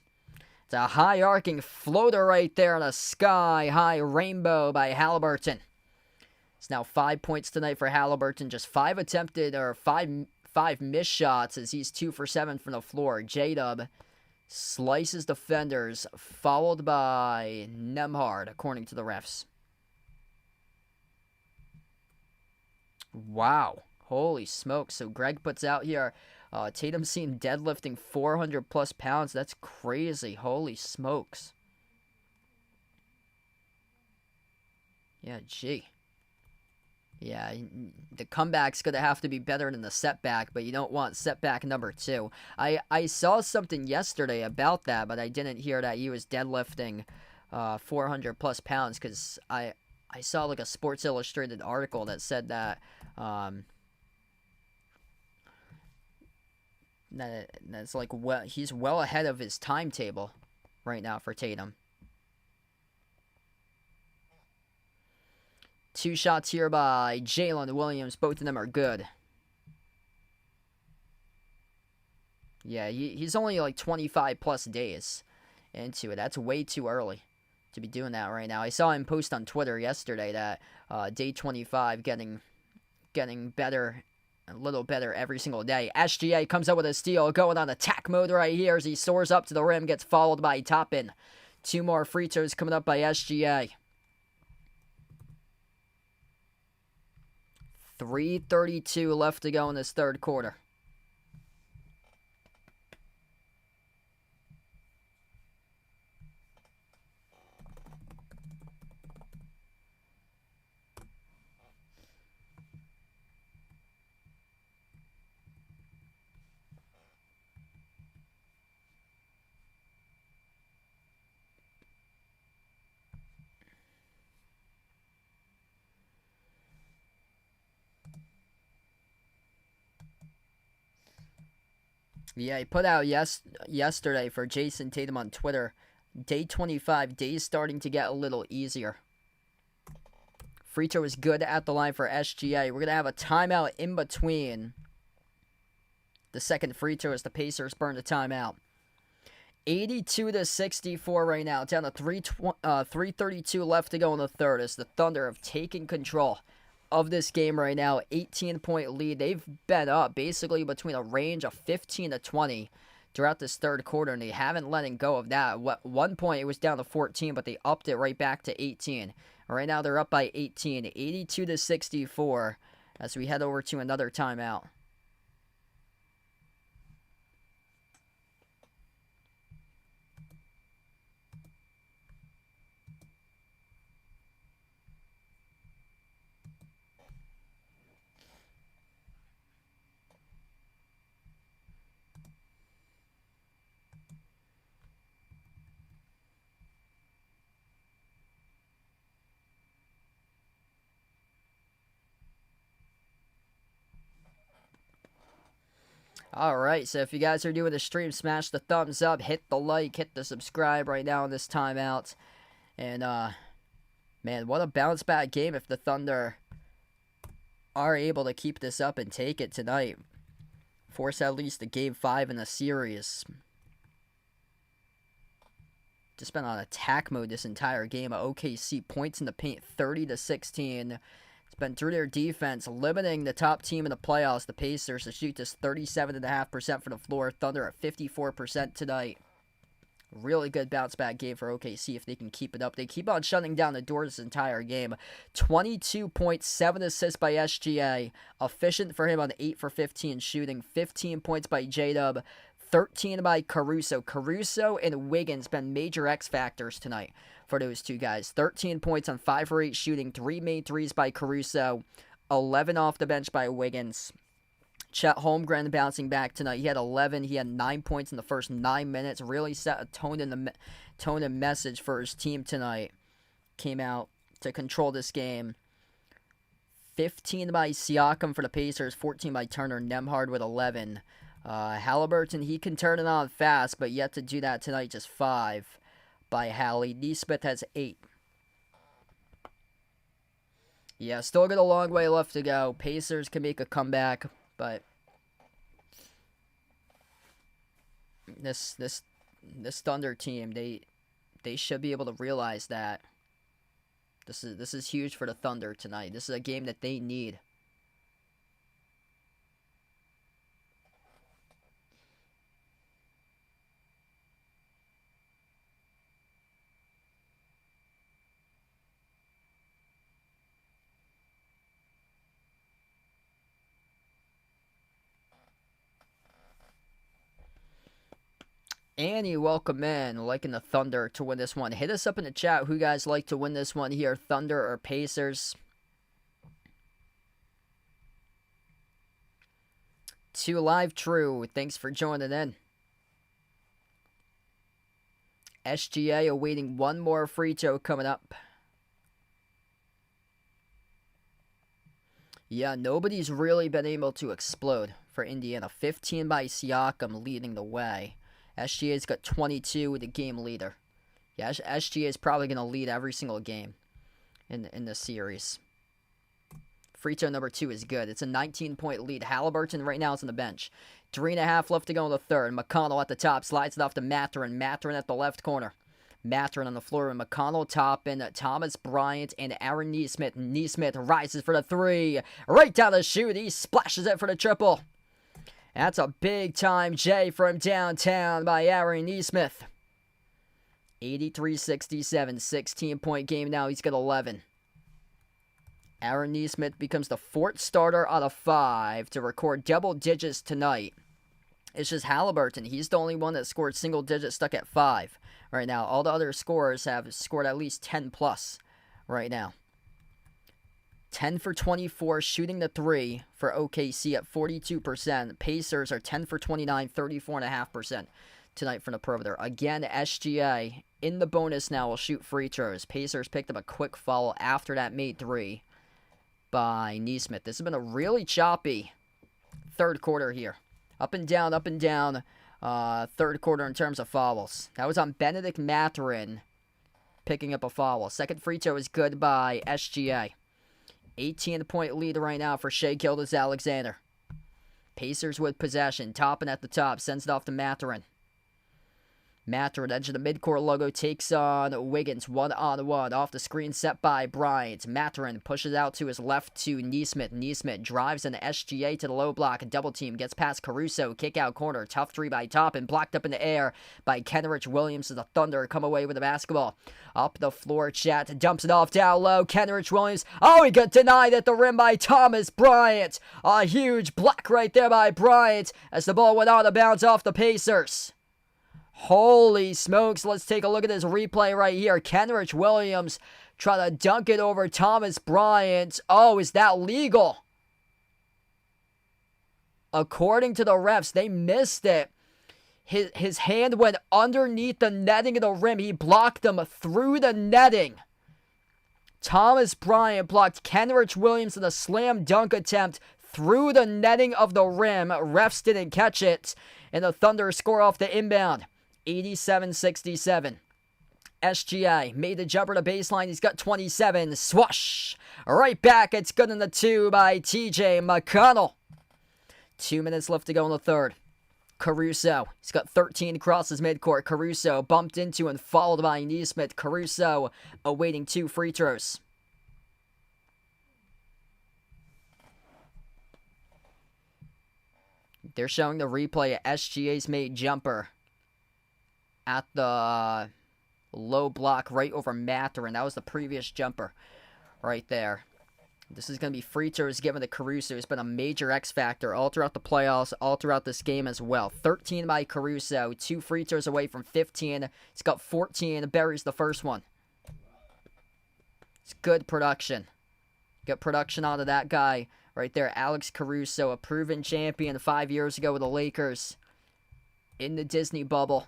a high arcing floater right there on a sky high rainbow by Halliburton. It's now 5 points tonight for Halliburton. Just five missed shots as he's 2 for 7 from the floor. J-Dub slices defenders, followed by Nembhard, according to the refs. Wow. Holy smokes. So Greg puts out here, Tatum's seen deadlifting 400 plus pounds. That's crazy. Holy smokes. Yeah, gee. Yeah, the comeback's going to have to be better than the setback, but you don't want setback number 2. I saw something yesterday about that, but I didn't hear that he was deadlifting 400 plus pounds, because I saw like a Sports Illustrated article that said that that's like, well, he's well ahead of his timetable right now for Tatum. 2 shots here by Jalen Williams. Both of them are good. Yeah, he's only like 25 plus days into it. That's way too early to be doing that right now. I saw him post on Twitter yesterday that day 25 getting better, a little better every single day. SGA comes out with a steal, going on attack mode right here as he soars up to the rim, gets followed by Toppin. 2 more free throws coming up by SGA. 3:32 left to go in this third quarter. Yeah, he put out yesterday for Jason Tatum on Twitter, day 25, days starting to get a little easier. Free throw is good at the line for SGA. We're going to have a timeout in between the second free throw as the Pacers burn the timeout. 82-64 right now. Down to 3:32 left to go in the third as the Thunder have taken control of this game right now. 18-point lead. They've been up basically between a range of 15 to 20 throughout this third quarter, and they haven't letting go of that. At one point, it was down to 14, but they upped it right back to 18. Right now, they're up by 18, 82-64, as we head over to another timeout. Alright, so if you guys are doing the stream, smash the thumbs up, hit the like, hit the subscribe right now in this timeout. And, man, what a bounce back game if the Thunder are able to keep this up and take it tonight. Force at least a game 5 in the series. Just been on attack mode this entire game. OKC points in the paint 30-16. It's been through their defense, limiting the top team in the playoffs, the Pacers, to shoot just 37.5% from the floor. Thunder at 54% tonight. Really good bounce-back game for OKC if they can keep it up. They keep on shutting down the door this entire game. 22 points, 7 assists by SGA. Efficient for him on 8 for 15 shooting. 15 points by J-Dub. 13 by Caruso. Caruso and Wiggins been major X factors tonight for those two guys. 13 points on 5 for 8 shooting. 3 made threes by Caruso. 11 off the bench by Wiggins. Chet Holmgren bouncing back tonight. He had 11. He had 9 points in the first 9 minutes. Really set a tone and message for his team tonight. Came out to control this game. 15 by Siakam for the Pacers. 14 by Turner. Nembhard with 11. Halliburton, he can turn it on fast, but yet to do that tonight. Just 5 by Hallie. Nesmith has 8. Yeah, still got a long way left to go. Pacers can make a comeback, but this Thunder team, they should be able to realize that this is huge for the Thunder tonight. This is a game that they need. Annie, welcome in. Liking the Thunder to win this one. Hit us up in the chat who you guys like to win this one here, Thunder or Pacers. To Live True, thanks for joining in. SGA awaiting one more free throw coming up. Yeah, nobody's really been able to explode for Indiana. 15 by Siakam leading the way. SGA's got 22 with the game leader. Yeah, SGA is probably going to lead every single game in this series. Free throw number 2 is good. It's a 19-point lead. Halliburton right now is on the bench. 3.5 left to go in the third. McConnell at the top. Slides it off to Mathurin. Mathurin at the left corner. Mathurin on the floor. And McConnell topping. Thomas Bryant and Aaron Nesmith. Nesmith rises for the 3. Right down the chute. He splashes it for the triple. That's a big-time J from downtown by Aaron Nesmith. 83-67, 16-point game now. He's got 11. Aaron Nesmith becomes the 4th starter out of 5 to record double digits tonight. It's just Halliburton. He's the only one that scored single digits, stuck at 5 right now. All the other scorers have scored at least 10+ right now. 10 for 24 shooting the 3 for OKC at 42%. Pacers are 10 for 29, 34.5% tonight from the perimeter. Again, SGA in the bonus now will shoot free throws. Pacers picked up a quick foul after that made 3 by Nesmith. This has been a really choppy third quarter here. Up and down, third quarter in terms of fouls. That was on Benedict Mathurin picking up a foul. Second free throw is good by SGA. 18-point lead right now for Shai Gilgeous-Alexander. Pacers with possession. Toppin at the top. Sends it off to Mathurin. Mathurin, edge of the midcourt logo, takes on Wiggins. One-on-one. Off the screen set by Bryant. Mathurin pushes out to his left to Nesmith. Nesmith drives an SGA to the low block. A double team. Gets past Caruso. Kick out corner. Tough 3 by Toppin. Blocked up in the air by Kenrich Williams as the Thunder come away with the basketball. Up the floor, Chat dumps it off down low. Kenrich Williams. Oh, he got denied at the rim by Thomas Bryant. A huge block right there by Bryant as the ball went out of bounds off the Pacers. Holy smokes, let's take a look at this replay right here. Kenrich Williams trying to dunk it over Thomas Bryant. Oh, is that legal? According to the refs, they missed it. His hand went underneath the netting of the rim. He blocked him through the netting. Thomas Bryant blocked Kenrich Williams in a slam dunk attempt through the netting of the rim. Refs didn't catch it, and the Thunder score off the inbound. 87-67. SGA made the jumper to baseline. He's got 27. Swoosh. Right back. It's good in the 2 by TJ McConnell. 2 minutes left to go in the third. Caruso. He's got 13 across his midcourt. Caruso bumped into and followed by Nesmith. Caruso awaiting 2 free throws. They're showing the replay of SGA's made jumper at the low block right over Mathurin. That was the previous jumper right there. This is going to be free throws given to Caruso. He's been a major X factor all throughout the playoffs, all throughout this game as well. 13 by Caruso, 2 free throws away from 15. He's got 14, buries the first one. It's good production. Get production out of that guy right there. Alex Caruso, a proven champion 5 years ago with the Lakers in the Disney bubble.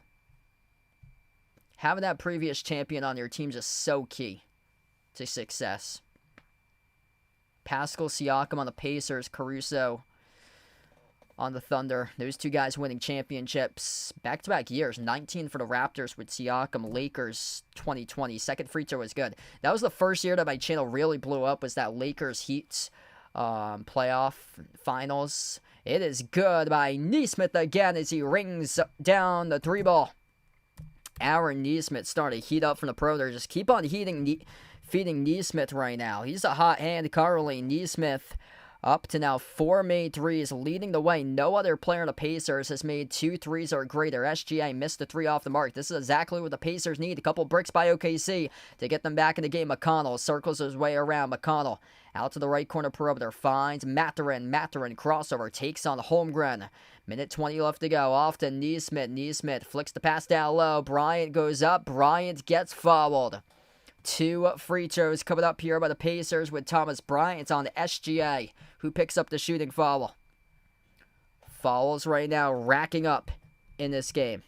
Having that previous champion on your team is just so key to success. Pascal Siakam on the Pacers, Caruso on the Thunder. Those two guys winning championships back-to-back years. 19 for the Raptors with Siakam. Lakers 2020. Second free throw was good. That was the first year that my channel really blew up, was that Lakers Heat playoff finals. It is good by Nesmith again as he rings down the three ball. Aaron Nesmith starting to heat up from the perimeter. Just keep on feeding Nesmith right now. He's a hot hand currently. Nesmith up to now 4 made threes, leading the way. No other player in the Pacers has made 2 threes or greater. SGA missed the 3 off the mark. This is exactly what the Pacers need. A couple bricks by OKC to get them back in the game. McConnell circles his way around. McConnell out to the right corner perimeter. Finds Mathurin. Mathurin crossover. Takes on Holmgren. Minute 20 left to go. Off to Nesmith. Nesmith flicks the pass down low. Bryant goes up. Bryant gets fouled. 2 free throws coming up here by the Pacers with Thomas Bryant on the SGA, who picks up the shooting foul. Fouls right now racking up in this game.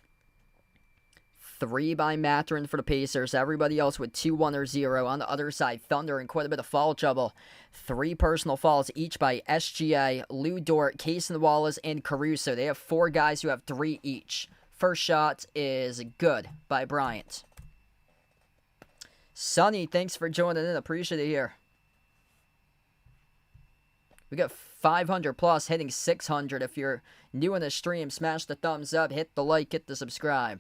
3 by Mathurin for the Pacers. Everybody else with 2, 1, or 0. On the other side, Thunder in quite a bit of foul trouble. 3 personal fouls each by SGA, Lou Dort, Cason Wallace, and Caruso. They have 4 guys who have 3 each. First shot is good by Bryant. Sonny, thanks for joining in. Appreciate it here. We got 500 plus, hitting 600. If you're new in the stream, smash the thumbs up, hit the like, hit the subscribe.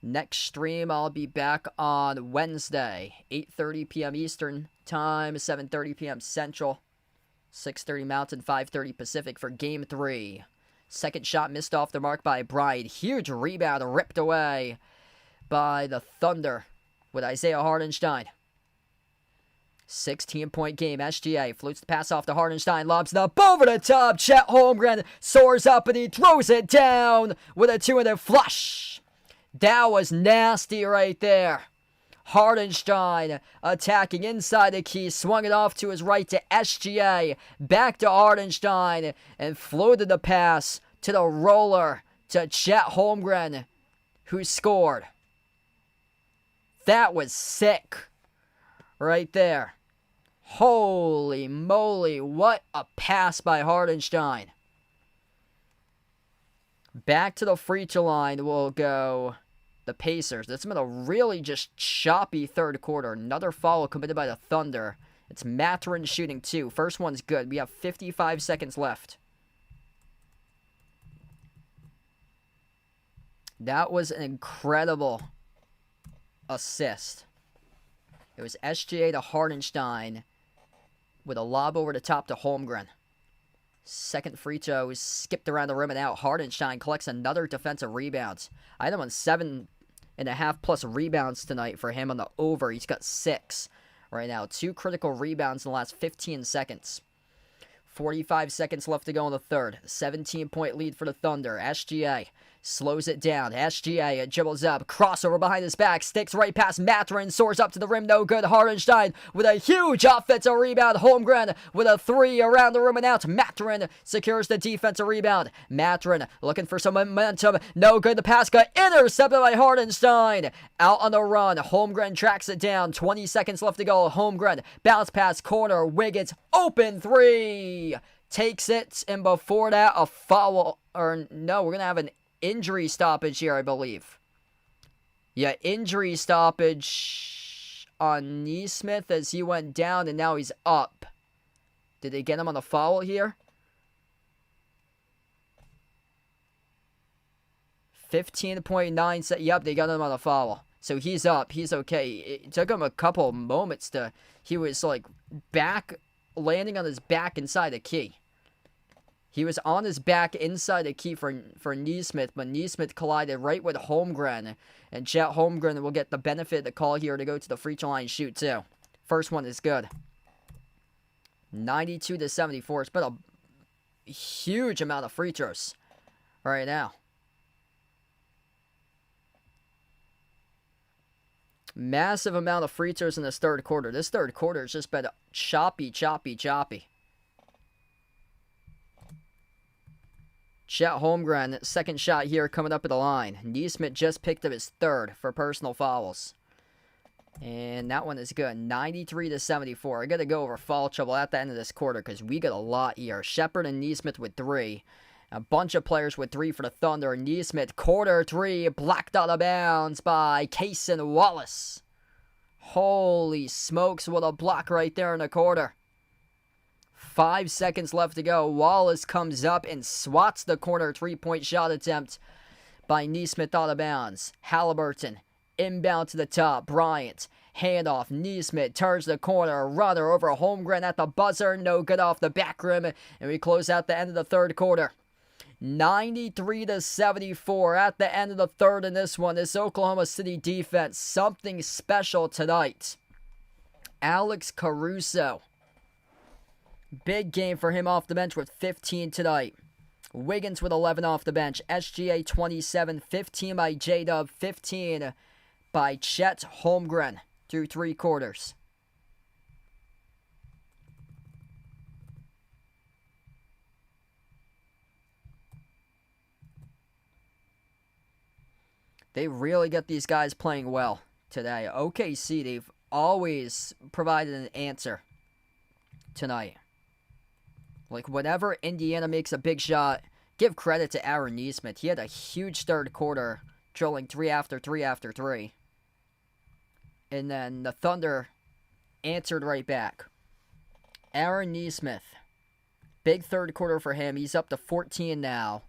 Next stream, I'll be back on Wednesday, 8:30 p.m. Eastern Time, 7:30 p.m. Central, 6:30 Mountain, 5:30 Pacific for Game 3. Second shot missed off the mark by Bryant. Huge rebound ripped away by the Thunder with Isaiah Hartenstein. 16-point game. SGA floats the pass off to Hartenstein. Lobs it up over the top. Chet Holmgren soars up and he throws it down with a 2-handed flush. That was nasty right there. Hartenstein attacking inside the key. Swung it off to his right to SGA. Back to Hartenstein and floated the pass to the roller to Chet Holmgren, who scored. That was sick right there. Holy moly, what a pass by Hartenstein. Back to the free throw line will go the Pacers. That's been a really just choppy third quarter. Another foul committed by the Thunder. It's Mathurin shooting 2. First one's good. We have 55 seconds left. That was an incredible assist. It was SGA to Hartenstein with a lob over the top to Holmgren. Second free throw is skipped around the rim and out. Hartenstein collects another defensive rebound. I had him on 7.5 plus rebounds tonight for him on the over. He's got 6 right now. 2 critical rebounds in the last 15 seconds. 45 seconds left to go in the third. 17-point lead for the Thunder. SGA slows it down. SGA dribbles up. Crossover behind his back. Sticks right past Mathurin. Soars up to the rim. No good. Hartenstein with a huge offensive rebound. Holmgren with a 3 around the rim and out. Mathurin secures the defensive rebound. Mathurin looking for some momentum. No good. The pass got intercepted by Hartenstein. Out on the run. Holmgren tracks it down. 20 seconds left to go. Holmgren bounce pass corner. Wiggins open 3. Takes it. And before that, a foul. Or no, we're going to have an injury stoppage here, I believe. Yeah, injury stoppage on Nesmith as he went down and now he's up. Did they get him on the foul here? 15.9 yep, they got him on the foul. So he's up. He's okay. It took him a couple moments to... He was like landing on his back inside the key. He was on his back inside the key for Nesmith, but Nesmith collided right with Holmgren. And Chet Holmgren will get the benefit of the call here to go to the free throw line and shoot too. First one is good. 92-74. It's been a huge amount of free throws right now. Massive amount of free throws in this third quarter. This third quarter has just been choppy. Chet Holmgren, second shot here coming up at the line. Neesmith just picked up his third for personal fouls. And that one is good. 93-74. I got to go over foul trouble at the end of this quarter because we got a lot here. Shepard and Neesmith with 3. A bunch of players with 3 for the Thunder. Neesmith, quarter 3, blocked out of bounds by Cason Wallace. Holy smokes, what a block right there in the quarter. 5 seconds left to go. Wallace comes up and swats the corner 3-point shot attempt by Neesmith out of bounds. Halliburton, inbound to the top. Bryant, handoff. Neesmith turns the corner. Runner over Holmgren at the buzzer. No good off the back rim. And we close out the end of the third quarter. 93-74 at the end of the third in this one. This Oklahoma City defense, something special tonight. Alex Caruso. Big game for him off the bench with 15 tonight. Wiggins with 11 off the bench. SGA 27, 15 by J-Dub, 15 by Chet Holmgren through 3 quarters. They really got these guys playing well today. OKC, they've always provided an answer tonight. Like, whenever Indiana makes a big shot, give credit to Aaron Neesmith. He had a huge third quarter, drilling 3 after 3 after 3. And then the Thunder answered right back. Aaron Neesmith, big third quarter for him. He's up to 14 now.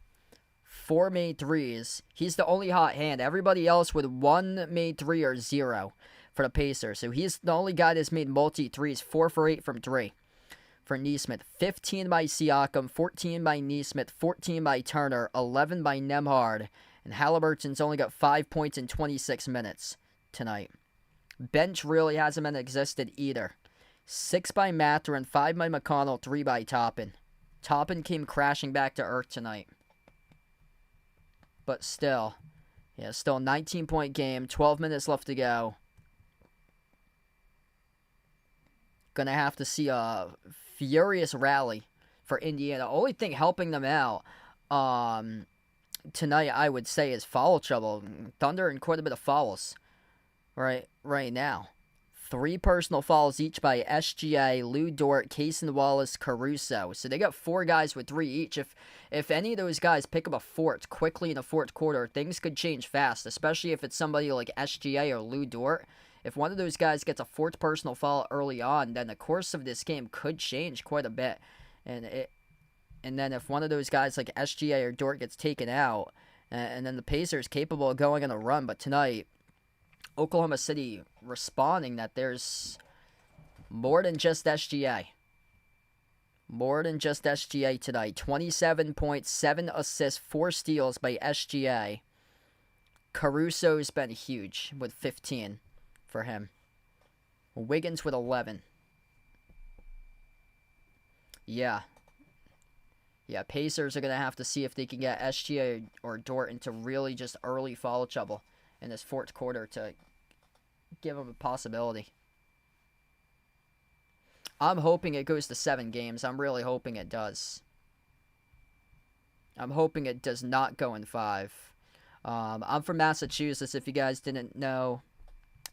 4 made threes. He's the only hot hand. Everybody else with 1 made 3 or 0 for the Pacers. So he's the only guy that's made multi-threes. 4 for 8 from 3 for Neesmith. 15 by Siakam, 14 by Neesmith, 14 by Turner, 11 by Nembhard. And Halliburton's only got 5 points in 26 minutes tonight. Bench really hasn't been existed either. 6 by Mathurin, 5 by McConnell, 3 by Toppin. Toppin came crashing back to earth tonight. But still, still a 19-point game, 12 minutes left to go. Gonna have to see a furious rally for Indiana. Only thing helping them out tonight, I would say, is foul trouble. Thunder in quite a bit of fouls right now. 3 personal fouls each by SGA, Lou Dort, Cason Wallace, Caruso. So they got 4 guys with 3 each. If any of those guys pick up a fort quickly in the fourth quarter, things could change fast, especially if it's somebody like SGA or Lou Dort. If one of those guys gets a 4th personal foul early on, then the course of this game could change quite a bit. And then if one of those guys like SGA or Dort gets taken out, and then the Pacers capable of going on a run. But tonight, Oklahoma City responding that there's more than just SGA. More than just SGA tonight. 27 points, 7 assists, 4 steals by SGA. Caruso's been huge with 15 for him. Wiggins with 11. Yeah, Pacers are going to have to see if they can get SGA or Dort into really just early foul trouble in this fourth quarter to give them a possibility. I'm hoping it goes to 7 games. I'm really hoping it does. I'm hoping it does not go in 5. I'm from Massachusetts, if you guys didn't know.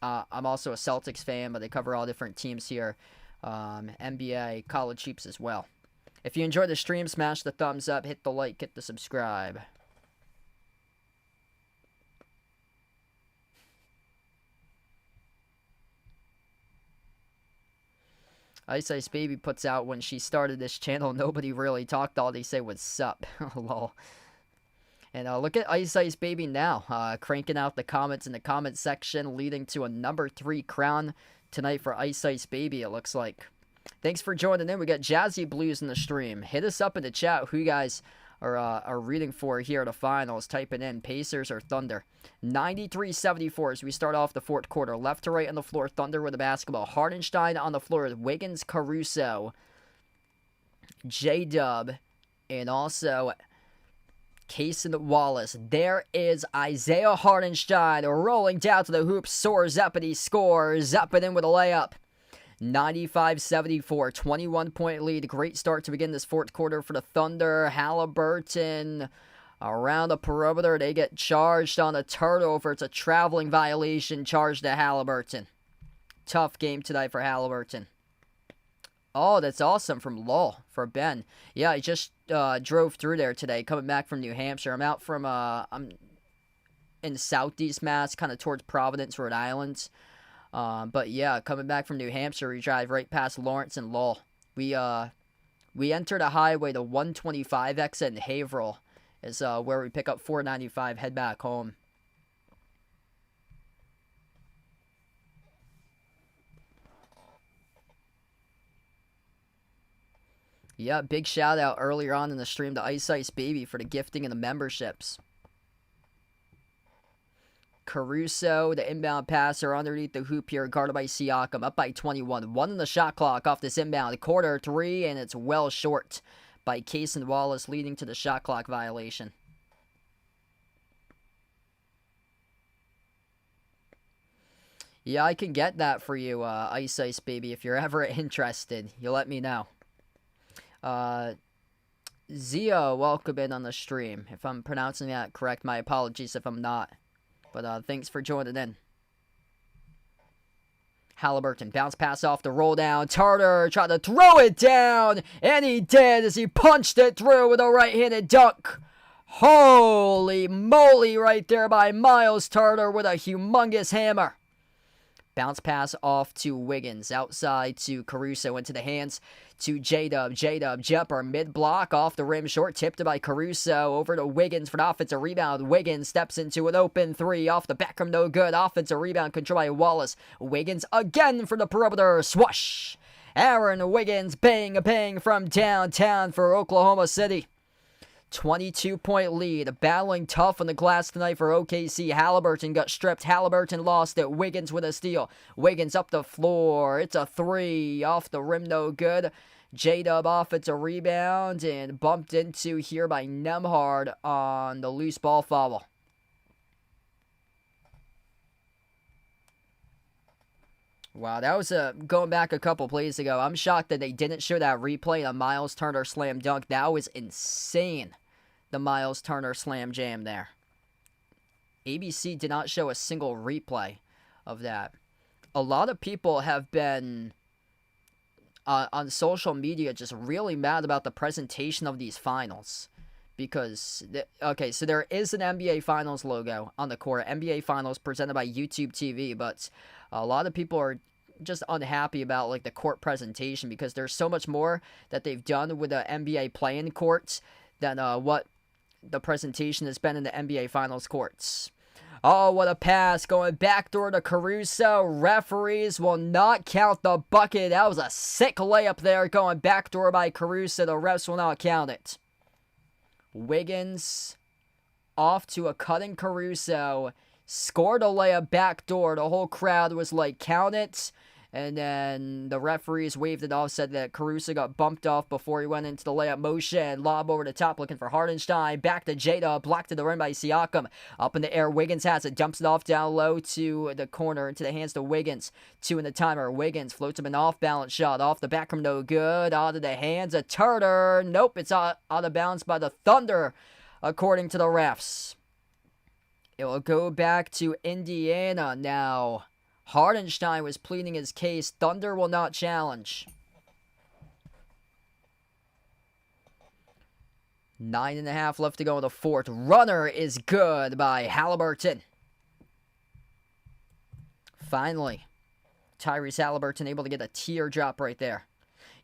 I'm also a Celtics fan, but they cover all different teams here. NBA, college hoops as well. If you enjoyed the stream, smash the thumbs up, hit the like, hit the subscribe. Ice Baby puts out, when she started this channel, nobody really talked. All they say was sup. Lol. And look at Ice Baby now, cranking out the comments in the comment section, leading to a number 3 crown tonight for Ice Baby, it looks like. Thanks for joining in. We got Jazzy Blues in the stream. Hit us up in the chat who you guys are rooting for here at the finals. Type it in, Pacers or Thunder. 93-74 as we start off the fourth quarter. Left to right on the floor, Thunder with the basketball. Hardenstein on the floor with Wiggins, Caruso, J-Dub, and also Cason Wallace. There is Isaiah Hardenstein rolling down to the hoop, soars up, and he scores. Up and in with a layup. 95-74, 21-point lead. Great start to begin this fourth quarter for the Thunder. Halliburton around the perimeter. They get charged on a turnover. It's a traveling violation charged to Halliburton. Tough game tonight for Halliburton. Oh, that's awesome from Lowell for Ben. Yeah, I just drove through there today, coming back from New Hampshire. I'm out from, I'm in southeast Mass, kind of towards Providence, Rhode Island. But yeah, coming back from New Hampshire, we drive right past Lawrence and Lowell. We enter the highway, the 125 exit in Haverhill is where we pick up 495, head back home. Yeah, big shout out earlier on in the stream to Ice Ice Baby for the gifting and the memberships. Caruso, the inbound passer underneath the hoop here, guarded by Siakam, up by 21. 1 on the shot clock off this inbound. Quarter 3, and it's well short by Cason Wallace, leading to the shot clock violation. Yeah, I can get that for you, Ice Ice Baby. If you're ever interested, you let me know. Zia, welcome in on the stream. If I'm pronouncing that correct, my apologies if I'm not. But thanks for joining in. Halliburton, bounce pass off the roll down. Tarter tried to throw it down, and he did as he punched it through with a right-handed dunk. Holy moly right there by Miles Tarter with a humongous hammer. Bounce pass off to Wiggins. Outside to Caruso. Into the hands to J-Dub. J-Dub, jumper, mid-block, off the rim, short, tipped by Caruso. Over to Wiggins for the offensive rebound. Wiggins steps into an open three. Off the back rim, no good. Offensive rebound controlled by Wallace. Wiggins again for the perimeter. Swoosh! Aaron Wiggins, bang from downtown for Oklahoma City. 22-point lead. Battling tough on the glass tonight for OKC. Halliburton got stripped. Halliburton lost it. Wiggins with a steal. Wiggins up the floor. It's a three. Off the rim, no good. J-Dub offensive rebound and bumped into here by Nembhard on the loose ball foul. Wow, that was going back a couple plays ago. I'm shocked that they didn't show that replay of Miles Turner slam dunk. That was insane, the Miles Turner slam jam there. ABC did not show a single replay of that. A lot of people have been on social media just really mad about the presentation of these finals. Because, okay, so there is an NBA Finals logo on the court. NBA Finals presented by YouTube TV, but a lot of people are just unhappy about like the court presentation because there's so much more that they've done with the NBA play-in courts than what the presentation has been in the NBA Finals courts. Oh, what a pass going backdoor to Caruso. Referees will not count the bucket. That was a sick layup there going backdoor by Caruso. The refs will not count it. Wiggins off to a cutting Caruso. Scored a layup backdoor. The whole crowd was like, count it. And then the referees waved it off, said that Caruso got bumped off before he went into the layup motion. Lob over the top looking for Hardenstein. Back to Jada. Blocked to the rim by Siakam. Up in the air. Wiggins has it. Dumps it off down low to the corner. Into the hands to Wiggins. 2 in the timer. Wiggins floats him an off-balance shot. Off the back rim. No good. Out of the hands of Turner. Nope. It's out of bounds by the Thunder, according to the refs. It will go back to Indiana now. Hardenstein was pleading his case. Thunder will not challenge. 9.5 left to go in the fourth. Runner is good by Halliburton. Finally, Tyrese Halliburton able to get a teardrop right there.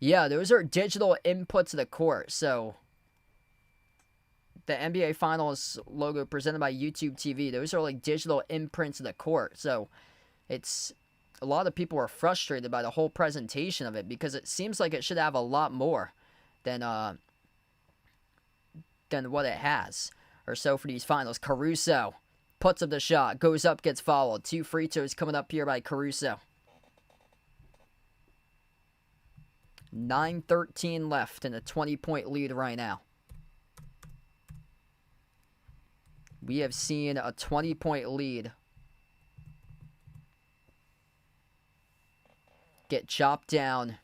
Yeah, those are digital inputs to the court. So the NBA Finals logo presented by YouTube TV, those are like digital imprints of the court. So it's a lot of people are frustrated by the whole presentation of it because it seems like it should have a lot more than what it has or so for these finals. Caruso puts up the shot, goes up, gets fouled. 2 free throws coming up here by Caruso. 9:13 left in a 20-point lead right now. We have seen a 20-point lead get chopped down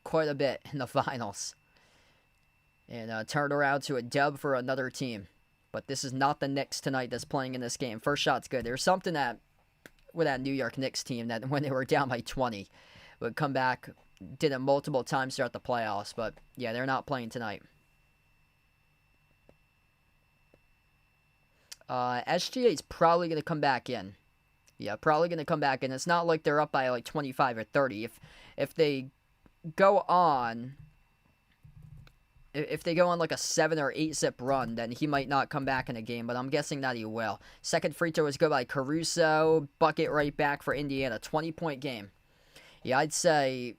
quite a bit in the finals. And turn around to a dub for another team. But this is not the Knicks tonight that's playing in this game. First shot's good. There's something that with that New York Knicks team that when they were down by 20 would come back, did it multiple times throughout the playoffs. But yeah, they're not playing tonight. SGA is probably going to come back in. Yeah, probably going to come back in. It's not like they're up by like 25 or 30. If they go on... If they go on like a 7 or 8 zip run, then he might not come back in a game, but I'm guessing that he will. Second free throw is good by Caruso. Bucket right back for Indiana. 20-point game. Yeah, I'd say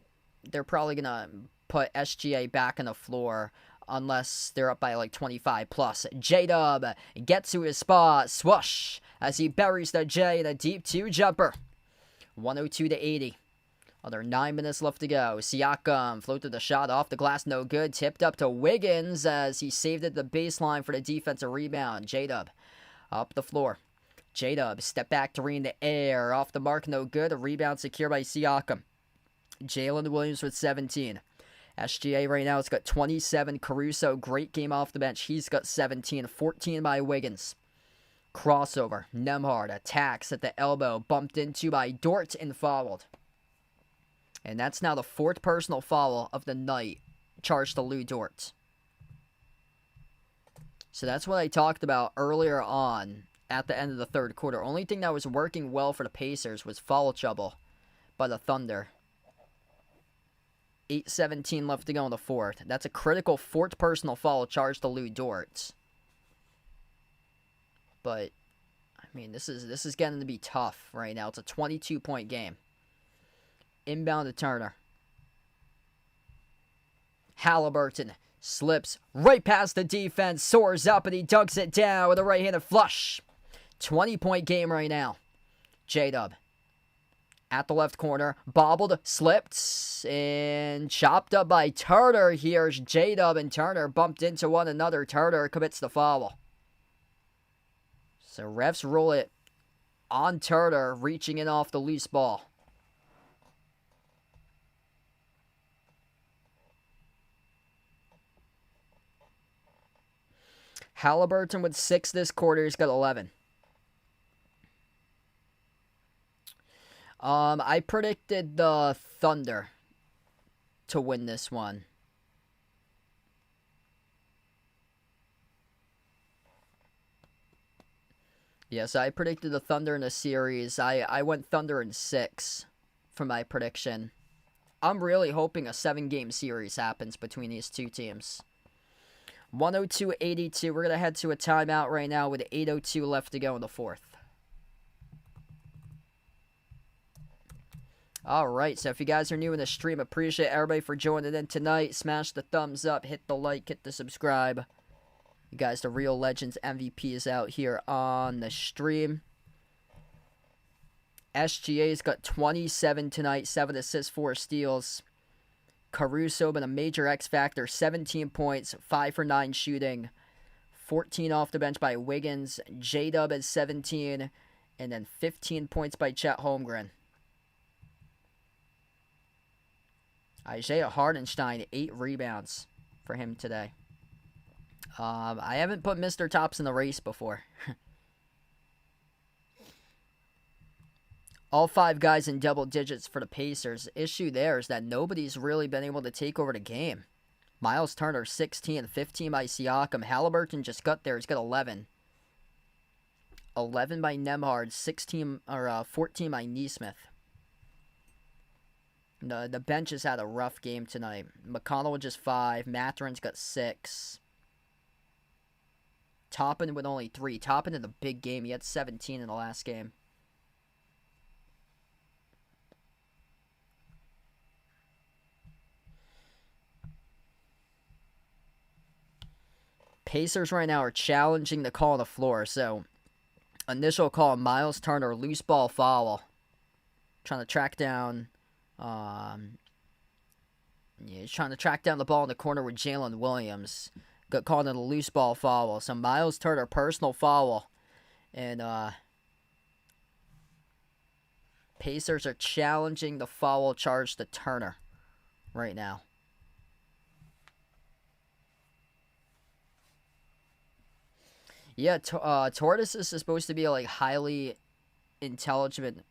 they're probably going to put SGA back on the floor unless they're up by like 25 plus. J-Dub gets to his spot. Swoosh as he buries the J in a deep 2 jumper. 102-80. Under 9 minutes left to go. Siakam floated the shot off the glass, no good. Tipped up to Wiggins as he saved it at the baseline for the defensive rebound. J-Dub up the floor. J-Dub step back three in the air. Off the mark, no good. A rebound secured by Siakam. Jalen Williams with 17. SGA right now has got 27. Caruso, great game off the bench. He's got 17. 14 by Wiggins. Crossover. Nembhard attacks at the elbow. Bumped into by Dort and fouled. And that's now the 4th personal foul of the night charged to Lou Dort. So that's what I talked about earlier on at the end of the 3rd quarter. Only thing that was working well for the Pacers was foul trouble by the Thunder. 8:17 left to go in the 4th. That's a critical 4th personal foul charged to Lou Dort. But, I mean, this is getting to be tough right now. It's a 22-point game. Inbound to Turner. Halliburton slips right past the defense, soars up, and he dunks it down with a right-handed flush. 20-point game right now. J-Dub at the left corner, bobbled, slipped, and chopped up by Turner. Here's J-Dub and Turner bumped into one another. Turner commits the foul. So refs rule it on Turner, reaching in off the loose ball. Halliburton with 6 this quarter. He's got 11. I predicted the Thunder to win this one. Yes, I predicted the Thunder in a series. I went Thunder in 6 for my prediction. I'm really hoping a 7-game series happens between these two teams. 102-82. We're going to head to a timeout right now with 8:02 left to go in the 4th. Alright, so if you guys are new in the stream, appreciate everybody for joining in tonight. Smash the thumbs up, hit the like, hit the subscribe. You guys, the real Legends MVPs out here on the stream. SGA's got 27 tonight, 7 assists, 4 steals. Caruso been a major X factor, 17 points, 5 for 9 shooting, 14 off the bench by Wiggins. J-Dub at 17, and then 15 points by Chet Holmgren. Isaiah Hardenstein, 8 rebounds for him today. I haven't put Mr. Tops in the race before. All 5 guys in double digits for the Pacers. Issue there is that nobody's really been able to take over the game. Miles Turner, 16, 15 by Siakam. Halliburton just got there. He's got 11. 11 by Nembhard, 14 by Nesmith. The bench has had a rough game tonight. McConnell with just 5. Mathurin's got 6. Toppin with only 3. Toppin in the big game. He had 17 in the last game. Pacers right now are challenging the call on the floor. So, initial call, Miles Turner, loose ball foul. Trying to track down... he's trying to track down the ball in the corner with Jalen Williams. got called in a loose ball foul. So Miles Turner, personal foul. And Pacers are challenging the foul charge to Turner right now. Yeah, tortoises is supposed to be like highly intelligent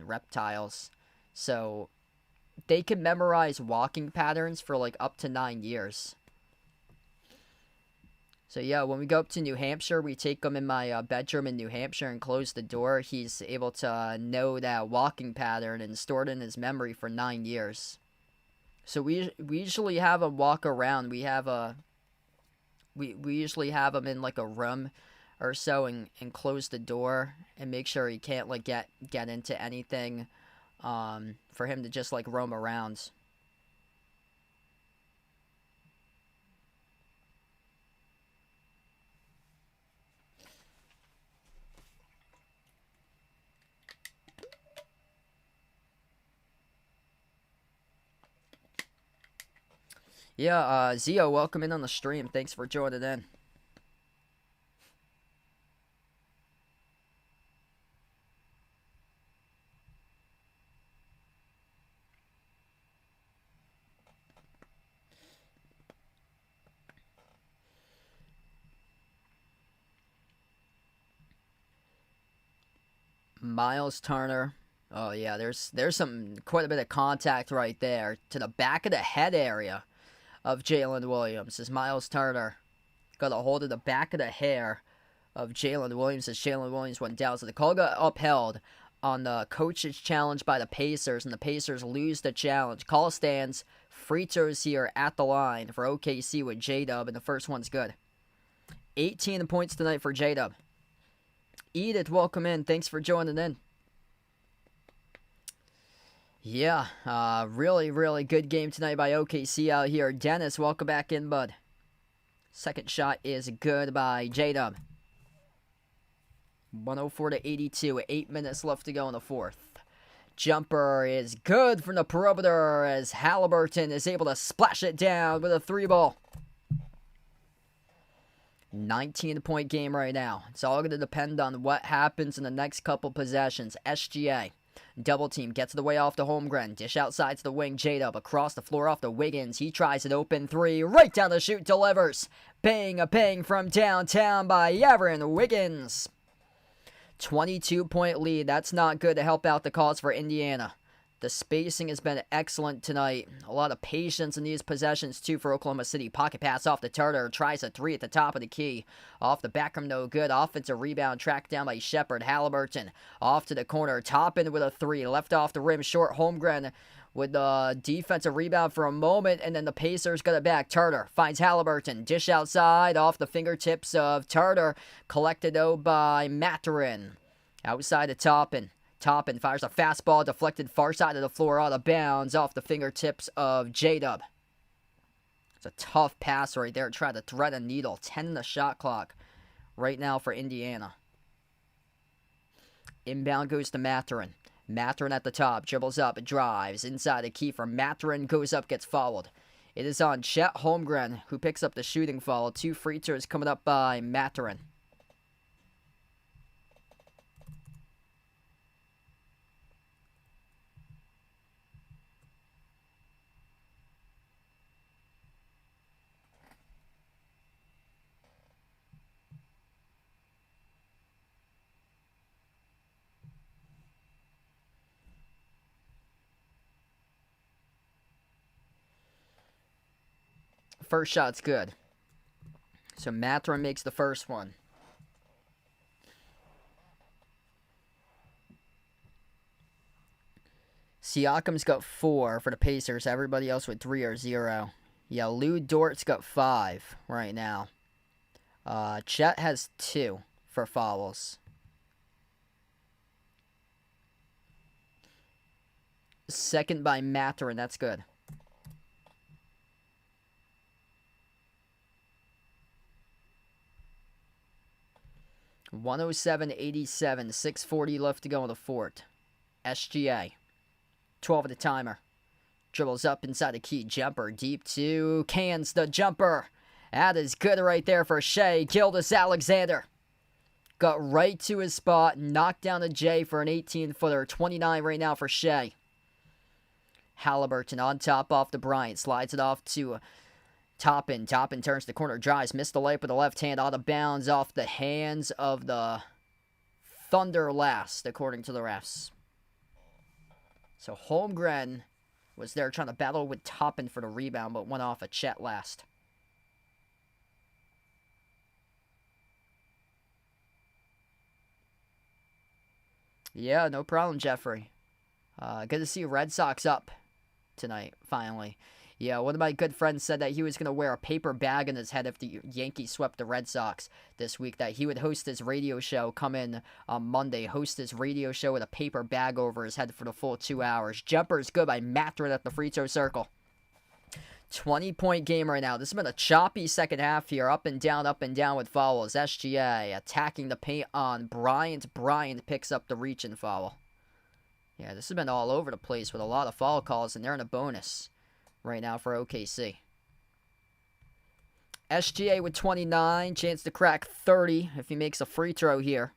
reptiles. So they can memorize walking patterns for like up to 9 years. So yeah, when we go up to New Hampshire, we take him in my bedroom in New Hampshire and close the door. He's able to know that walking pattern and store it in his memory for 9 years. So we usually have him walk around. We usually have him in like a room or so and close the door and make sure he can't like get into anything, for him to just like roam around. Yeah, Zio, welcome in on the stream. Thanks for joining in. Miles Turner. Oh yeah, there's quite a bit of contact right there to the back of the head area of Jalen Williams as Miles Turner got a hold of the back of the hair of Jalen Williams as Jalen Williams went down. So the call got upheld on the coach's challenge by the Pacers, and the Pacers lose the challenge. Call stands. Free throws here at the line for OKC with J-Dub, and the first one's good. 18 points tonight for J-Dub. Edith, welcome in. Thanks for joining in. Yeah, really, really good game tonight by OKC out here. Dennis, welcome back in, bud. Second shot is good by J-Dub. 104-82, 8 minutes left to go in the fourth. Jumper is good from the perimeter as Halliburton is able to splash it down with a 3-ball. 19-point game right now. It's all going to depend on what happens in the next couple possessions. SGA. Double team gets the way off the Holmgren. Dish outside to the wing. J-Dub across the floor off the Wiggins. He tries an open three. Right down the chute. Delivers. Bang a bang from downtown by Aaron Wiggins. 22-point lead. That's not good to help out the cause for Indiana. The spacing has been excellent tonight. A lot of patience in these possessions, too, for Oklahoma City. Pocket pass off the Turner. Tries a three at the top of the key. Off the back rim, no good. Offensive rebound tracked down by Shepard. Halliburton off to the corner. Toppin with a three. Left off the rim. Short Holmgren with the defensive rebound for a moment. And then the Pacers got it back. Turner finds Halliburton. Dish outside off the fingertips of Turner. Collected, though, by Maturin. Outside of Toppin. Toppin fires a fastball, deflected far side of the floor, out of bounds, off the fingertips of J-Dub. It's a tough pass right there, trying to thread a needle. 10 in the shot clock right now for Indiana. Inbound goes to Maturin. Maturin at the top, dribbles up, drives. Inside the key for Maturin, goes up, gets fouled. It is on Chet Holmgren, who picks up the shooting foul. 2 free throws coming up by Maturin. First shot's good. So Maturin makes the first one. Siakam's got 4 for the Pacers. Everybody else with 3 or 0. Yeah, Lou Dort's got 5 right now. Chet has 2 for fouls. Second by Maturin. That's good. .107.87, 6:40 left to go in the fourth. SGA, 12 at the timer. Dribbles up inside the key jumper. Deep two. Cans the jumper. That is good right there for Shea. Gilgeous-Alexander. Got right to his spot. Knocked down the J for an 18-footer. 29 right now for Shea. Halliburton on top off to Bryant. Slides it off to Toppin. Toppin turns the corner. Drives. Missed the layup with the left hand. Out of bounds off the hands of the Thunder last, according to the refs. So Holmgren was there trying to battle with Toppin for the rebound, but went off a Chet last. Yeah, no problem, Jeffrey. Good to see Red Sox up tonight, finally. Yeah, one of my good friends said that he was going to wear a paper bag on his head if the Yankees swept the Red Sox this week, that he would host his radio show, come in on Monday, host his radio show with a paper bag over his head for the full 2 hours. Jumper's good by Mathurin at the free throw circle. 20-point game right now. This has been a choppy second half here. Up and down with fouls. SGA attacking the paint on Bryant. Bryant picks up the reach-in foul. Yeah, this has been all over the place with a lot of foul calls, and they're in a bonus right now for OKC. SGA with 29. Chance to crack 30 if he makes a free throw here.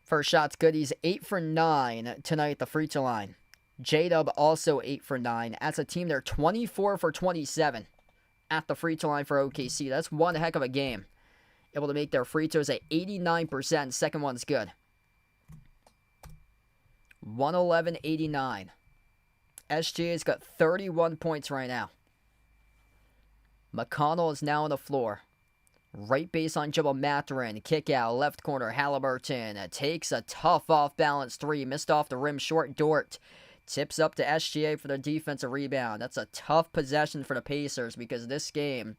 First shot's good. He's 8 for 9 tonight at the free throw line. J-Dub also 8 for 9. As a team, they're 24 for 27 at the free throw line for OKC. That's one heck of a game. Able to make their free throws at 89%. Second one's good. 111-89. SGA's got 31 points right now. McConnell is now on the floor. Right base on dribble, Mathurin. Kick out, left corner, Halliburton. Takes a tough off-balance three. Missed off the rim, short Dort. Tips up to SGA for the defensive rebound. That's a tough possession for the Pacers because this game,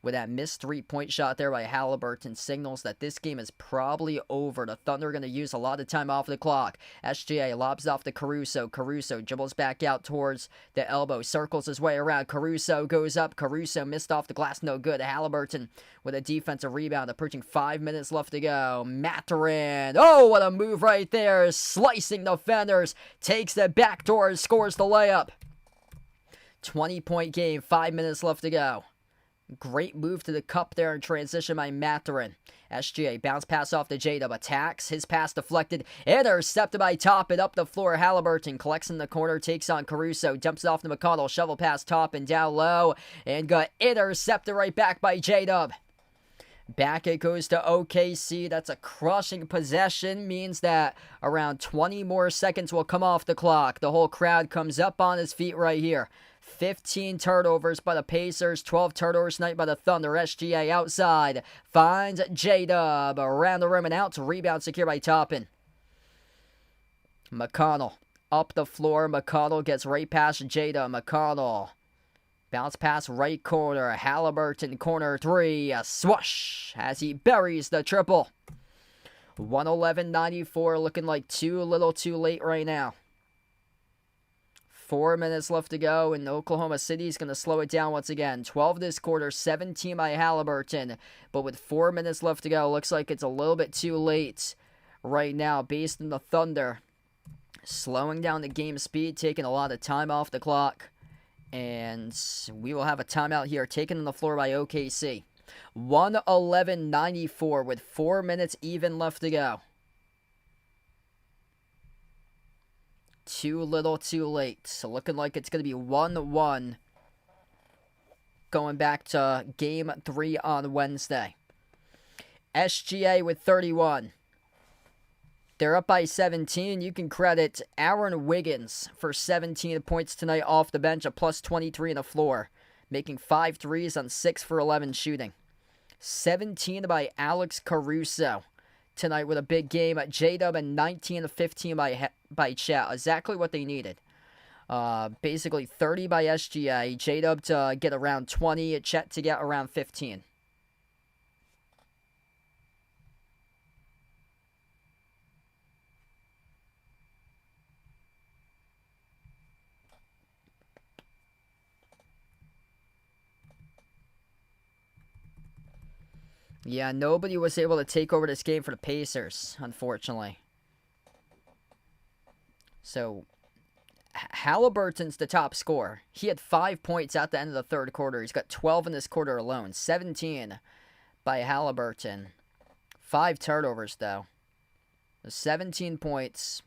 with that missed three-point shot there by Halliburton, signals that this game is probably over. The Thunder are going to use a lot of time off the clock. SGA lobs off to Caruso. Caruso dribbles back out towards the elbow. Circles his way around. Caruso goes up. Caruso missed off the glass. No good. Halliburton with a defensive rebound. Approaching 5 minutes left to go. Mathurin. Oh, what a move right there. Slicing defenders. Takes the back door. Scores the layup. 20-point game. 5 minutes left to go. Great move to the cup there in transition by Mathurin. SGA bounce pass off to J-Dub. Attacks. His pass deflected. Intercepted by Toppin. Up the floor. Halliburton collects in the corner. Takes on Caruso. Dumps it off to McConnell. Shovel pass Toppin down low. And got intercepted right back by J-Dub. Back it goes to OKC. That's a crushing possession. Means that around 20 more seconds will come off the clock. The whole crowd comes up on his feet right here. 15 turnovers by the Pacers, 12 turnovers tonight by the Thunder. SGA outside, finds J-Dub around the rim and out. Rebound secured by Toppin. McConnell up the floor. McConnell gets right past J-Dub. McConnell bounce pass right corner. Halliburton corner three. A swoosh as he buries the triple. 111-94, looking like too little too late right now. 4 minutes left to go, and Oklahoma City is going to slow it down once again. 12 this quarter, 17 by Halliburton. But with 4 minutes left to go, looks like it's a little bit too late right now, based on the Thunder slowing down the game speed, taking a lot of time off the clock. And we will have a timeout here taken on the floor by OKC. 111-94 with 4 minutes even left to go. Too little, too late. So looking like it's going to be 1-1 going back to Game 3 on Wednesday. SGA with 31. They're up by 17. You can credit Aaron Wiggins for 17 points tonight off the bench, a plus 23 on the floor, making 5 threes on 6 for 11 shooting. 17 by Alex Caruso tonight with a big game at J-Dub, and 19 of 15 by Chet. Exactly what they needed. Basically 30 by SGA, J-Dub to get around 20, Chet to get around 15. Yeah, nobody was able to take over this game for the Pacers, unfortunately. So, Halliburton's the top scorer. He had 5 points at the end of the third quarter. He's got 12 in this quarter alone. 17 by Halliburton. 5 turnovers, though. 17 points.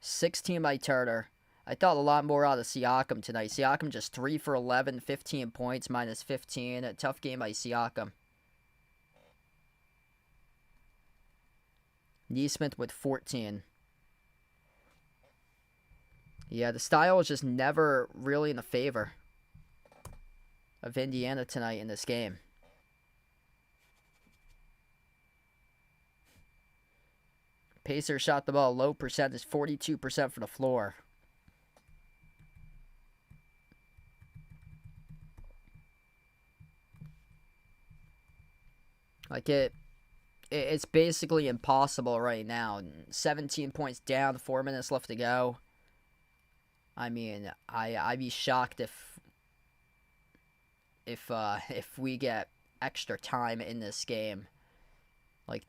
16 by Turner. I thought a lot more out of Siakam tonight. Siakam just 3 for 11, 15 points, minus 15. A tough game by Siakam. Neesmith with 14. Yeah, the style was just never really in the favor of Indiana tonight in this game. Pacers shot the ball low percentage, 42% from the floor. Like it's basically impossible right now. 17 points down, 4 minutes left to go. I mean, I'd be shocked if we get extra time in this game. Like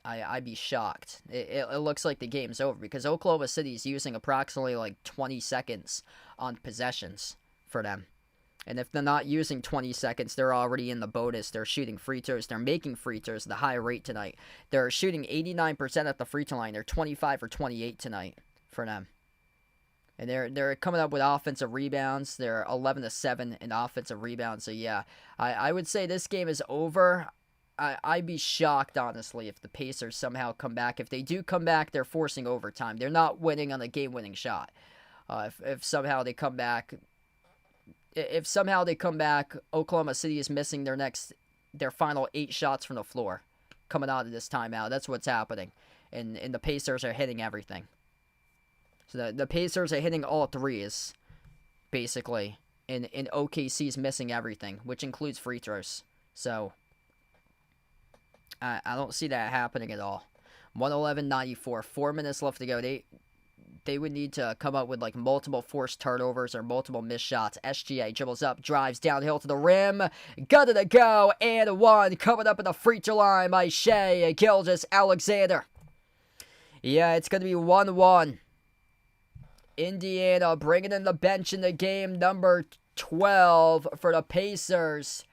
I'd be shocked. It looks like the game's over because Oklahoma City's using approximately like 20 seconds on possessions for them. And if they're not using 20 seconds, they're already in the bonus. They're shooting free throws. They're making free throws at a high rate tonight. They're shooting 89% at the free throw line. They're 25 for 28 tonight for them. And they're coming up with offensive rebounds. They're 11-7 in offensive rebounds. So, yeah, I would say this game is over. I'd be shocked, honestly, if the Pacers somehow come back. If they do come back, they're forcing overtime. They're not winning on a game-winning shot. If somehow they come back... If somehow they come back, Oklahoma City is missing their final 8 shots from the floor coming out of this timeout. That's what's happening. And the Pacers are hitting everything. So the Pacers are hitting all threes, basically. And OKC's missing everything, which includes free throws. So, I don't see that happening at all. 111-94, 4 minutes left to go. They would need to come up with like multiple forced turnovers or multiple missed shots. SGA dribbles up, drives downhill to the rim. Got it to go, and one. Coming up in the free throw line by Shai Gilgeous-Alexander. Yeah, it's going to be 1-1. Indiana bringing in the bench in the game. Number 12 for the Pacers.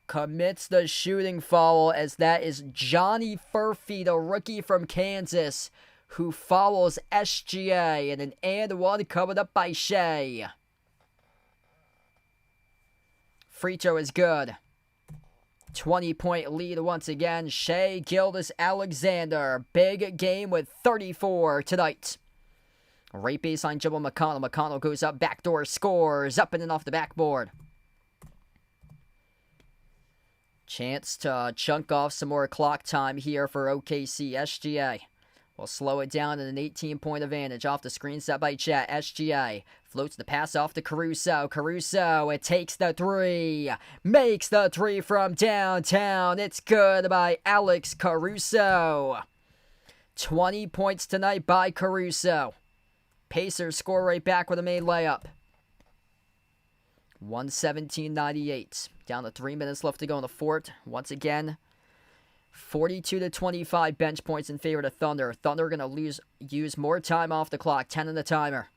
Commits the shooting foul as that is Johnny Furphy, the rookie from Kansas, who follows SGA, and an and one coming up by Shai. Free throw is good. 20-point lead once again. Shai Gilgeous-Alexander. Big game with 34 tonight. Right baseline dribble McConnell. McConnell goes up, backdoor scores. Up and in off the backboard. Chance to chunk off some more clock time here for OKC. SGA will slow it down in an 18-point advantage off the screen set by Chet. SGA floats the pass off to Caruso. Caruso, it takes the three. Makes the three from downtown. It's good by Alex Caruso. 20 points tonight by Caruso. Pacers score right back with a made layup. 117-98. Down to 3 minutes left to go in the fourth. Once again, 42-25 bench points in favor of the Thunder. Thunder going to use more time off the clock. 10 in the timer.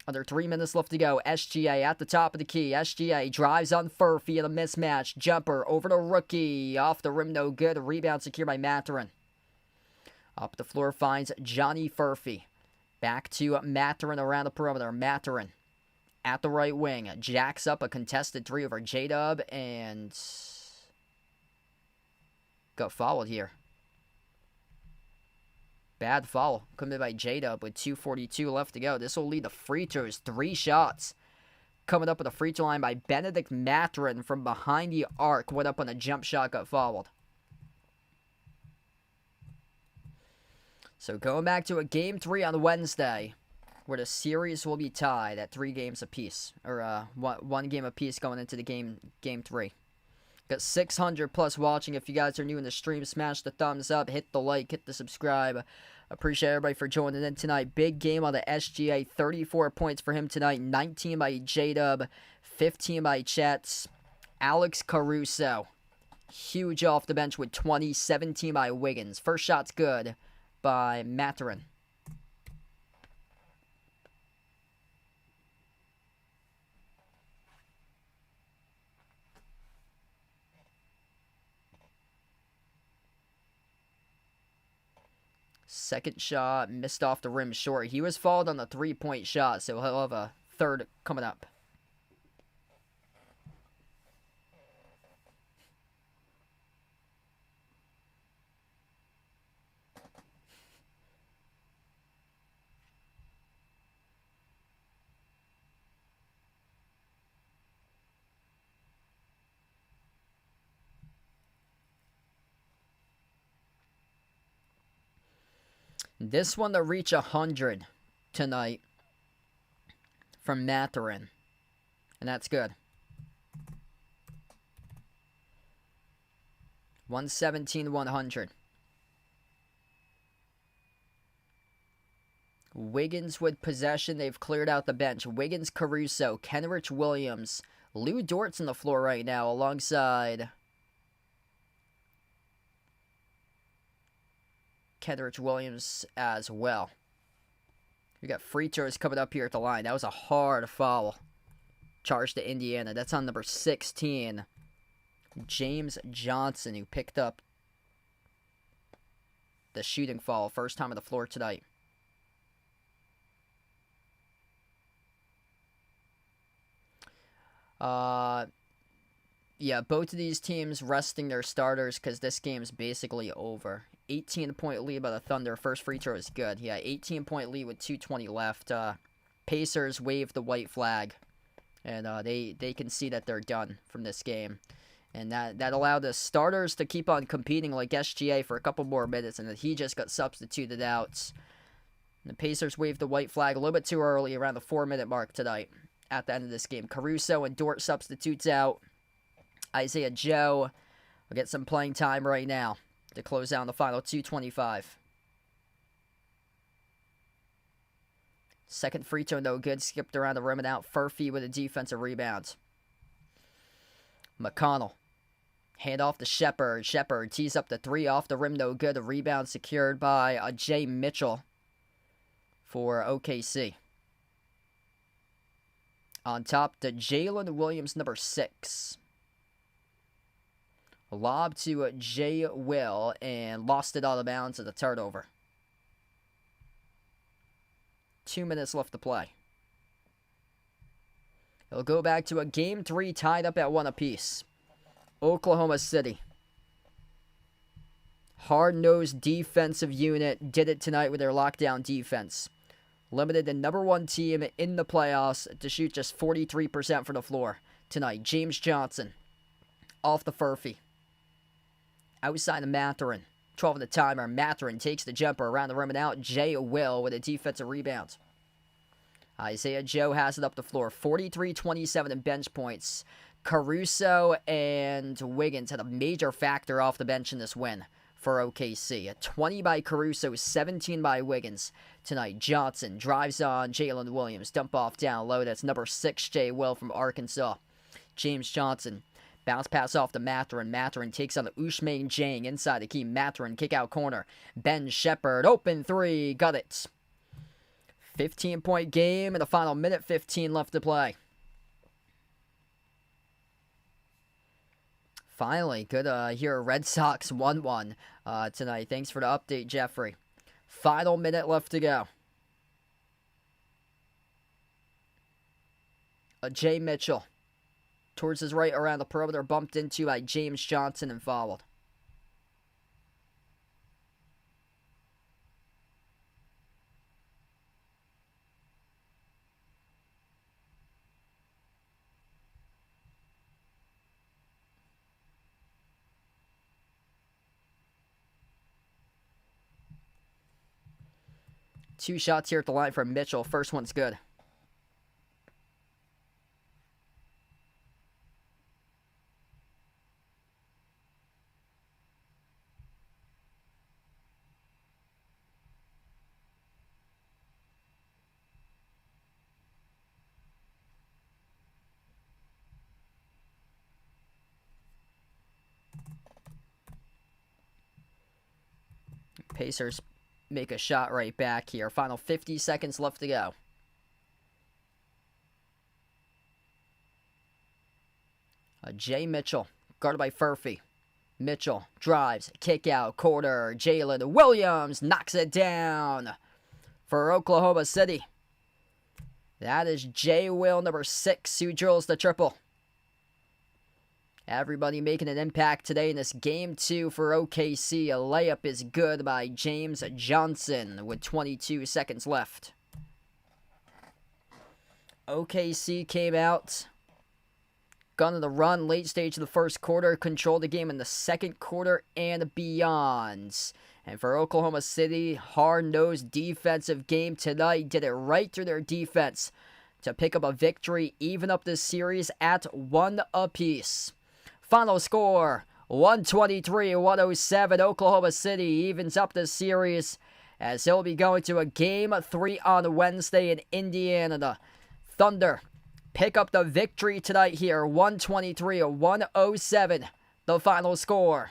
Under 3 minutes left to go. SGA at the top of the key. SGA drives on Furphy in a mismatch. Jumper over to rookie. Off the rim, no good. Rebound secured by Mathurin. Up the floor finds Johnny Furphy. Back to Mathurin around the perimeter. Mathurin at the right wing. Jacks up a contested three over J-Dub and got fouled here. Bad foul committed by J-Dub with 2:42 left to go. This will lead to free throws. 3 shots coming up at the free throw line by Benedict Mathurin from behind the arc. Went up on a jump shot, got fouled. So going back to a Game 3 on Wednesday, where the series will be tied at 3 games apiece, or one game apiece going into the game 3. Got 600 plus watching. If you guys are new in the stream, smash the thumbs up, hit the like, hit the subscribe. Appreciate everybody for joining in tonight. Big game on the SGA. 34 points for him tonight. 19 by J-Dub, 15 by Chet. Alex Caruso. Huge off the bench with 20, 17 by Wiggins. First shot's good by Mathurin. Second shot, missed off the rim short. He was fouled on the three-point shot, so he'll have a third coming up. This one to reach 100 tonight from Mathurin. And that's good. 117-100. Wiggins with possession. They've cleared out the bench. Wiggins, Caruso, Kenrich Williams. Lou Dort's on the floor right now alongside Kenrich Williams as well. We got free throws coming up here at the line. That was a hard foul. Charge to Indiana. That's on number 16. James Johnson, who picked up the shooting foul. First time on the floor tonight. Yeah, both of these teams resting their starters because this game's basically over. 18-point lead by the Thunder. First free throw is good. Yeah, 18-point lead with 2:20 left. Pacers wave the white flag, and they can see that they're done from this game. And that allowed the starters to keep on competing like SGA for a couple more minutes, and then he just got substituted out. And the Pacers waved the white flag a little bit too early, around the 4-minute mark tonight at the end of this game. Caruso and Dort substitutes out. Isaiah Joe will get some playing time right now to close down the final 2:25. Second free throw, no good. Skipped around the rim and out. Furphy with a defensive rebound. McConnell. Hand off to Shepard. Shepard tees up the three off the rim, no good. A rebound secured by Jay Mitchell for OKC. On top to Jalen Williams, number 6. Lob to Jay Will and lost it out of bounds at the turnover. 2 minutes left to play. It'll go back to a game 3 tied up at 1 apiece. Oklahoma City. Hard-nosed defensive unit did it tonight with their lockdown defense. Limited the number 1 team in the playoffs to shoot just 43% from the floor tonight. James Johnson off the Furphy. Outside of Mathurin. 12 of the timer. Mathurin takes the jumper around the rim and out. Jay Will with a defensive rebound. Isaiah Joe has it up the floor. 43-27 in bench points. Caruso and Wiggins had a major factor off the bench in this win for OKC. 20 by Caruso, 17 by Wiggins tonight. Johnson drives on Jalen Williams. Dump off down low. That's number 6, Jay Will from Arkansas. James Johnson. Bounce pass off to Mathurin. Mathurin takes on the Ousmane Dieng inside the key. Mathurin kick out corner. Ben Shepard. Open 3. Got it. 15-point game in the final minute. 15 left to play. Finally, good hear Red Sox 1-1 tonight. Thanks for the update, Jeffrey. Final minute left to go. Jay Mitchell. Towards his right around the perimeter, bumped into by James Johnson and fouled. Two shots here at the line from Mitchell. First one's good. Pacers make a shot right back here. Final 50 seconds left to go. Jay Mitchell, guarded by Furphy. Mitchell drives, kick out, quarter. Jalen Williams knocks it down for Oklahoma City. That is J. Will, number 6, who drills the triple. Everybody making an impact today in this game 2 for OKC. A layup is good by James Johnson with 22 seconds left. OKC came out, gun on the run, late stage of the first quarter, controlled the game in the second quarter and beyond. And for Oklahoma City, hard-nosed defensive game tonight. Did it right through their defense to pick up a victory, even up this series at 1 apiece. Final score, 123-107. Oklahoma City evens up the series as they'll be going to a Game 3 on Wednesday in Indiana. The Thunder pick up the victory tonight here, 123-107, the final score.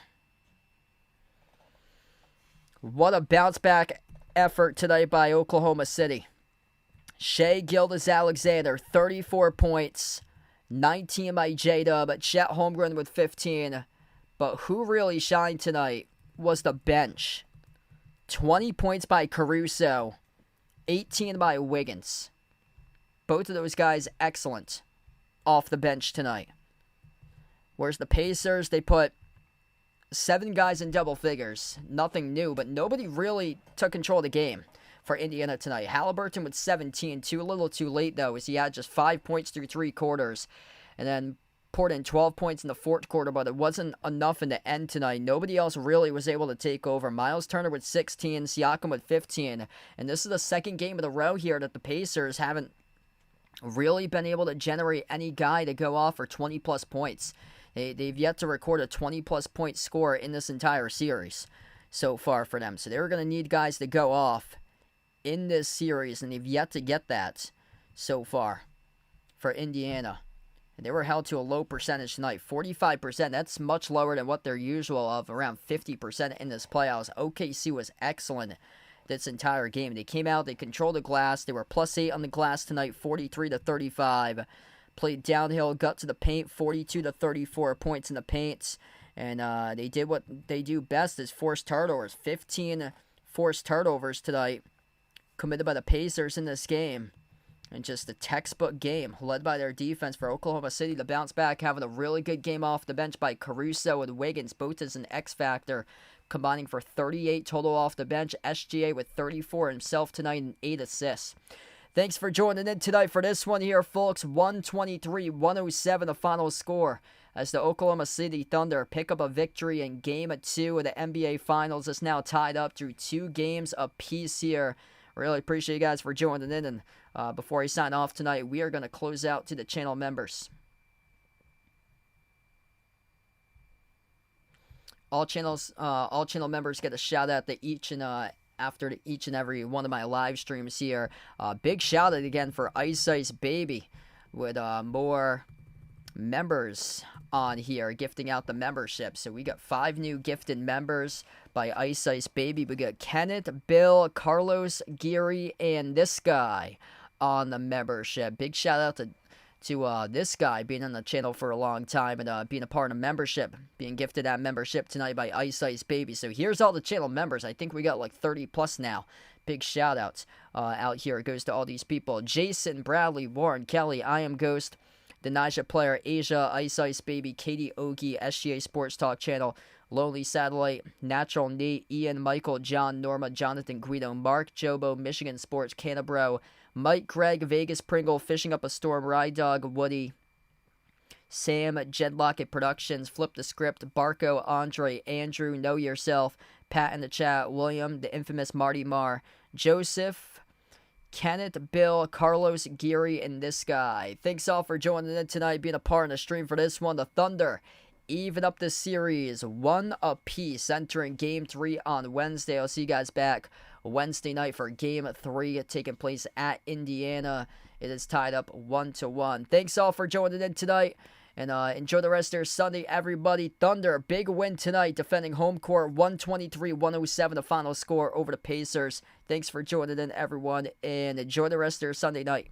What a bounce-back effort tonight by Oklahoma City. Shai Gilgeous-Alexander, 34 points, 19 by J-Dub, Chet Holmgren with 15. But who really shined tonight was the bench. 20 points by Caruso, 18 by Wiggins. Both of those guys excellent off the bench tonight. Whereas the Pacers, they put 7 guys in double figures. Nothing new, but nobody really took control of the game for Indiana tonight. Halliburton with 17, a little too late though, as he had just 5 points through 3 quarters. And then poured in 12 points in the fourth quarter, but it wasn't enough in the end tonight. Nobody else really was able to take over. Miles Turner with 16, Siakam with 15. And this is the second game in a row here that the Pacers haven't really been able to generate any guy to go off for 20-plus points. They've yet to record a 20-plus point score in this entire series so far for them. So they're going to need guys to go off in this series, and they've yet to get that so far for Indiana. And they were held to a low percentage tonight, 45%. That's much lower than what they're usual of, around 50% in this playoffs. OKC was excellent this entire game. They came out, they controlled the glass. They were +8 on the glass tonight, 43-35. Played downhill, got to the paint, 42-34 points in the paint. And they did what they do best, is forced turnovers. 15 forced turnovers tonight committed by the Pacers in this game. And just a textbook game led by their defense for Oklahoma City to bounce back, having a really good game off the bench by Caruso and Wiggins, both as an X factor, combining for 38 total off the bench. SGA with 34 himself tonight and 8 assists. Thanks for joining in tonight for this one here, folks. 123-107 the final score as the Oklahoma City Thunder pick up a victory in Game 2 of the NBA Finals. It's now tied up through 2 games apiece here. Really appreciate you guys for joining in. And before I sign off tonight, we are going to close out to the channel members. All channel members get a shout out to each and after each and every one of my live streams here. Big shout out again for Ice Ice Baby with more members on here gifting out the membership. So we got 5 new gifted members by Ice Ice Baby. We got Kenneth, Bill, Carlos, Geary, and this guy on the membership. Big shout out to this guy being on the channel for a long time and being a part of membership, being gifted that membership tonight by Ice Ice Baby. So here's all the channel members. I think we got like 30 plus now. Big shout outs out here. It goes to all these people: Jason, Bradley, Warren, Kelly, I Am Ghost, the Nisha Player, Asia, Ice Ice Baby, Katie Ogie, SGA Sports Talk Channel, Lonely Satellite, Natural Nate, Ian, Michael, John, Norma, Jonathan, Guido, Mark, Jobo, Michigan Sports, Canabro, Mike, Greg, Vegas, Pringle, Fishing Up a Storm, Ride Dog, Woody, Sam, Jedlocket Productions, Flip the Script, Barco, Andre, Andrew, Know Yourself, Pat in the chat, William, the infamous Marty Marr, Joseph, Kenneth, Bill, Carlos, Geary, and this guy. Thanks all for joining in tonight, being a part of the stream for this one. The Thunder even up this series 1 apiece, entering Game 3 on Wednesday. I'll see you guys back Wednesday night for Game 3 taking place at Indiana. It is tied up 1-1. Thanks all for joining in tonight. And enjoy the rest of your Sunday, everybody. Thunder, big win tonight, defending home court, 123-107, the final score over the Pacers. Thanks for joining in, everyone, and enjoy the rest of your Sunday night.